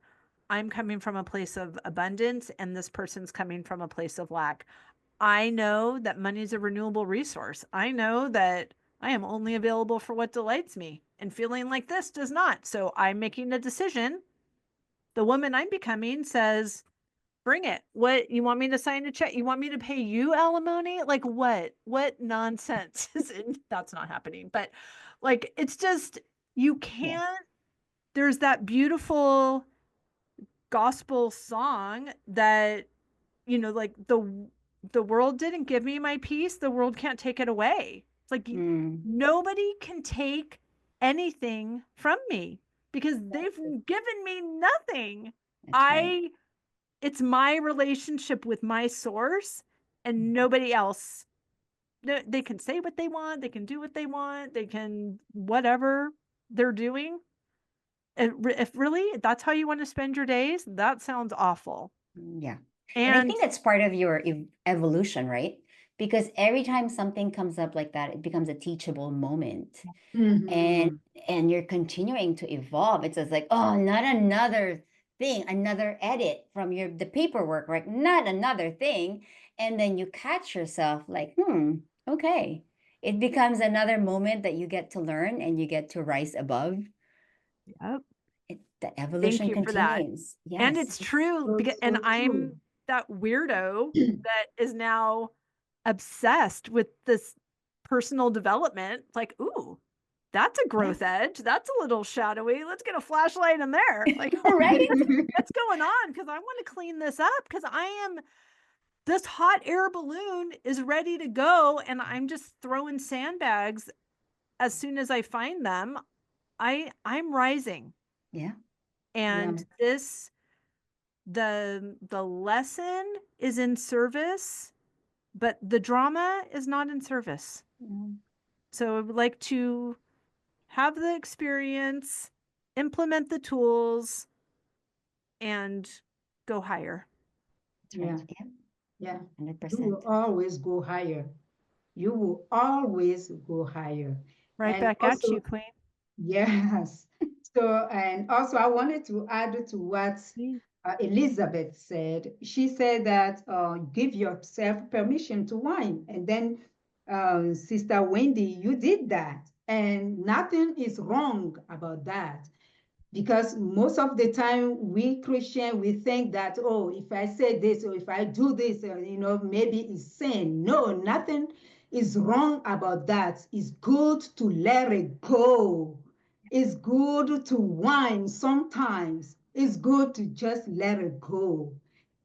I'm coming from a place of abundance and this person's coming from a place of lack. I know that money is a renewable resource. I know that I am only available for what delights me, and feeling like this does not. So I'm making a decision. The woman I'm becoming says, bring it. What, you want me to sign a check? You want me to pay you alimony? Like, what nonsense is it? That's not happening. But like, it's just, you can't, there's that beautiful gospel song that, you know, like, the world didn't give me my peace, the world can't take it away. It's like, nobody can take anything from me because they've given me nothing. It's my relationship with my source and nobody else. They can say what they want, they can do what they want, they can whatever they're doing. If really that's how you want to spend your days, that sounds awful.
Yeah. And I think that's part of your evolution, right? Because every time something comes up like that, it becomes a teachable moment. And you're continuing to evolve. It's just like, oh, not another thing, another edit from the paperwork, right? Not another thing. And then you catch yourself like, okay. It becomes another moment that you get to learn and you get to rise above.
Yep.
The evolution
Thank you for that.
continues. Yes.
And it's true. Because, and I'm that weirdo that is now obsessed with this personal development. Like, ooh, that's a growth edge. That's a little shadowy. Let's get a flashlight in there. Like,
right?
what's going on? Because I want to clean this up because this hot air balloon is ready to go. And I'm just throwing sandbags as soon as I find them. I'm rising.
Yeah.
And the lesson is in service, but the drama is not in service. So I would like to have the experience, implement the tools, and go higher.
That's right. Yeah.
Yeah. You
100%.
will always go higher. You will always go higher.
Right
And
back at you,
also,
Queen.
yes. So, and also I wanted to add to what
Please.
Elizabeth said. She said that give yourself permission to whine. And then Sister Wendy, you did that. And nothing is wrong about that. Because most of the time we Christian, we think that, oh, if I say this or if I do this, maybe it's sin. No, nothing is wrong about that. It's good to let it go. It's good to whine sometimes. It's good to just let it go.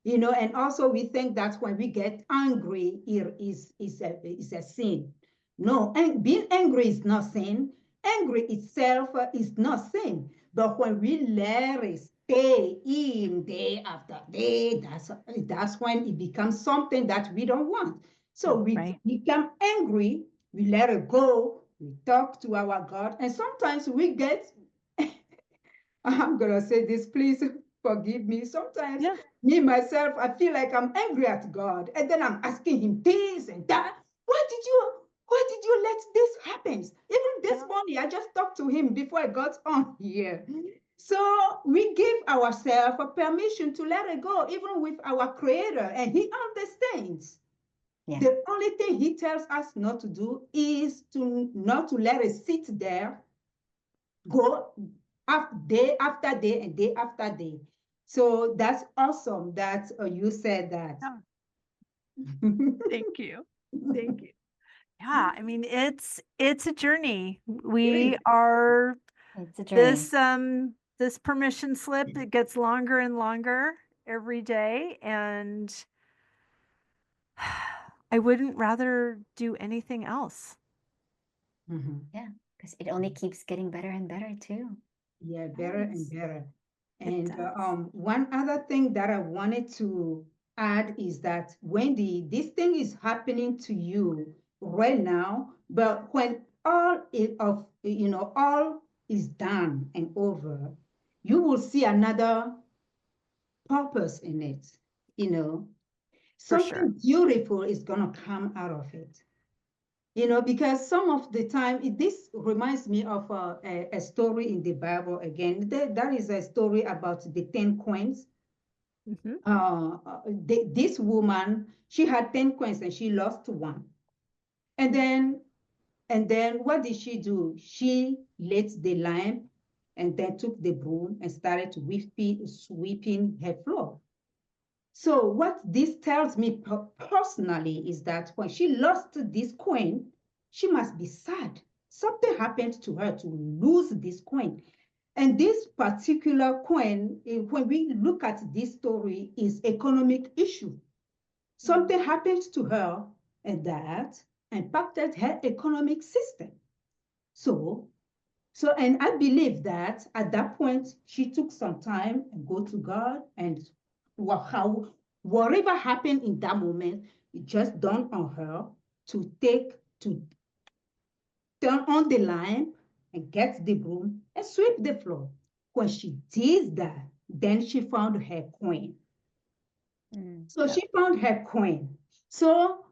And also we think that when we get angry, it is a sin. No, and being angry is not sin. Angry itself is not sin. But when we let it stay in day after day, that's when it becomes something that we don't want. So we
Right.
become angry, we let it go, we talk to our God, and sometimes we get, I'm going to say this, please forgive me. Sometimes
Yeah.
me, myself, I feel like I'm angry at God, and then I'm asking him this and that. Why did you let this happen? Even this morning, I just talked to him before I got on here. So we give ourselves a permission to let it go, even with our Creator, and He understands.
Yeah.
The only thing He tells us not to do is not to let it sit there, go day after day and day after day. So that's awesome that you said that.
Thank you. Thank you. Yeah, I mean, it's a journey. We
is.
are
It's a journey.
this permission slip, it gets longer and longer every day, and I wouldn't rather do anything else.
Mhm.
Yeah, because it only keeps getting better and better too.
Yeah, better and
Yes,
better.
it
And
does.
one other thing that I wanted to add is that, Wendy, this thing is happening to you right now, but when all is done and over, you will see another purpose in it.
For
Something
sure.
beautiful is gonna come out of it. Because some of the time, this reminds me of a story in the Bible again. That is a story about the 10 coins. This woman, she had 10 coins and she lost one. And then what did she do? She lit the lamp and then took the broom and started sweeping her floor. So what this tells me personally is that when she lost this coin, she must be sad. Something happened to her to lose this coin. And this particular coin, when we look at this story, is economic issue. Something happened to her and that impacted her economic system. So, and I believe that at that point, she took some time and go to God, and whatever happened in that moment, it just dawned on her to turn on the lamp and get the broom and sweep the floor. When she did that, then she found her coin. So she found her coin. So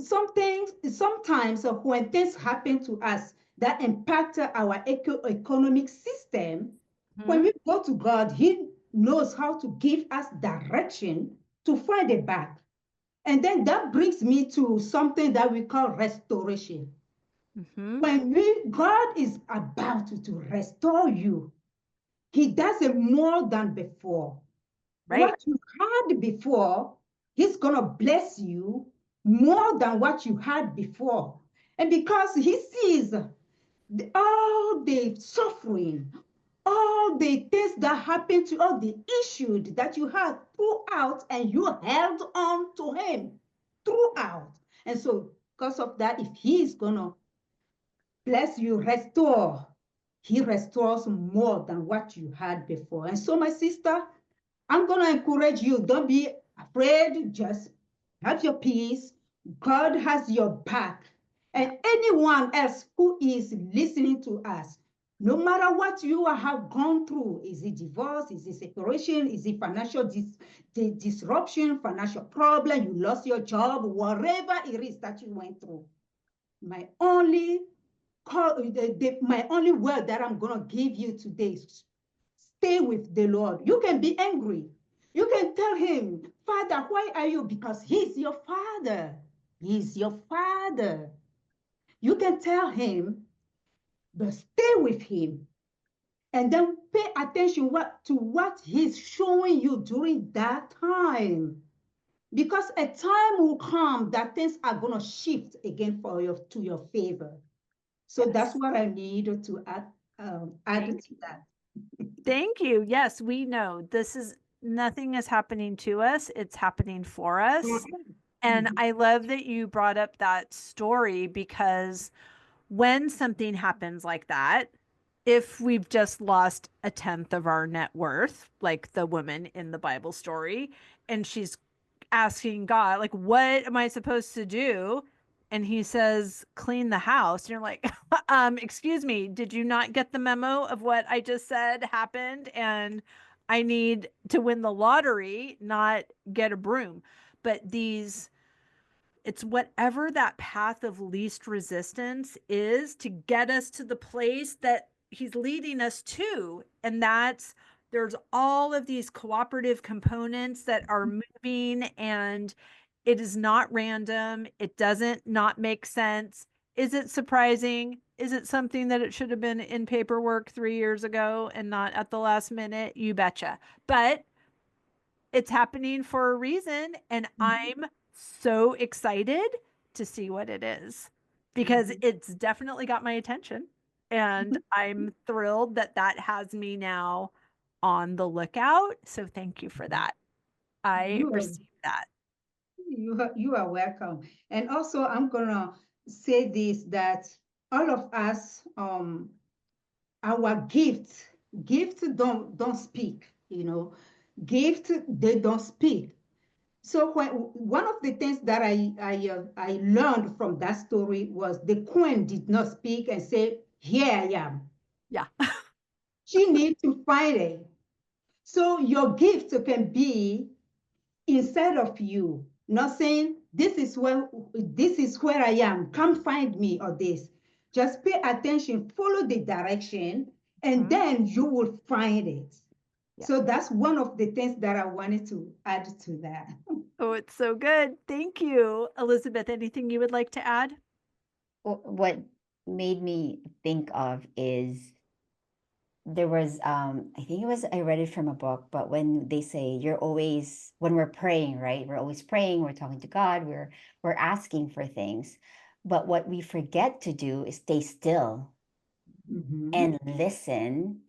sometimes when things happen to us that impact our economic system, when we go to God, He knows how to give us direction to find it back. And then that brings me to something that we call restoration. When God is about to restore you, He does it more than before.
Right.
What you had before, He's going to bless you more than what you had before. And because He sees all the suffering, all the things that happened to you, all the issues that you had throughout, and you held on to Him throughout. And so, because of that, if He's going to bless you, restore, He restores more than what you had before. And so, my sister, I'm going to encourage you, don't be afraid, just have your peace. God has your back. And anyone else who is listening to us, No matter what you have gone through, is it divorce, is it separation, is it financial disruption, financial problem, you lost your job, whatever it is that you went through, my only my only word that I'm going to give you today is stay with the Lord. You can be angry. You can tell him, Father, why are you? Because he's your father. He's your father. You can tell him, but stay with him. And then pay attention to what he's showing you during that time. Because a time will come that things are going to shift again to your favor. So that's what I need to add to that.
Thank you. Yes, we know nothing is happening to us. It's happening for us. And I love that you brought up that story, because when something happens like that, if we've just lost 1/10 of our net worth, like the woman in the Bible story, and she's asking God, like, what am I supposed to do? And he says, clean the house. And you're like, excuse me, did you not get the memo of what I just said happened? And I need to win the lottery, not get a broom. But it's whatever that path of least resistance is to get us to the place that he's leading us to. And there's all of these cooperative components that are moving, and it is not random. It doesn't not make sense. Is it surprising? Is it something that it should have been in paperwork 3 years ago and not at the last minute? You betcha. But it's happening for a reason, and I'm so excited to see what it is, because it's definitely got my attention, and I'm thrilled that has me now on the lookout. So thank you for that. I received that.
You are welcome. And also, I'm gonna say this, that all of us, our gifts don't speak, gift, they don't speak. So one of the things that I learned from that story was the queen did not speak and say, here I am.
Yeah.
She needs to find it. So your gift can be inside of you, not saying, this is where I am, come find me, or this. Just pay attention, follow the direction, and then you will find it. Yeah. So that's one of the things that I wanted to add to that.
Oh, it's so good. Thank you. Elizabeth, anything you would like to add?
What made me think of is there was I think I read it from a book, but when they say when we're praying, right? We're always praying, we're talking to God, we're asking for things. But what we forget to do is stay still and listen.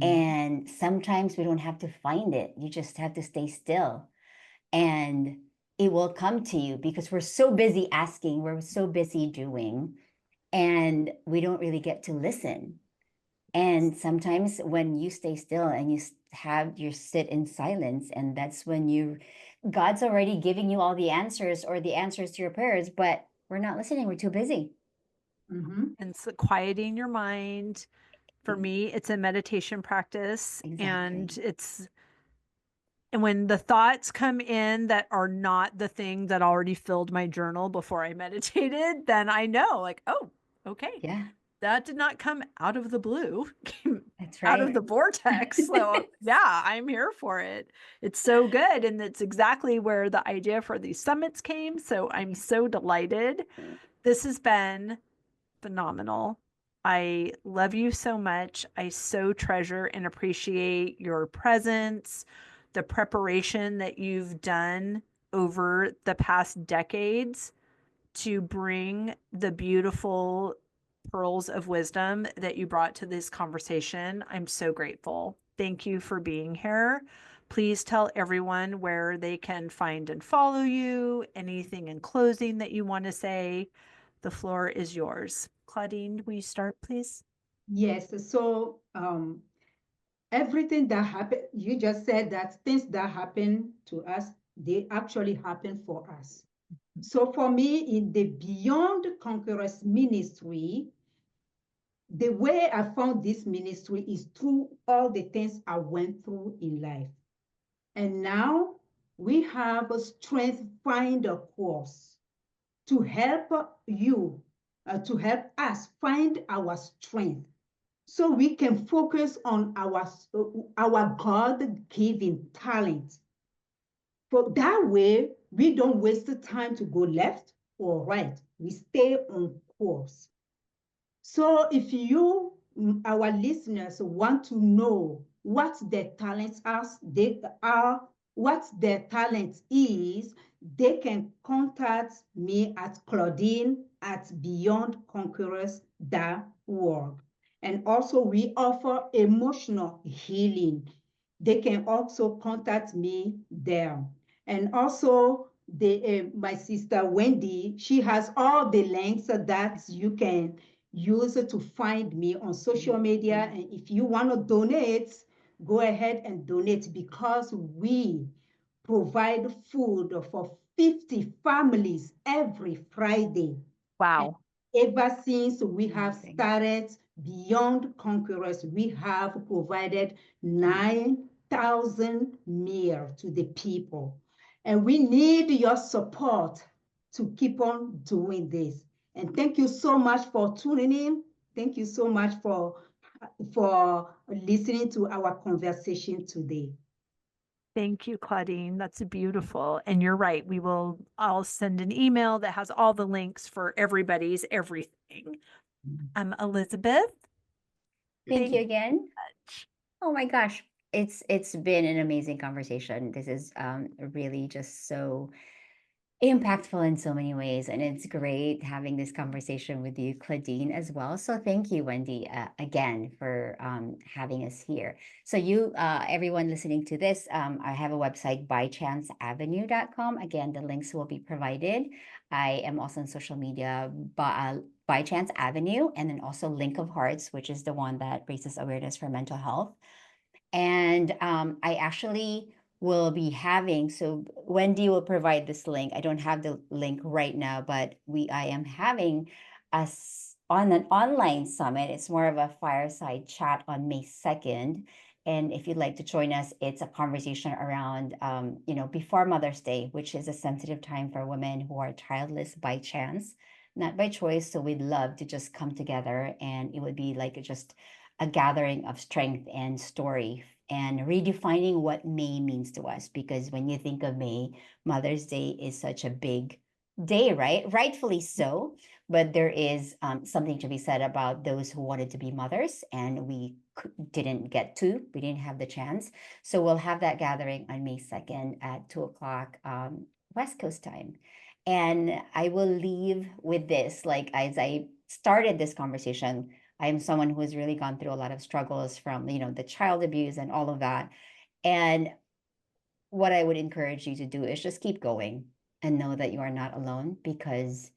And sometimes we don't have to find it. You just have to stay still. And it will come to you, because we're so busy asking, we're so busy doing, and we don't really get to listen. And sometimes when you stay still and you sit in silence, and that's when God's already giving you all the answers, or the answers to your prayers, but we're not listening. We're too busy.
And so quieting your mind. For me, it's a meditation practice.
Exactly.
And when the thoughts come in that are not the thing that already filled my journal before I meditated, then I know, like, oh, okay.
Yeah.
That did not come out of the blue,
That's right.
out of the vortex. So yeah, I'm here for it. It's so good. And it's exactly where the idea for these summits came. So I'm so delighted. This has been phenomenal. I love you so much. I so treasure and appreciate your presence, the preparation that you've done over the past decades to bring the beautiful pearls of wisdom that you brought to this conversation. I'm so grateful. Thank you for being here. Please tell everyone where they can find and follow you, anything in closing that you want to say. The floor is yours. Claudine, will you start, please?
Yes. So everything that happened, you just said that things that happen to us, they actually happen for us. So for me, in the Beyond Conquerors ministry, the way I found this ministry is through all the things I went through in life. And now we have a Strength Finder course to help you, to help us find our strength so we can focus on our God-given talent. For that way, we don't waste the time to go left or right. We stay on course. So if you, our listeners, want to know what their talents are, what their talent is, they can contact me at Claudine at beyondconquerors.org. And also we offer emotional healing. They can also contact me there. And also my sister Wendy, she has all the links that you can use to find me on social media. And if you want to donate, go ahead and donate, because we provide food for 50 families every Friday.
Wow.
Ever since we have
Amazing.
started Beyond Conquerors, we have provided 9,000 meals to the people. And we need your support to keep on doing this. And thank you so much for tuning in. Thank you so much for listening to our conversation today.
Thank you, Claudine. That's beautiful. And you're right. I'll send an email that has all the links for everybody's everything. Elizabeth.
Thank you again. Oh my gosh. It's been an amazing conversation. This is really just so impactful in so many ways, and it's great having this conversation with you, Claudine, as well. So thank you, Wendy, again for having us here. So everyone listening to this, I have a website, bychanceavenue.com. Again, the links will be provided. I am also on social media, by Chance Avenue, and then also Link of Hearts, which is the one that raises awareness for mental health. And I actually will be having, so Wendy will provide this link. I don't have the link right now, but I am having us on an online summit. It's more of a fireside chat on May 2nd. And if you'd like to join us, it's a conversation around, before Mother's Day, which is a sensitive time for women who are childless by chance, not by choice. So we'd love to just come together, and it would be like just a gathering of strength and story, and redefining what May means to us. Because when you think of May, Mother's Day is such a big day, right? Rightfully so. But there is something to be said about those who wanted to be mothers, and we didn't get to, we didn't have the chance. So we'll have that gathering on May 2nd at 2:00 West Coast time. And I will leave with this, like, as I started this conversation, I am someone who has really gone through a lot of struggles from, the child abuse and all of that. And what I would encourage you to do is just keep going and know that you are not alone, because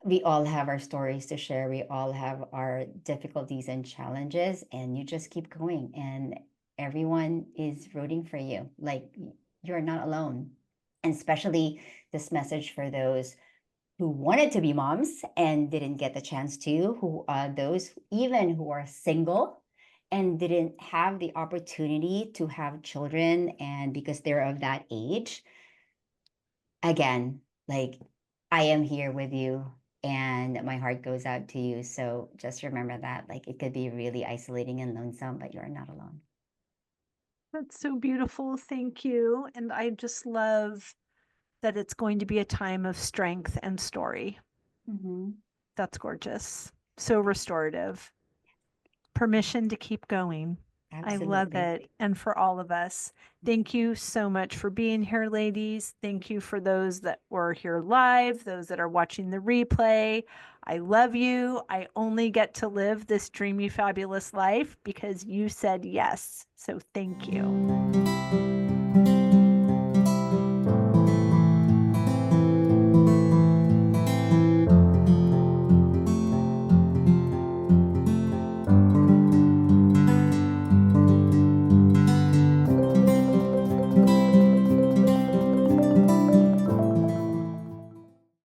we all have our stories to share. We all have our difficulties and challenges, and you just keep going, and everyone is rooting for you. Like, you're not alone. And especially this message for those who wanted to be moms and didn't get the chance to, those even who are single and didn't have the opportunity to have children, and because they're of that age. Again, like, I am here with you, and my heart goes out to you. So just remember that, like, it could be really isolating and lonesome, but you're not alone.
That's so beautiful. Thank you. And I just love that it's going to be a time of strength and story.
Mm-hmm.
That's gorgeous. So restorative. Permission to keep going.
Absolutely.
I love it. And for all of us, thank you so much for being here, ladies. Thank you for those that were here live, those that are watching the replay. I love you. I only get to live this dreamy, fabulous life because you said yes. So thank you.